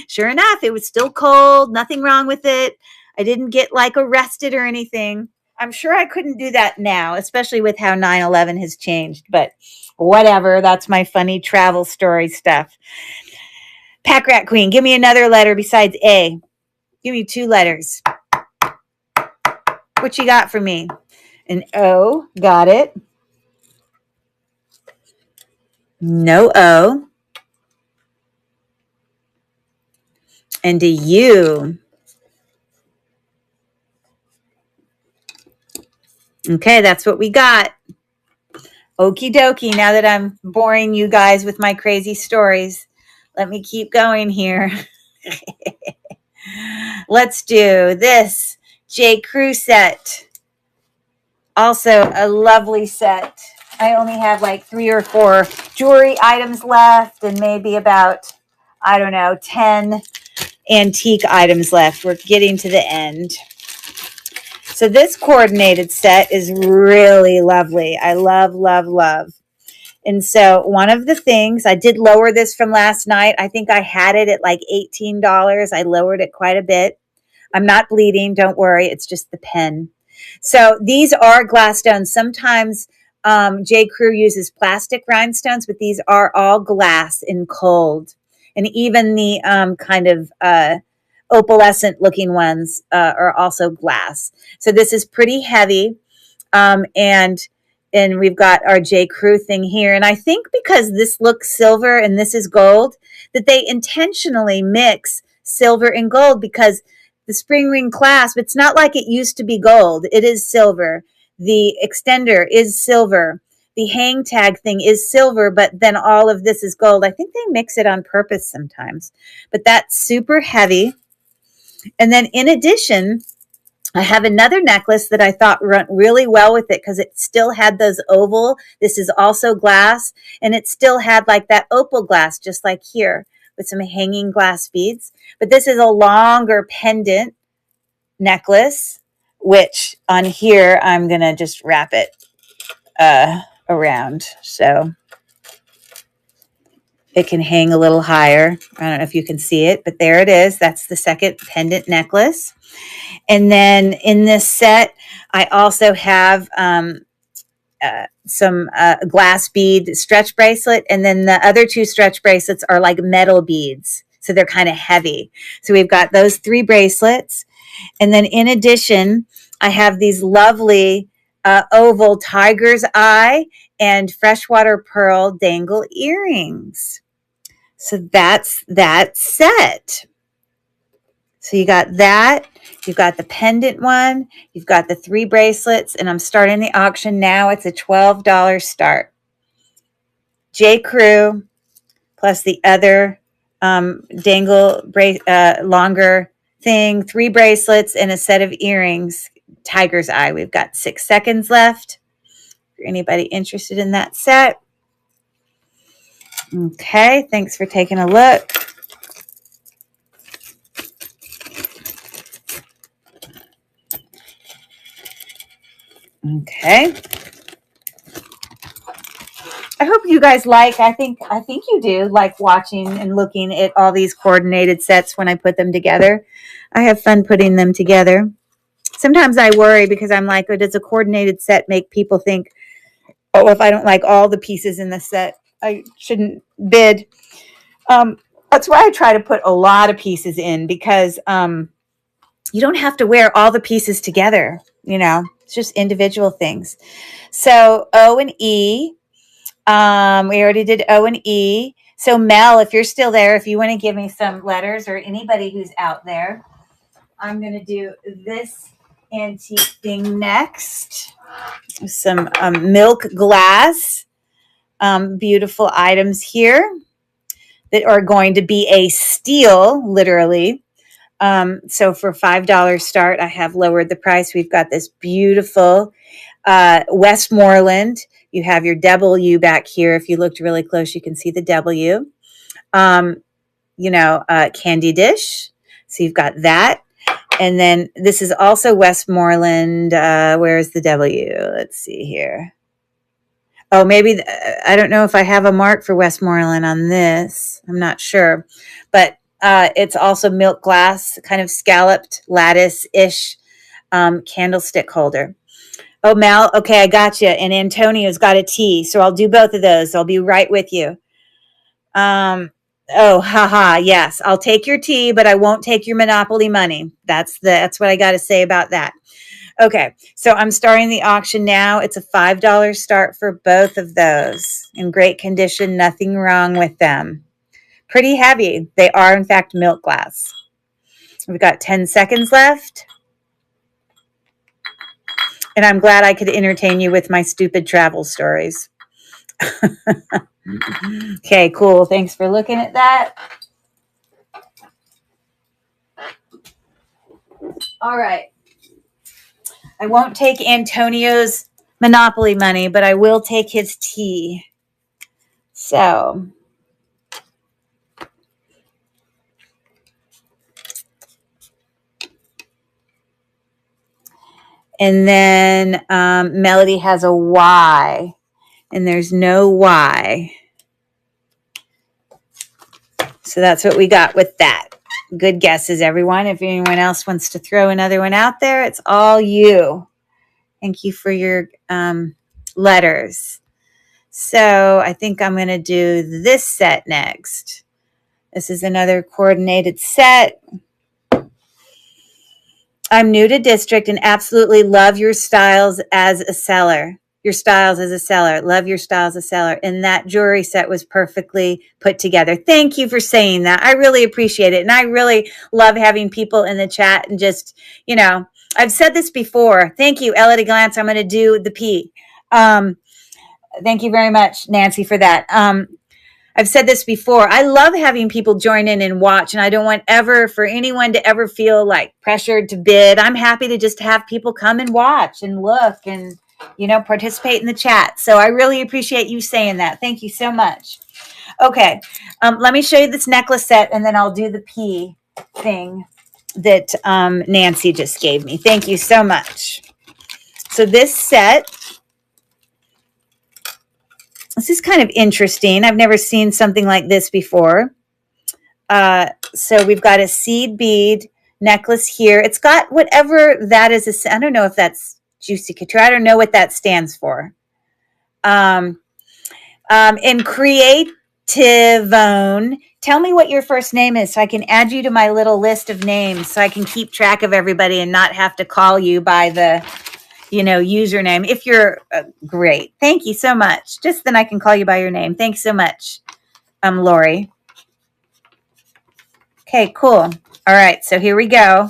Sure enough, it was still cold. Nothing wrong with it. I didn't get like arrested or anything. I'm sure I couldn't do that now, especially with how 9/11 has changed, but whatever. That's my funny travel story stuff. Pack Rat Queen, give me another letter besides A. Give me 2 letters. What you got for me? An O, got it. No O. And a U. Okay, that's what we got. Okie dokie. Now that I'm boring you guys with my crazy stories, let me keep going here. Let's do this J. Crew set. Also a lovely set. I only have like 3 or 4 jewelry items left and maybe about, 10 antique items left. We're getting to the end. So this coordinated set is really lovely. I love, love, love. And so one of the things, I did lower this from last night. I think I had it at like $18. I lowered it quite a bit. I'm not bleeding. Don't worry. It's just the pen. So these are glass stones. Sometimes J. Crew uses plastic rhinestones, but these are all glass in cold. And even the kind of opalescent looking ones are also glass. So this is pretty heavy. And we've got our J. Crew thing here. And I think because this looks silver and this is gold, that they intentionally mix silver and gold, because the spring ring clasp, it's not like it used to be gold. It is silver. The extender is silver. The hang tag thing is silver, but then all of this is gold. I think they mix it on purpose sometimes. But that's super heavy. And then in addition, I have another necklace that I thought went really well with it because it still had those oval. This is also glass, and it still had like that opal glass, just like here, with some hanging glass beads. But this is a longer pendant necklace, which on here, I'm going to just wrap it around. So it can hang a little higher. I don't know if you can see it, but there it is. That's the second pendant necklace. And then in this set, I also have some glass bead stretch bracelet. And then the other 2 stretch bracelets are like metal beads. So they're kind of heavy. So we've got those 3 bracelets. And then in addition, I have these lovely oval tiger's eye and freshwater pearl dangle earrings. So that's that set. So you got that, you've got the pendant one, you've got the 3 bracelets, and I'm starting the auction now. It's a $12 start. J. Crew plus the other dangle longer thing, 3 bracelets and a set of earrings, tiger's eye. We've got 6 seconds left. For anybody interested in that set. Okay, thanks for taking a look. Okay. I hope you guys like, I think you do like watching and looking at all these coordinated sets when I put them together. I have fun putting them together. Sometimes I worry because I'm like, oh, does a coordinated set make people think, oh, if I don't like all the pieces in the set, I shouldn't bid. That's why I try to put a lot of pieces in, because you don't have to wear all the pieces together. It's just individual things. So O and E. We already did O and E. So Mel, if you're still there, if you want to give me some letters, or anybody who's out there, I'm going to do this antique thing next. Some milk glass, beautiful items here that are going to be a steal, literally. So for $5 start, I have lowered the price. We've got this beautiful Westmoreland. You have your W back here. If you looked really close, you can see the W. Candy dish. So you've got that. And then this is also Westmoreland. Where's the W? Let's see here. Oh, maybe, I don't know if I have a mark for Westmoreland on this. I'm not sure. But it's also milk glass, kind of scalloped lattice-ish candlestick holder. Oh, Mel, okay, I got you. And Antonio's got a T, so I'll do both of those. I'll be right with you. Haha, yes, I'll take your tea, but I won't take your Monopoly money. That's what I got to say about that. Okay, so I'm starting the auction now. It's a $5 start for both of those. In great condition, nothing wrong with them. Pretty heavy. They are, in fact, milk glass. We've got 10 seconds left. And I'm glad I could entertain you with my stupid travel stories. Okay, cool. Thanks for looking at that. All right. I won't take Antonio's Monopoly money, but I will take his tea. So, and then Melody has a Y, and there's no Y. So that's what we got with that. Good guesses, everyone. If anyone else wants to throw another one out there, it's all you. Thank you for your letters. So I think I'm going to do this set next. This is another coordinated set. I'm new to district and absolutely love your styles as a seller. Your styles as a seller. Love your styles as a seller. And that jewelry set was perfectly put together. Thank you for saying that. I really appreciate it. And I really love having people in the chat and just, I've said this before. Thank you, Ella de Glance. I'm going to do the P. Thank you very much, Nancy, for that. I've said this before. I love having people join in and watch, and I don't want for anyone to ever feel like pressured to bid. I'm happy to just have people come and watch and look and, participate in the chat. So I really appreciate you saying that. Thank you so much. Okay. Let me show you this necklace set, and then I'll do the P thing that Nancy just gave me. Thank you so much. So this set, this is kind of interesting. I've never seen something like this before. So we've got a seed bead necklace here. It's got whatever that is. I don't know if that's Juicy Couture. I don't know what that stands for. In Creativone, tell me what your first name is so I can add you to my little list of names so I can keep track of everybody and not have to call you by the username. If you're great. Thank you so much. Just then I can call you by your name. Thanks so much, Lori. Okay, cool. All right, so here we go.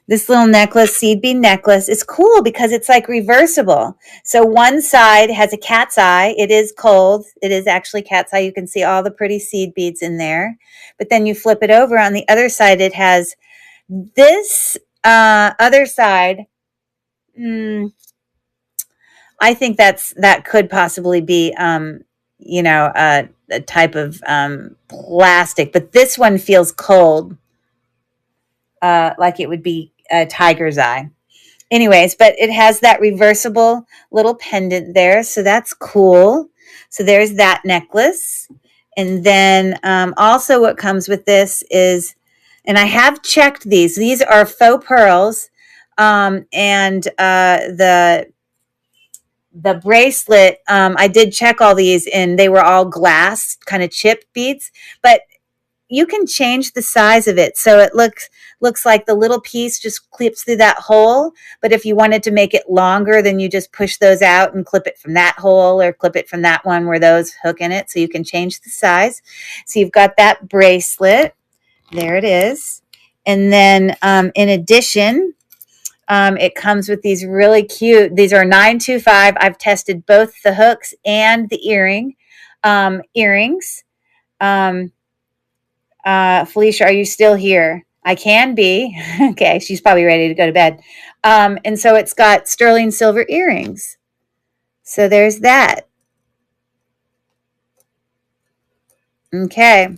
This little necklace, seed bead necklace, is cool because it's like reversible. So one side has a cat's eye. It is cold. It is actually cat's eye. You can see all the pretty seed beads in there. But then you flip it over. On the other side, it has this other side. I think that could possibly be, a type of plastic. But this one feels cold, like it would be a tiger's eye. Anyways, but it has that reversible little pendant there, so that's cool. So there's that necklace. And then also what comes with this is, and I have checked these. These are faux pearls, and the bracelet. I did check all these, and they were all glass, kind of chip beads, but you can change the size of it so it looks like the little piece just clips through that hole. But if you wanted to make it longer, then you just push those out and clip it from that hole or clip it from that one where those hook in it, so you can change the size. So you've got that bracelet. There it is. And then in addition, it comes with these really cute, these are 925. I've tested both the hooks and the earrings. Felicia, are you still here? I can be. Okay, she's probably ready to go to bed. And so it's got sterling silver earrings. So there's that. Okay.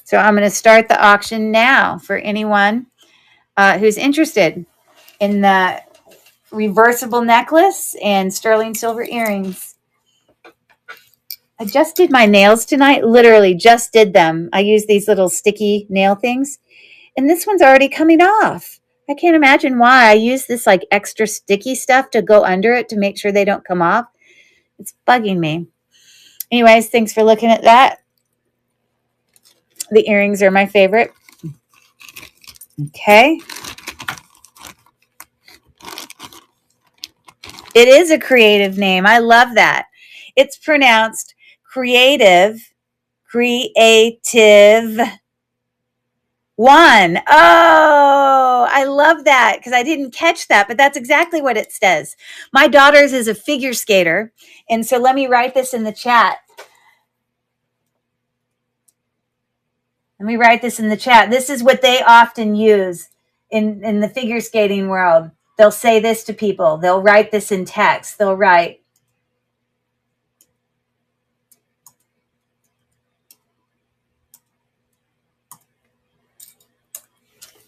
So I'm going to start the auction now for anyone who's interested in the reversible necklace and sterling silver earrings. I just did my nails tonight. Literally just did them. I use these little sticky nail things. And this one's already coming off. I can't imagine why. I use this like extra sticky stuff to go under it to make sure they don't come off. It's bugging me. Anyways, thanks for looking at that. The earrings are my favorite. Okay. It is a creative name. I love that. It's pronounced creative one. Oh, I love that because I didn't catch that, but that's exactly what it says. My daughter's is a figure skater, and so let me write this in the chat. This is what they often use in the figure skating world. They'll say this to people. They'll write this in text. They'll write,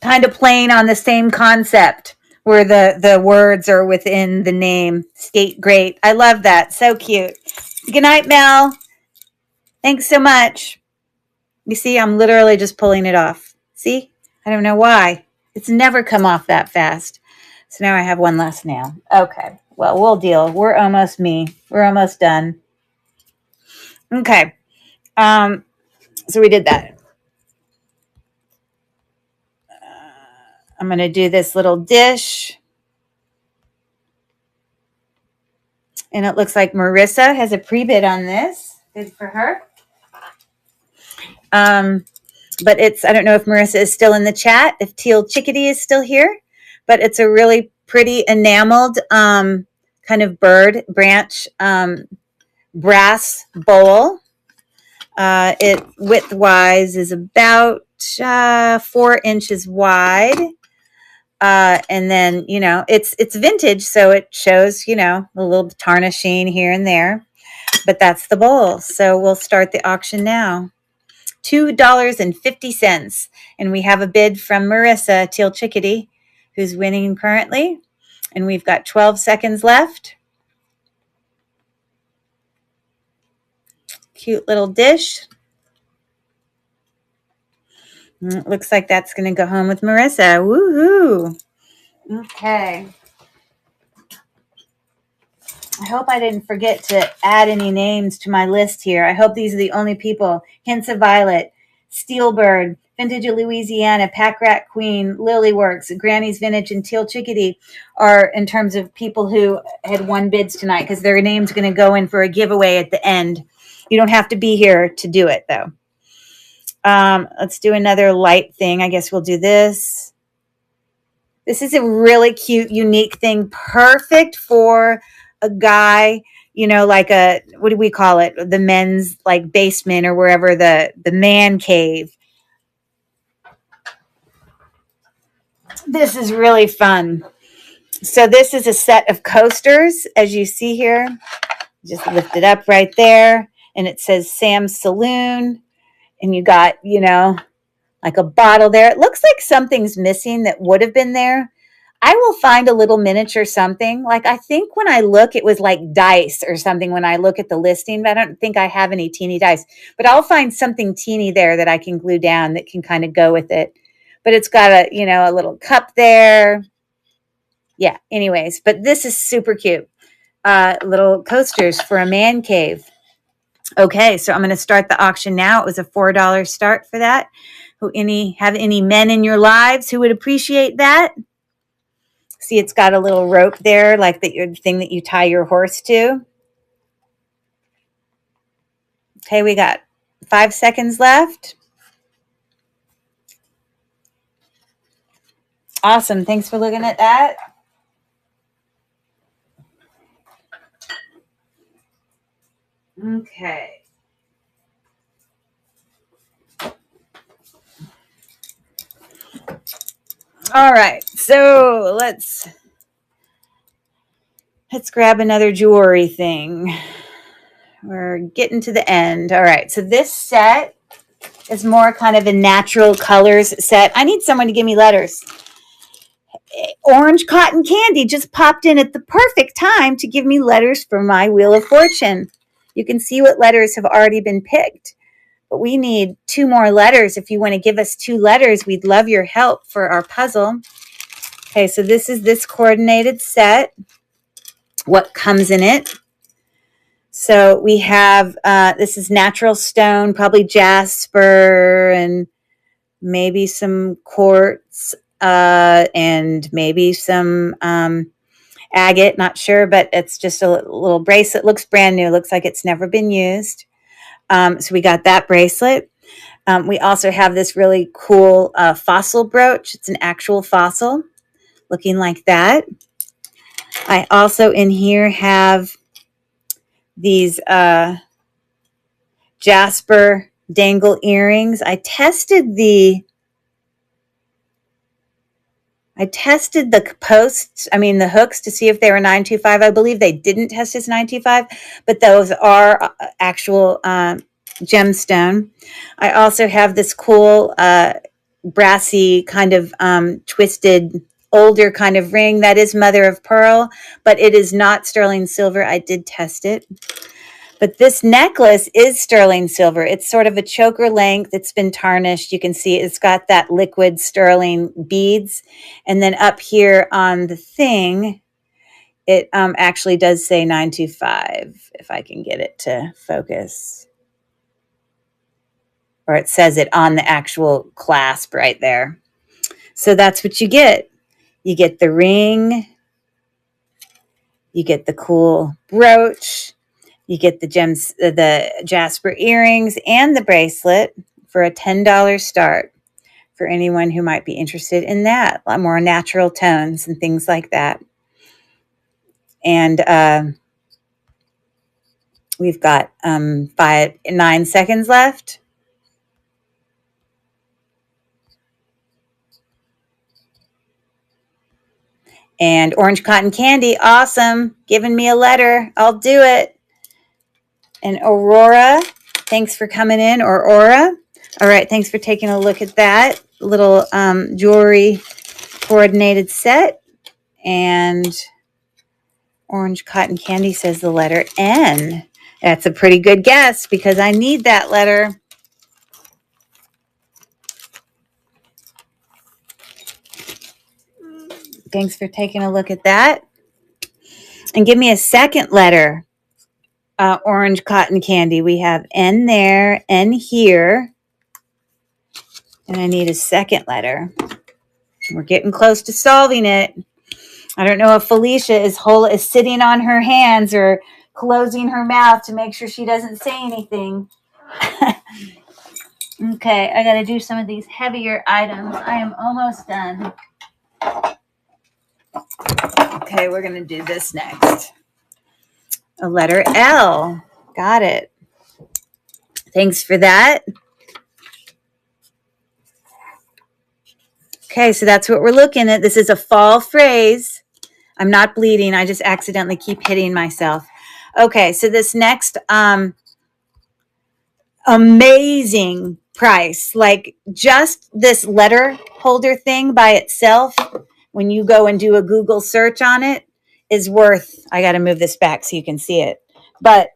kind of playing on the same concept where the words are within the name. Skate great. I love that. So cute. Good night, Mel. Thanks so much. You see, I'm literally just pulling it off. See? I don't know why. It's never come off that fast. So now I have one last nail. Okay. Well, we'll deal. We're almost done. Okay. So we did that. I'm going to do this little dish. And it looks like Marissa has a pre-bid on this. Good for her. But I don't know if Marissa is still in the chat, if Teal Chickadee is still here, but it's a really pretty enameled kind of bird branch brass bowl. It width-wise is about 4 inches wide. And then, it's vintage, so it shows, a little tarnishing here and there. But that's the bowl. So we'll start the auction now. $2.50. And we have a bid from Marissa Teal Chickadee, who's winning currently. And we've got 12 seconds left. Cute little dish. It looks like that's going to go home with Marissa. Woohoo! Okay. I hope I didn't forget to add any names to my list here. I hope these are the only people. Hints of Violet, Steelbird, Vintage of Louisiana, Pack Rat Queen, Lilyworks, Granny's Vintage, and Teal Chickadee are in terms of people who had won bids tonight, because their name's going to go in for a giveaway at the end. You don't have to be here to do it, though. Let's do another light thing. I guess we'll do this. This is a really cute, unique thing. Perfect for a guy, like what do we call it? The men's like basement or wherever, the man cave. This is really fun. So this is a set of coasters, as you see here. Just lift it up right there. And it says Sam's Saloon. And you got, like a bottle there. It looks like something's missing that would have been there. I will find a little miniature something. Like I think when I look, it was like dice or something when I look at the listing, but I don't think I have any teeny dice. But I'll find something teeny there that I can glue down that can kind of go with it. But it's got a, you know, a little cup there. Yeah, anyways, but this is super cute. Little coasters for a man cave. Okay, so I'm going to start the auction now. It was a $4 start for that. Who have any men in your lives who would appreciate that? See, it's got a little rope there, like the thing that you tie your horse to. Okay, we got 5 seconds left. Awesome. Thanks for looking at that. Okay. All right. So let's grab another jewelry thing. We're getting to the end. All right. So this set is more kind of a natural colors set. I need someone to give me letters. Orange cotton candy just popped in at the perfect time to give me letters for my Wheel of Fortune. You can see what letters have already been picked, but we need 2 more letters. If you want to give us 2 letters, we'd love your help for our puzzle. Okay, so this is this coordinated set. What comes in it? So we have, this is natural stone, probably jasper and maybe some quartz and maybe some agate, not sure, but it's just a little bracelet. Looks brand new. Looks like it's never been used. So we got that bracelet. We also have this really cool fossil brooch. It's an actual fossil looking like that. I also in here have these jasper dangle earrings. I tested the posts, the hooks to see if they were 925. I believe they didn't test as 925, but those are actual gemstone. I also have this cool brassy kind of twisted older kind of ring that is mother of pearl, but it is not sterling silver. I did test it. But this necklace is sterling silver. It's sort of a choker length. It's been tarnished. You can see it's got that liquid sterling beads. And then up here on the thing, it actually does say 925, if I can get it to focus. Or it says it on the actual clasp right there. So that's what you get. You get the ring. You get the cool brooch. You get the the jasper earrings and the bracelet for a $10 start for anyone who might be interested in that. A lot more natural tones and things like that. And we've got 9 seconds left. And orange cotton candy, awesome. Giving me a letter. I'll do it. And Aurora, thanks for coming in, or Aura. All right, thanks for taking a look at that little jewelry coordinated set. And orange cotton candy says the letter N. That's a pretty good guess because I need that letter. Thanks for taking a look at that. And give me a second letter. Orange cotton candy. We have N there, N here. And I need a second letter. We're getting close to solving it. I don't know if Felicia is sitting on her hands or closing her mouth to make sure she doesn't say anything. Okay, I got to do some of these heavier items. I am almost done. Okay, we're going to do this next. A letter L. Got it. Thanks for that. Okay, so that's what we're looking at. This is a fall phrase. I'm not bleeding. I just accidentally keep hitting myself. Okay, so this next amazing price. Like just this letter holder thing by itself, when you go and do a Google search on it, is worth, I got to move this back so you can see it. But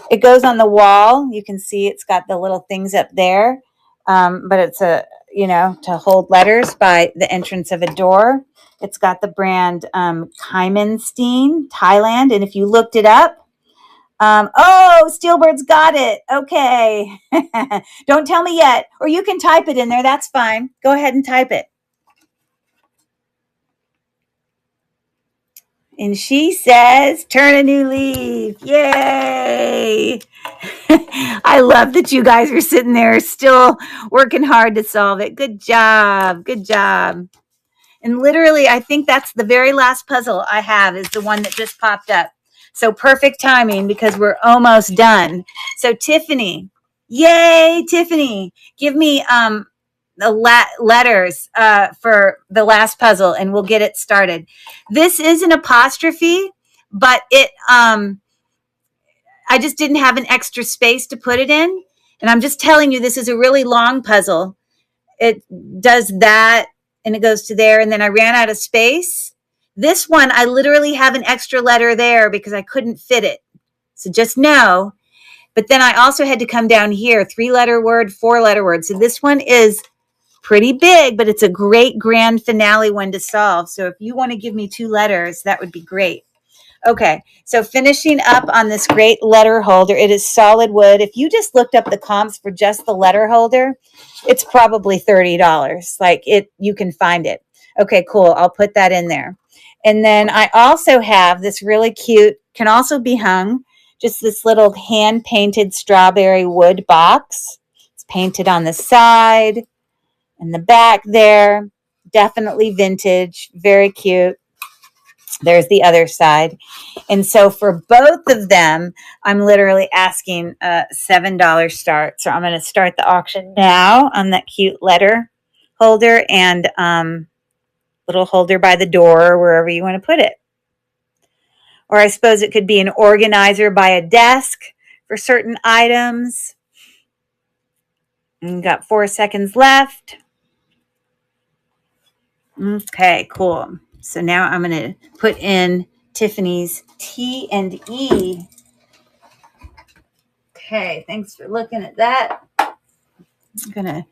it goes on the wall. You can see it's got the little things up there. But it's to hold letters by the entrance of a door. It's got the brand Kaimanstein, Thailand. And if you looked it up, Steelbird's got it. Okay. Don't tell me yet. Or you can type it in there. That's fine. Go ahead and type it. And she says, turn a new leaf. Yay. I love that you guys are sitting there still working hard to solve it. Good job. Good job. And literally, I think that's the very last puzzle I have is the one that just popped up. So perfect timing because we're almost done. So Tiffany, yay, Tiffany, give me the letters for the last puzzle and we'll get it started. This is an apostrophe, but I just didn't have an extra space to put it in. And I'm just telling you, this is a really long puzzle. It does that and it goes to there. And then I ran out of space. This one, I literally have an extra letter there because I couldn't fit it. So just know. But then I also had to come down here, 3-letter word, 4-letter word. So this one is pretty big, but it's a great grand finale one to solve. So if you want to give me 2 letters, that would be great. Okay, so finishing up on this great letter holder, it is solid wood. If you just looked up the comps for just the letter holder, it's probably $30. Like you can find it. Okay, cool. I'll put that in there. And then I also have this really cute, can also be hung, just this little hand-painted strawberry wood box. It's painted on the side and the back there. Definitely vintage, very cute. There's the other side. And so for both of them, I'm literally asking a $7 start. So I'm going to start the auction now on that cute letter holder and little holder by the door or wherever you want to put it. Or I suppose it could be an organizer by a desk for certain items. And got 4 seconds left. Okay, cool. So now I'm going to put in Tiffany's T and E. Okay, thanks for looking at that. I'm going to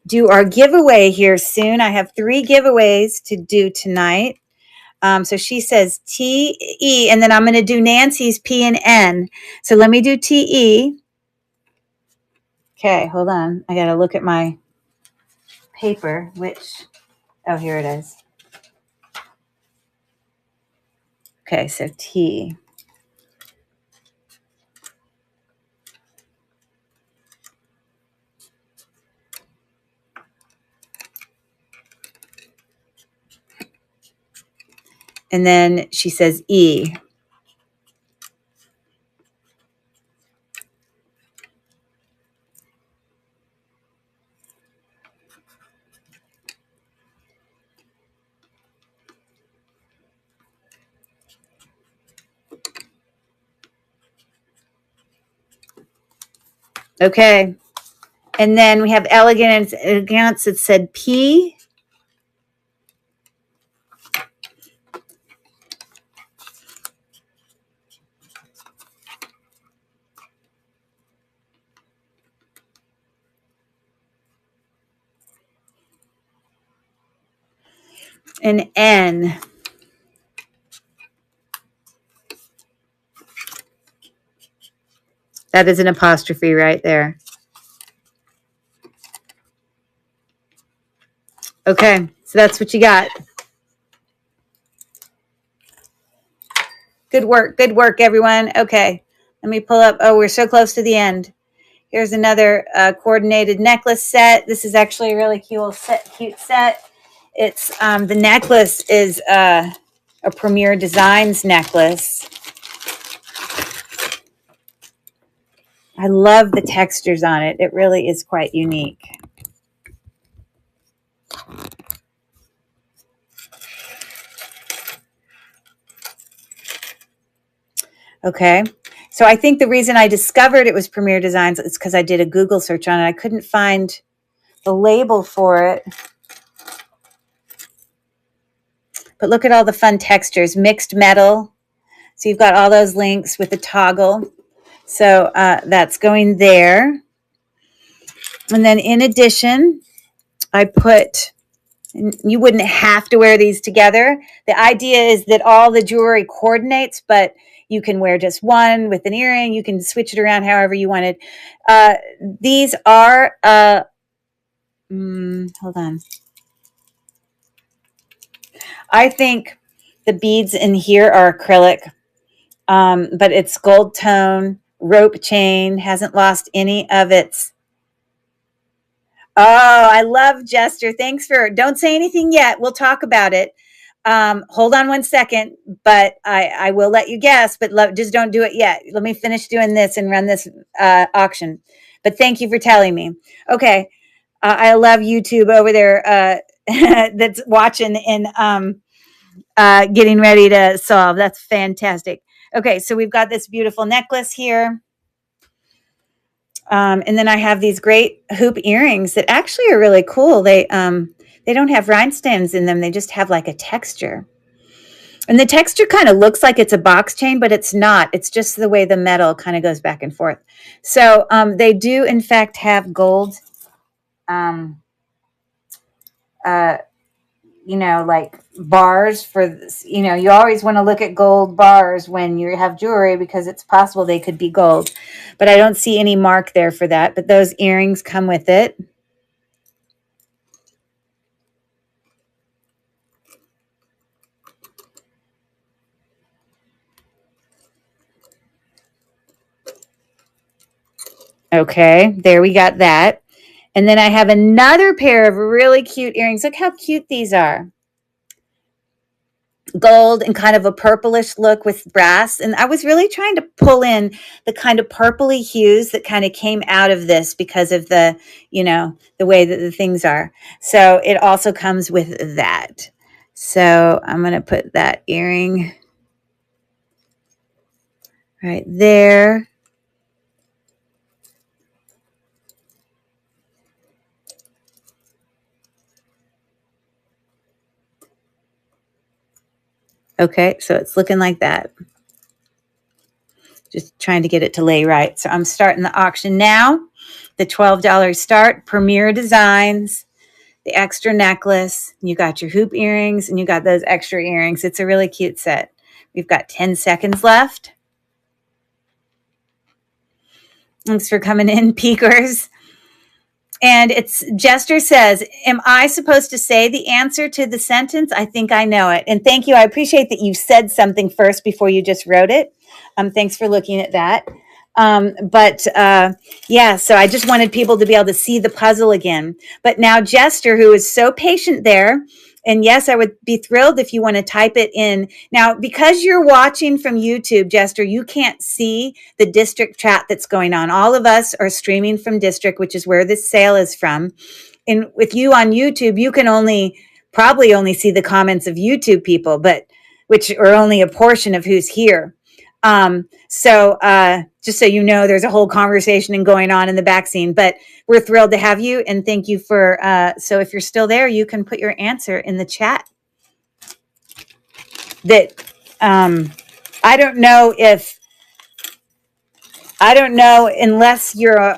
do our giveaway here soon. I have 3 giveaways to do tonight. So she says T-E, and then I'm going to do Nancy's P and N. So let me do T-E. Okay, hold on. I got to look at my paper, here it is. Okay, so T. And then she says E. Okay. And then we have elegance. It said P. And N. That is an apostrophe right there. Okay, so that's what you got. Good work, everyone. Okay, let me pull up. Oh, we're so close to the end. Here's another coordinated necklace set. This is actually a really cute set. It's the necklace is a Premier Designs necklace. I love the textures on it. It really is quite unique. Okay, So I think the reason I discovered it was Premier Designs is because I did a Google search on it. I couldn't find the label for it. But look at all the fun textures. Mixed metal. So you've got all those links with the toggle. So that's going there. And then in addition, I put, you wouldn't have to wear these together. The idea is that all the jewelry coordinates, but you can wear just one with an earring. You can switch it around however you wanted. These are, hold on. I think the beads in here are acrylic, but it's gold tone, rope chain, hasn't lost any of its. Oh, I love Jester. Thanks for, don't say anything yet. We'll talk about it. Hold on one second, but I will let you guess, but just don't do it yet. Let me finish doing this and run this auction. But thank you for telling me. Okay. I love YouTube over there that's watching and getting ready to solve. That's fantastic. Okay, so we've got this beautiful necklace here. And then I have these great hoop earrings that actually are really cool. They don't have rhinestones in them. They just have like a texture. And the texture kind of looks like it's a box chain, but it's not. It's just the way the metal kind of goes back and forth. So they do, in fact, have gold, like bars for, you always want to look at gold bars when you have jewelry because it's possible they could be gold. But I don't see any mark there for that. But those earrings come with it. Okay, there we got that. And then I have another pair of really cute earrings. Look how cute these are. Gold and kind of a purplish look with brass. And I was really trying to pull in the kind of purpley hues that kind of came out of this because of the, the way that the things are. So it also comes with that. So I'm going to put that earring right there. Okay, so it's looking like that. Just trying to get it to lay right. So I'm starting the auction now. The $12 start, Premier Designs, the extra necklace. You got your hoop earrings and you got those extra earrings. It's a really cute set. We've got 10 seconds left. Thanks for coming in, peekers. And it's Jester says, am I supposed to say the answer to the sentence? I think I know it. And thank you. I appreciate that you said something first before you just wrote it. Thanks for looking at that. Yeah, so I just wanted people to be able to see the puzzle again. But now Jester, who is so patient there, and yes, I would be thrilled if you want to type it in. Now, because you're watching from YouTube, Jester, you can't see the district chat that's going on. All of us are streaming from district, which is where this sale is from. And with you on YouTube, you can probably only see the comments of YouTube people, but which are only a portion of who's here. Just so you know, there's a whole conversation going on in the back scene, but we're thrilled to have you. And thank you for, so if you're still there, you can put your answer in the chat. I don't know unless you're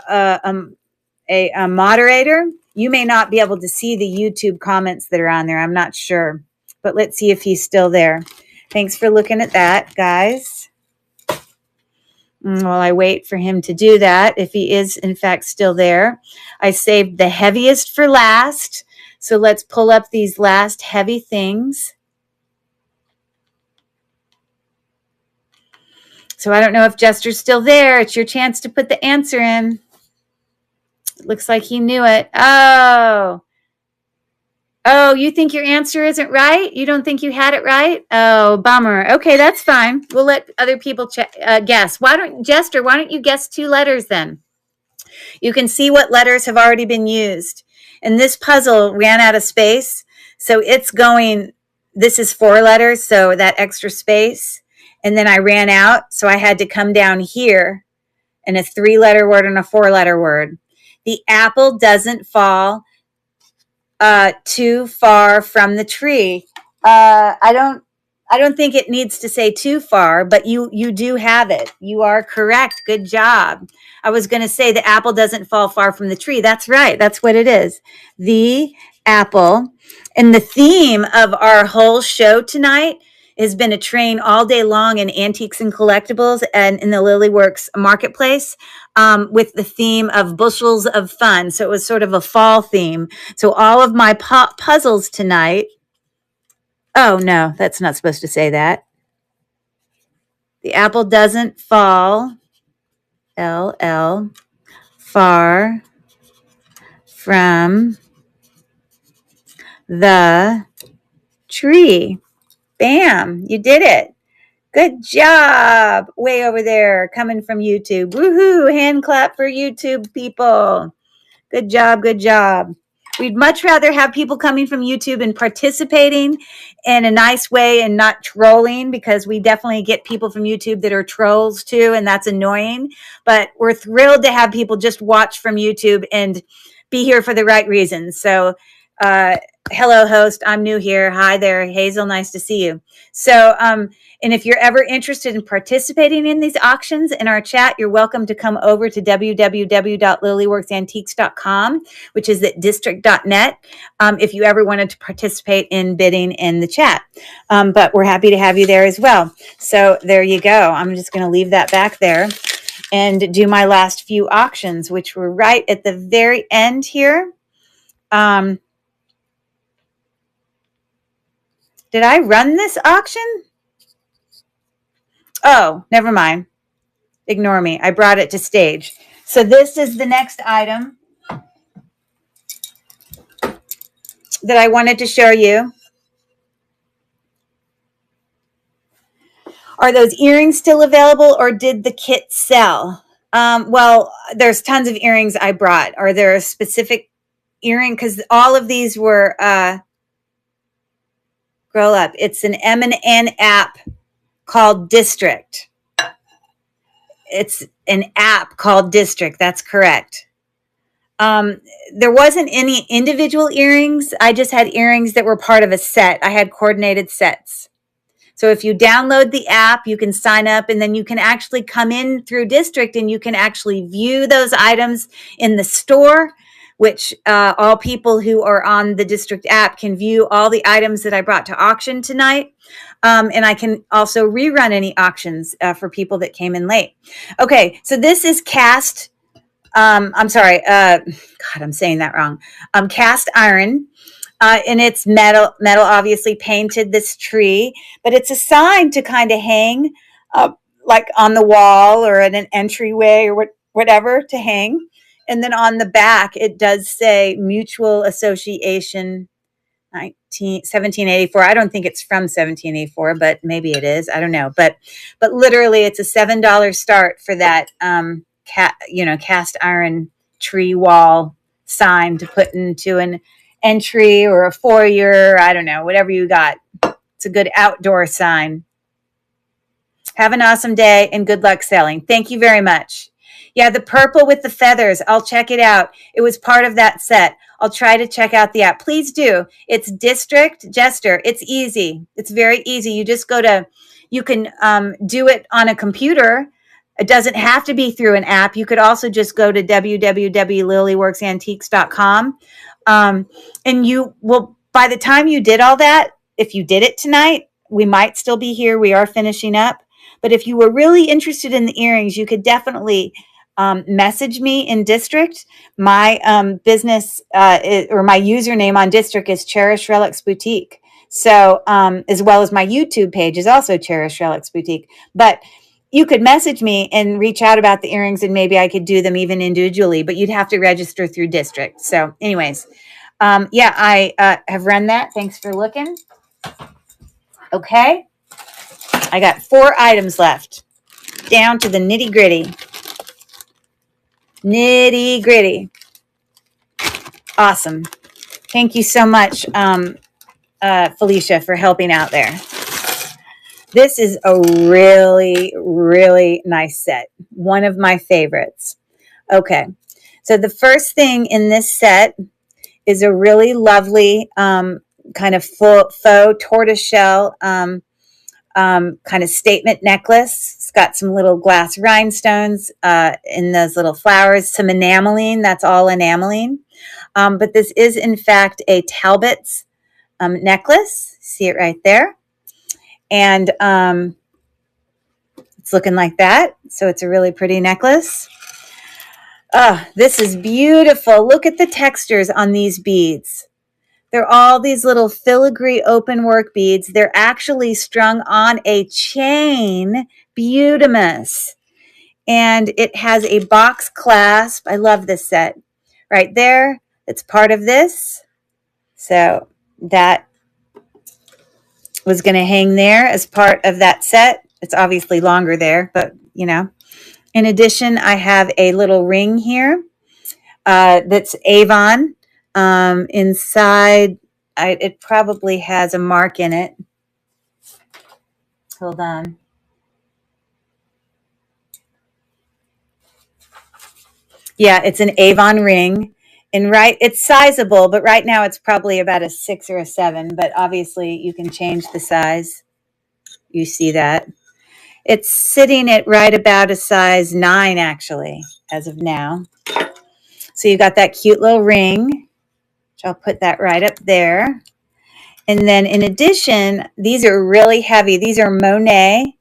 a moderator, you may not be able to see the YouTube comments that are on there. I'm not sure, but let's see if he's still there. Thanks for looking at that, guys. While I wait for him to do that, if he is in fact still there, I saved the heaviest for last. So let's pull up these last heavy things. So I don't know if Jester's still there. It's your chance to put the answer in. It looks like he knew it. Oh, you think your answer isn't right? You don't think you had it right? Oh, bummer. Okay, that's fine. We'll let other people guess. Jester, why don't you guess 2 letters then? You can see what letters have already been used. And this puzzle ran out of space. So it's going, this is 4 letters, so that extra space. and then I ran out, so I had to come down here, and a 3-letter word and a 4-letter word. The apple doesn't fall too far from the tree. I don't think it needs to say too far, but you do have it. You are correct. Good job. I was going to say the apple doesn't fall far from the tree. That's right. That's what it is. The apple. And the theme of our whole show tonight has been a train all day long in antiques and collectibles and in the Lilyworks marketplace, with the theme of bushels of fun. So it was sort of a fall theme. So all of my puzzles tonight. Oh, no, that's not supposed to say that. The apple doesn't fall, LL, far from the tree. Bam, you did it. Good job. Way over there, coming from YouTube. Woohoo, hand clap for YouTube people. Good job, good job. We'd much rather have people coming from YouTube and participating in a nice way and not trolling, because we definitely get people from YouTube that are trolls too, and that's annoying. But we're thrilled to have people just watch from YouTube and be here for the right reasons. So, hello, host. I'm new here. Hi there, Hazel. Nice to see you. So, and if you're ever interested in participating in these auctions in our chat, you're welcome to come over to www.lilyworksantiques.com, which is at district.net, if you ever wanted to participate in bidding in the chat. But we're happy to have you there as well. So there you go. I'm just going to leave that back there and do my last few auctions, which were right at the very end here. Did I run this auction? Oh, never mind. Ignore me. I brought it to stage. So this is the next item that I wanted to show you. Are those earrings still available, or did the kit sell? Well, there's tons of earrings I brought. Are there a specific earring? Because all of these were Grow Up. It's an M&N app called District. It's an app called District. That's correct. There wasn't any individual earrings. I just had earrings that were part of a set. I had coordinated sets. So if you download the app, you can sign up, and then you can actually come in through District and you can actually view those items in the store, which all people who are on the District app can view all the items that I brought to auction tonight. And I can also rerun any auctions for people that came in late. Okay, so this is cast. I'm sorry. God, I'm saying that wrong. Cast iron. And it's metal, obviously painted this tree, but it's a sign to kind of hang like on the wall or in an entryway or whatever to hang. And then on the back, it does say Mutual Association 1784. I don't think it's from 1784, but maybe it is. I don't know. But literally, it's a $7 start for that cast iron tree wall sign to put into an entry or a foyer. I don't know, whatever you got. It's a good outdoor sign. Have an awesome day and good luck selling. Thank you very much. Yeah, the purple with the feathers. I'll check it out. It was part of that set. I'll try to check out the app. Please do. It's District Jester. It's easy. It's very easy. You just you can do it on a computer. It doesn't have to be through an app. You could also just go to www.lilyworksantiques.com. And you will, by the time you did all that, if you did it tonight, we might still be here. We are finishing up. But if you were really interested in the earrings, you could definitely message me in District. My business or my username on District is Cherish Relics Boutique. So as well as my YouTube page is also Cherish Relics Boutique. But you could message me and reach out about the earrings, and maybe I could do them even individually, but you'd have to register through District. So anyways, yeah, I have run that. Thanks for looking. Okay. I got 4 items left, down to the nitty gritty. Nitty gritty. Awesome. Thank you so much, Felicia, for helping out there. This is a really, really nice set. One of my favorites. Okay, so the first thing in this set is a really lovely kind of faux tortoiseshell kind of statement necklace. It's got some little glass rhinestones in those little flowers, some enameling. That's all enameling. But this is, in fact, a Talbot's necklace. See it right there. And it's looking like that. So it's a really pretty necklace. Oh, this is beautiful. Look at the textures on these beads. They're all these little filigree open work beads. They're actually strung on a chain. Beautimous. And it has a box clasp. I love this set right there. It's part of this. So that was going to hang there as part of that set. It's obviously longer there, but you know. In addition, I have a little ring here that's Avon. Inside, it probably has a mark in it. Hold on. Yeah, it's an Avon ring. And it's sizable, but right now it's probably about a 6 or a 7. But obviously, you can change the size. You see that. It's sitting at right about a size 9, actually, as of now. So you got that cute little ring, which I'll put that right up there. And then in addition, these are really heavy. These are Monet.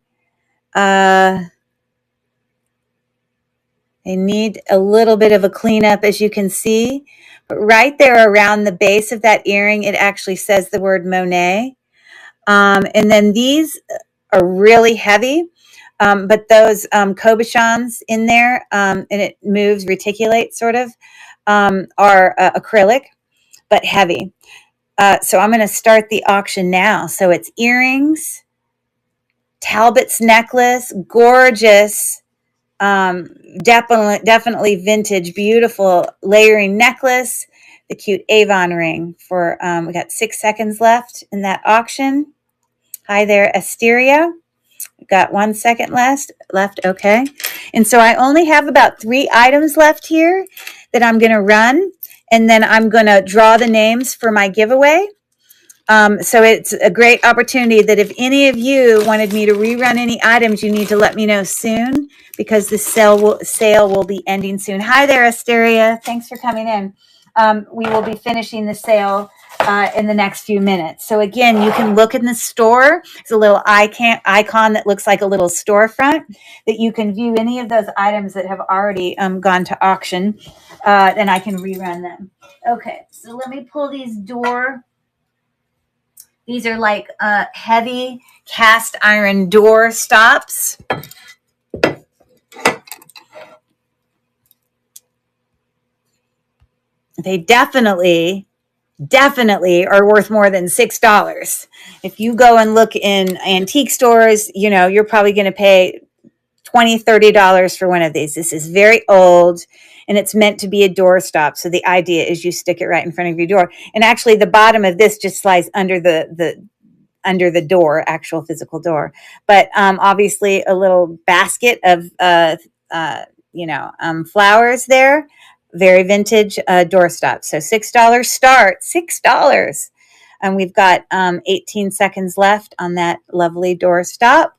They need a little bit of a cleanup, as you can see. But right there around the base of that earring, it actually says the word Monet. And then these are really heavy. But those cabochons in there, and it moves, reticulates sort of, are acrylic, but heavy. So I'm going to start the auction now. So it's earrings, Talbot's necklace, gorgeous, definitely vintage, beautiful layering necklace, the cute Avon ring for, we got 6 seconds left in that auction. Hi there, Asteria. We've got 1 second left. Okay. And so I only have about 3 items left here that I'm going to run, and then I'm going to draw the names for my giveaway. So it's a great opportunity that if any of you wanted me to rerun any items, you need to let me know soon, because the sale will be ending soon. Hi there, Asteria. Thanks for coming in. We will be finishing the sale in the next few minutes. So again, you can look in the store. It's a little icon that looks like a little storefront that you can view any of those items that have already gone to auction, and I can rerun them. Okay, so let me pull these These are like heavy cast iron door stops. They definitely are worth more than $6. If you go and look in antique stores, you know, you're probably going to pay $20, $30 for one of these. This is very old, and it's meant to be a door stop. So the idea is you stick it right in front of your door. And actually, the bottom of this just slides under the door, actual physical door. But obviously, a little basket of flowers there. Very vintage doorstop. So $6 start. $6. And we've got 18 seconds left on that lovely doorstop.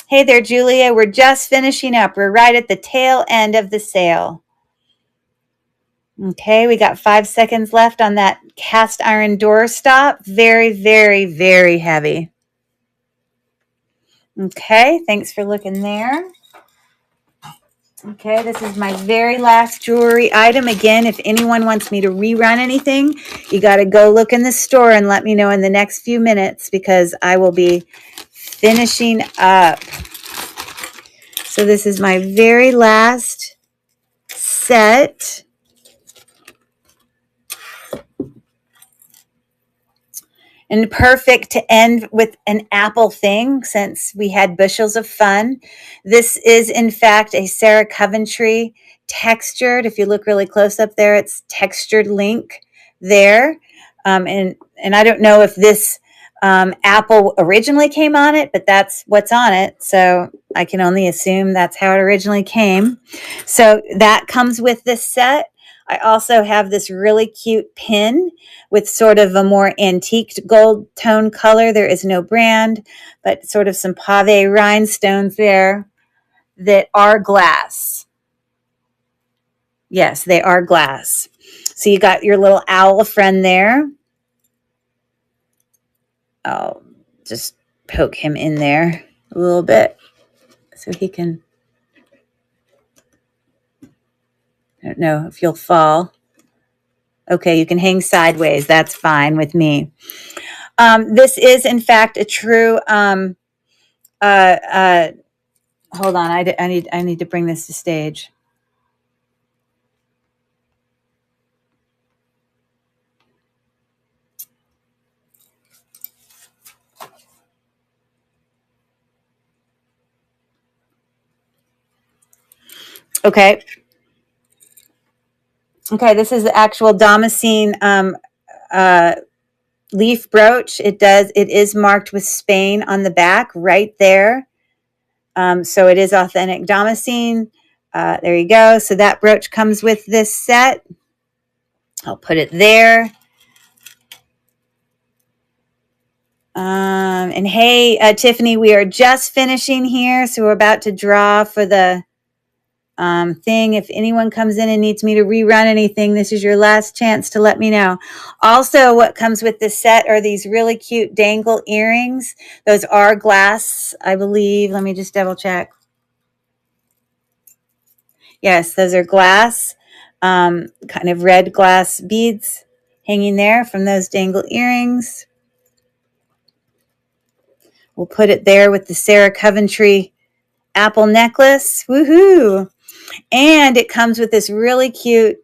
Hey there, Julia. We're just finishing up. We're right at the tail end of the sale. Okay, we got 5 seconds left on that cast iron doorstop. Very, very, very heavy. Okay, thanks for looking there. Okay, this is my very last jewelry item. Again, if anyone wants me to rerun anything, you got to go look in the store and let me know in the next few minutes, because I will be finishing up. So this is my very last set. And perfect to end with an apple thing, since we had bushels of fun. This is, in fact, a Sarah Coventry textured. If you look really close up there, it's textured link there. And I don't know if this Apple originally came on it, but that's what's on it. So I can only assume that's how it originally came. So that comes with this set. I also have this really cute pin with sort of a more antiqued gold tone color. There is no brand, but sort of some pave rhinestones there that are glass. Yes, they are glass. So you got your little owl friend there. I'll just poke him in there a little bit so he can, I don't know if you'll fall. Okay, you can hang sideways. That's fine with me. This is, in fact, a true, hold on, I need to bring this to stage. Okay. Okay, this is the actual Damascene leaf brooch. It is marked with Spain on the back right there. So it is authentic Damascene. There you go. So that brooch comes with this set. I'll put it there. And hey, Tiffany, we are just finishing here. So we're about to draw for the thing. If anyone comes in and needs me to rerun anything, this is your last chance to let me know. Also, what comes with this set are these really cute dangle earrings. Those are glass, I believe. Let me just double check. Yes, those are glass, kind of red glass beads hanging there from those dangle earrings. We'll put it there with the Sarah Coventry apple necklace. Woohoo! And it comes with this really cute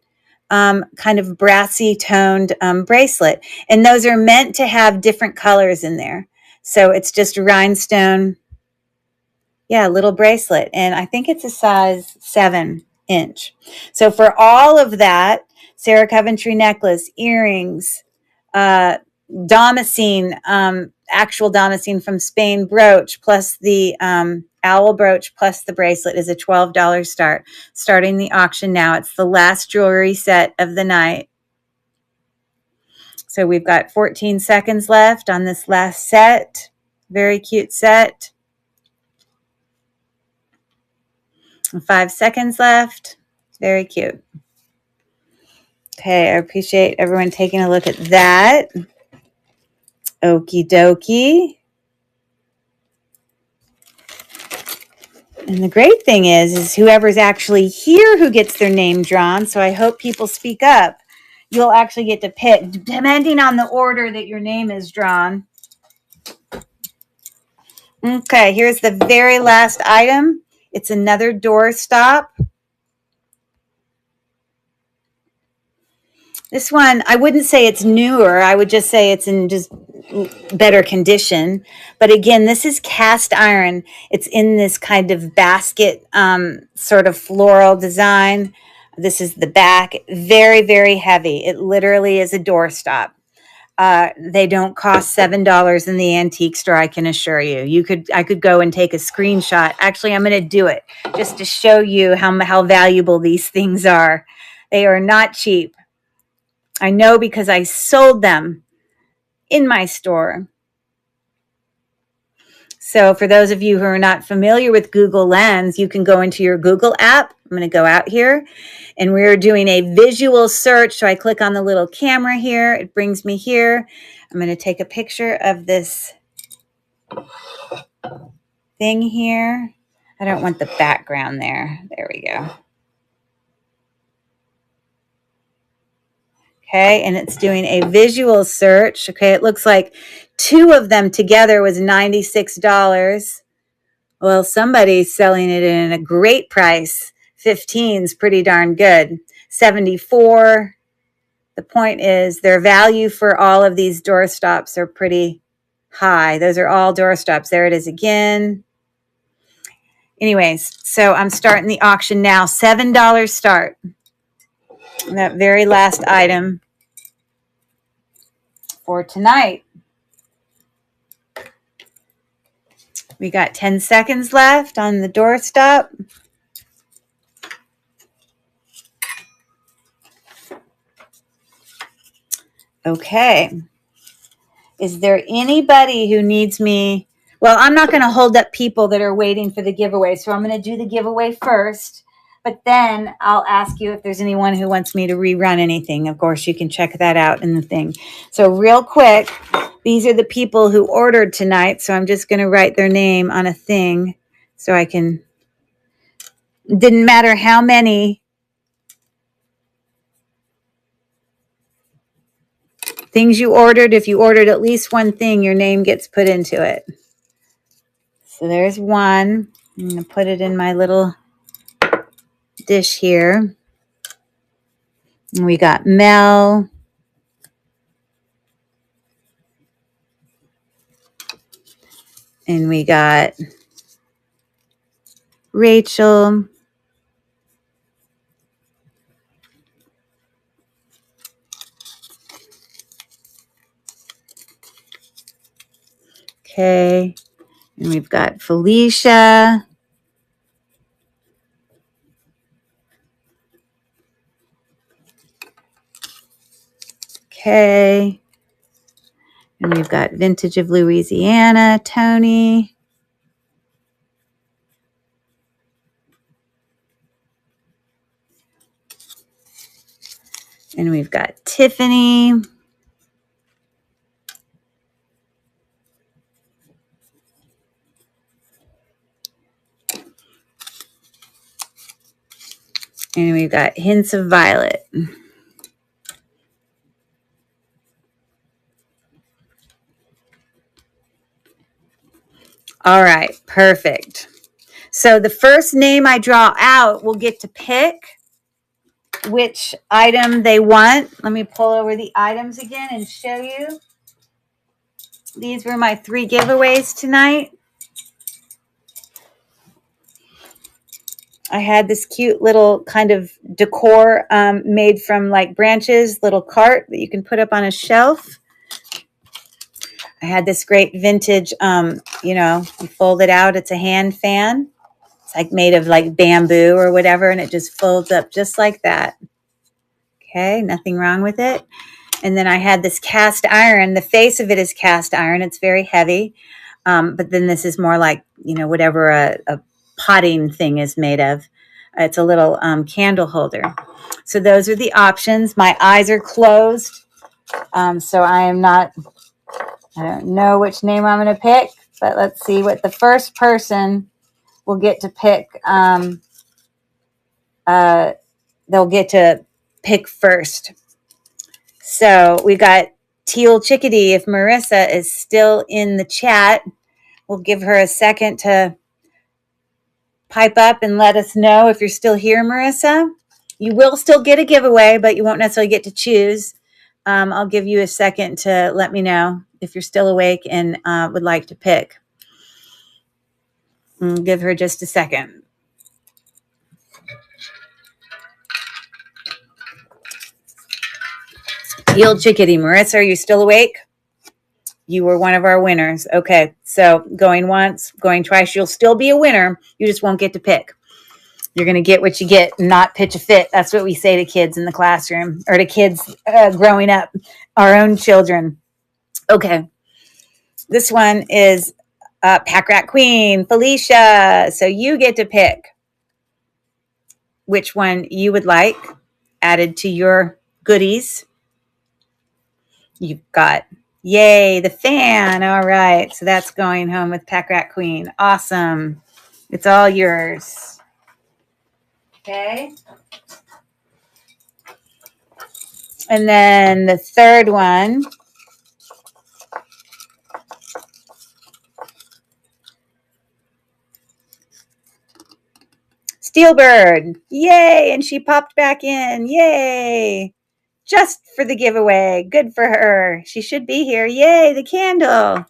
kind of brassy toned bracelet. And those are meant to have different colors in there. So it's just a rhinestone, yeah, little bracelet. And I think it's a size 7-inch. So for all of that, Sarah Coventry necklace, earrings, Damascene, actual Damascene from Spain brooch, plus the owl brooch, plus the bracelet is a $12 start. Starting the auction now. It's the last jewelry set of the night. So we've got 14 seconds left on this last set. Very cute set. 5 seconds left. Very cute. Okay, I appreciate everyone taking a look at that. Okie dokie. And the great thing is whoever's actually here who gets their name drawn, so I hope people speak up, you'll actually get to pick, depending on the order that your name is drawn. Okay, here's the very last item. It's another doorstop. This one, I wouldn't say it's newer. I would just say it's in just better condition. But again, this is cast iron. It's in this kind of basket sort of floral design. This is the back. Very, very heavy. It literally is a doorstop. They don't cost $7 in the antique store, I can assure you. I could go and take a screenshot. Actually, I'm going to do it just to show you how valuable these things are. They are not cheap. I know because I sold them in my store. So for those of you who are not familiar with Google Lens, you can go into your Google app. I'm going to go out here and we're doing a visual search. So I click on the little camera here. It brings me here. I'm going to take a picture of this thing here. I don't want the background there. There we go. Okay, and it's doing a visual search. Okay, it looks like 2 of them together was $96. Well, somebody's selling it in a great price. 15 is pretty darn good. 74. The point is their value for all of these doorstops are pretty high. Those are all doorstops. There it is again. Anyways, so I'm starting the auction now. $7 start. That very last item for tonight. We got 10 seconds left on the doorstop. Okay. Is there anybody who needs me? Well, I'm not going to hold up people that are waiting for the giveaway. So I'm going to do the giveaway first. But then I'll ask you if there's anyone who wants me to rerun anything. Of course, you can check that out in the thing. So real quick, these are the people who ordered tonight. So I'm just going to write their name on a thing so I can. Didn't matter how many things you ordered. If you ordered at least one thing, your name gets put into it. So there's one. I'm going to put it in my little dish here. And we got Mel. And we got Rachel. Okay. And we've got Felicia. Okay. And we've got Vintage of Louisiana, Tony. And we've got Tiffany. And we've got Hints of Violet. All right, perfect. So the first name I draw out will get to pick which item they want. Let me pull over the items again and show you. These were my 3 giveaways tonight. I had this cute little kind of decor made from like branches, little cart that you can put up on a shelf. I had this great vintage, you fold it out. It's a hand fan. It's like made of like bamboo or whatever, and it just folds up just like that. Okay, nothing wrong with it. And then I had this cast iron. The face of it is cast iron. It's very heavy. But then this is more like, whatever a potting thing is made of. It's a little candle holder. So those are the options. My eyes are closed. So I don't know which name I'm going to pick, but let's see what the first person will get to pick. They'll get to pick first. So we got Teal Chickadee. If Marissa is still in the chat, we'll give her a second to pipe up and let us know if you're still here, Marissa. You will still get a giveaway, but you won't necessarily get to choose. I'll give you a second to let me know if you're still awake and would like to pick. Give her just a second. Teal Chickadee. Marissa, are you still awake? You were one of our winners. Okay, so going once, going twice. You'll still be a winner. You just won't get to pick. You're going to get what you get, not pitch a fit. That's what we say to kids in the classroom, or to kids growing up, our own children. Okay, this one is Pack Rat Queen, Felicia. So you get to pick which one you would like added to your goodies. You've got, yay, the fan. All right. So that's going home with Pack Rat Queen. Awesome. It's all yours. Okay. And then the third one. Steelbird. Yay. And she popped back in. Yay. Just for the giveaway. Good for her. She should be here. Yay, the candle. All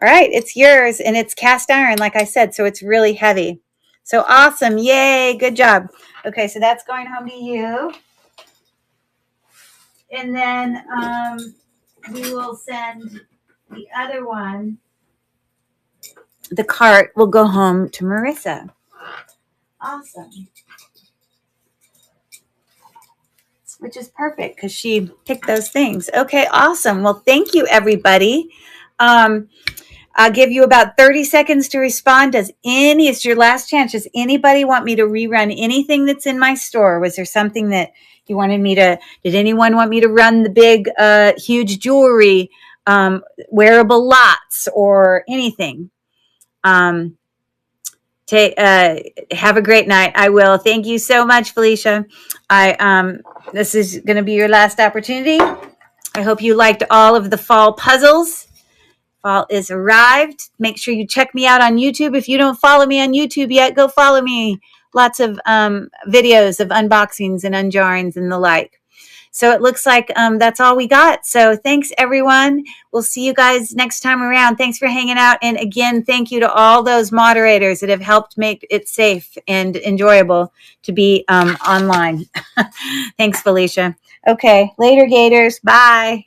right, it's yours, and it's cast iron, like I said, so it's really heavy. So awesome. Yay, good job. Okay, so that's going home to you. And then we will send the other one the cart will go home to Marissa. Awesome. Which is perfect because she picked those things. Okay, awesome. Well, thank you, everybody. I'll give you about 30 seconds to respond. It's your last chance. Does anybody want me to rerun anything that's in my store? Was there something that you wanted me to, did anyone want me to run the big, huge jewelry, wearable lots or anything? Have a great night. I will. Thank you so much, Felicia. This is going to be your last opportunity. I hope you liked all of the fall puzzles. Fall is arrived. Make sure you check me out on YouTube. If you don't follow me on YouTube yet, go follow me. Lots of videos of unboxings and unjarrings and the like. So it looks like that's all we got. So thanks, everyone. We'll see you guys next time around. Thanks for hanging out. And again, thank you to all those moderators that have helped make it safe and enjoyable to be online. Thanks, Felicia. Okay, later, Gators. Bye.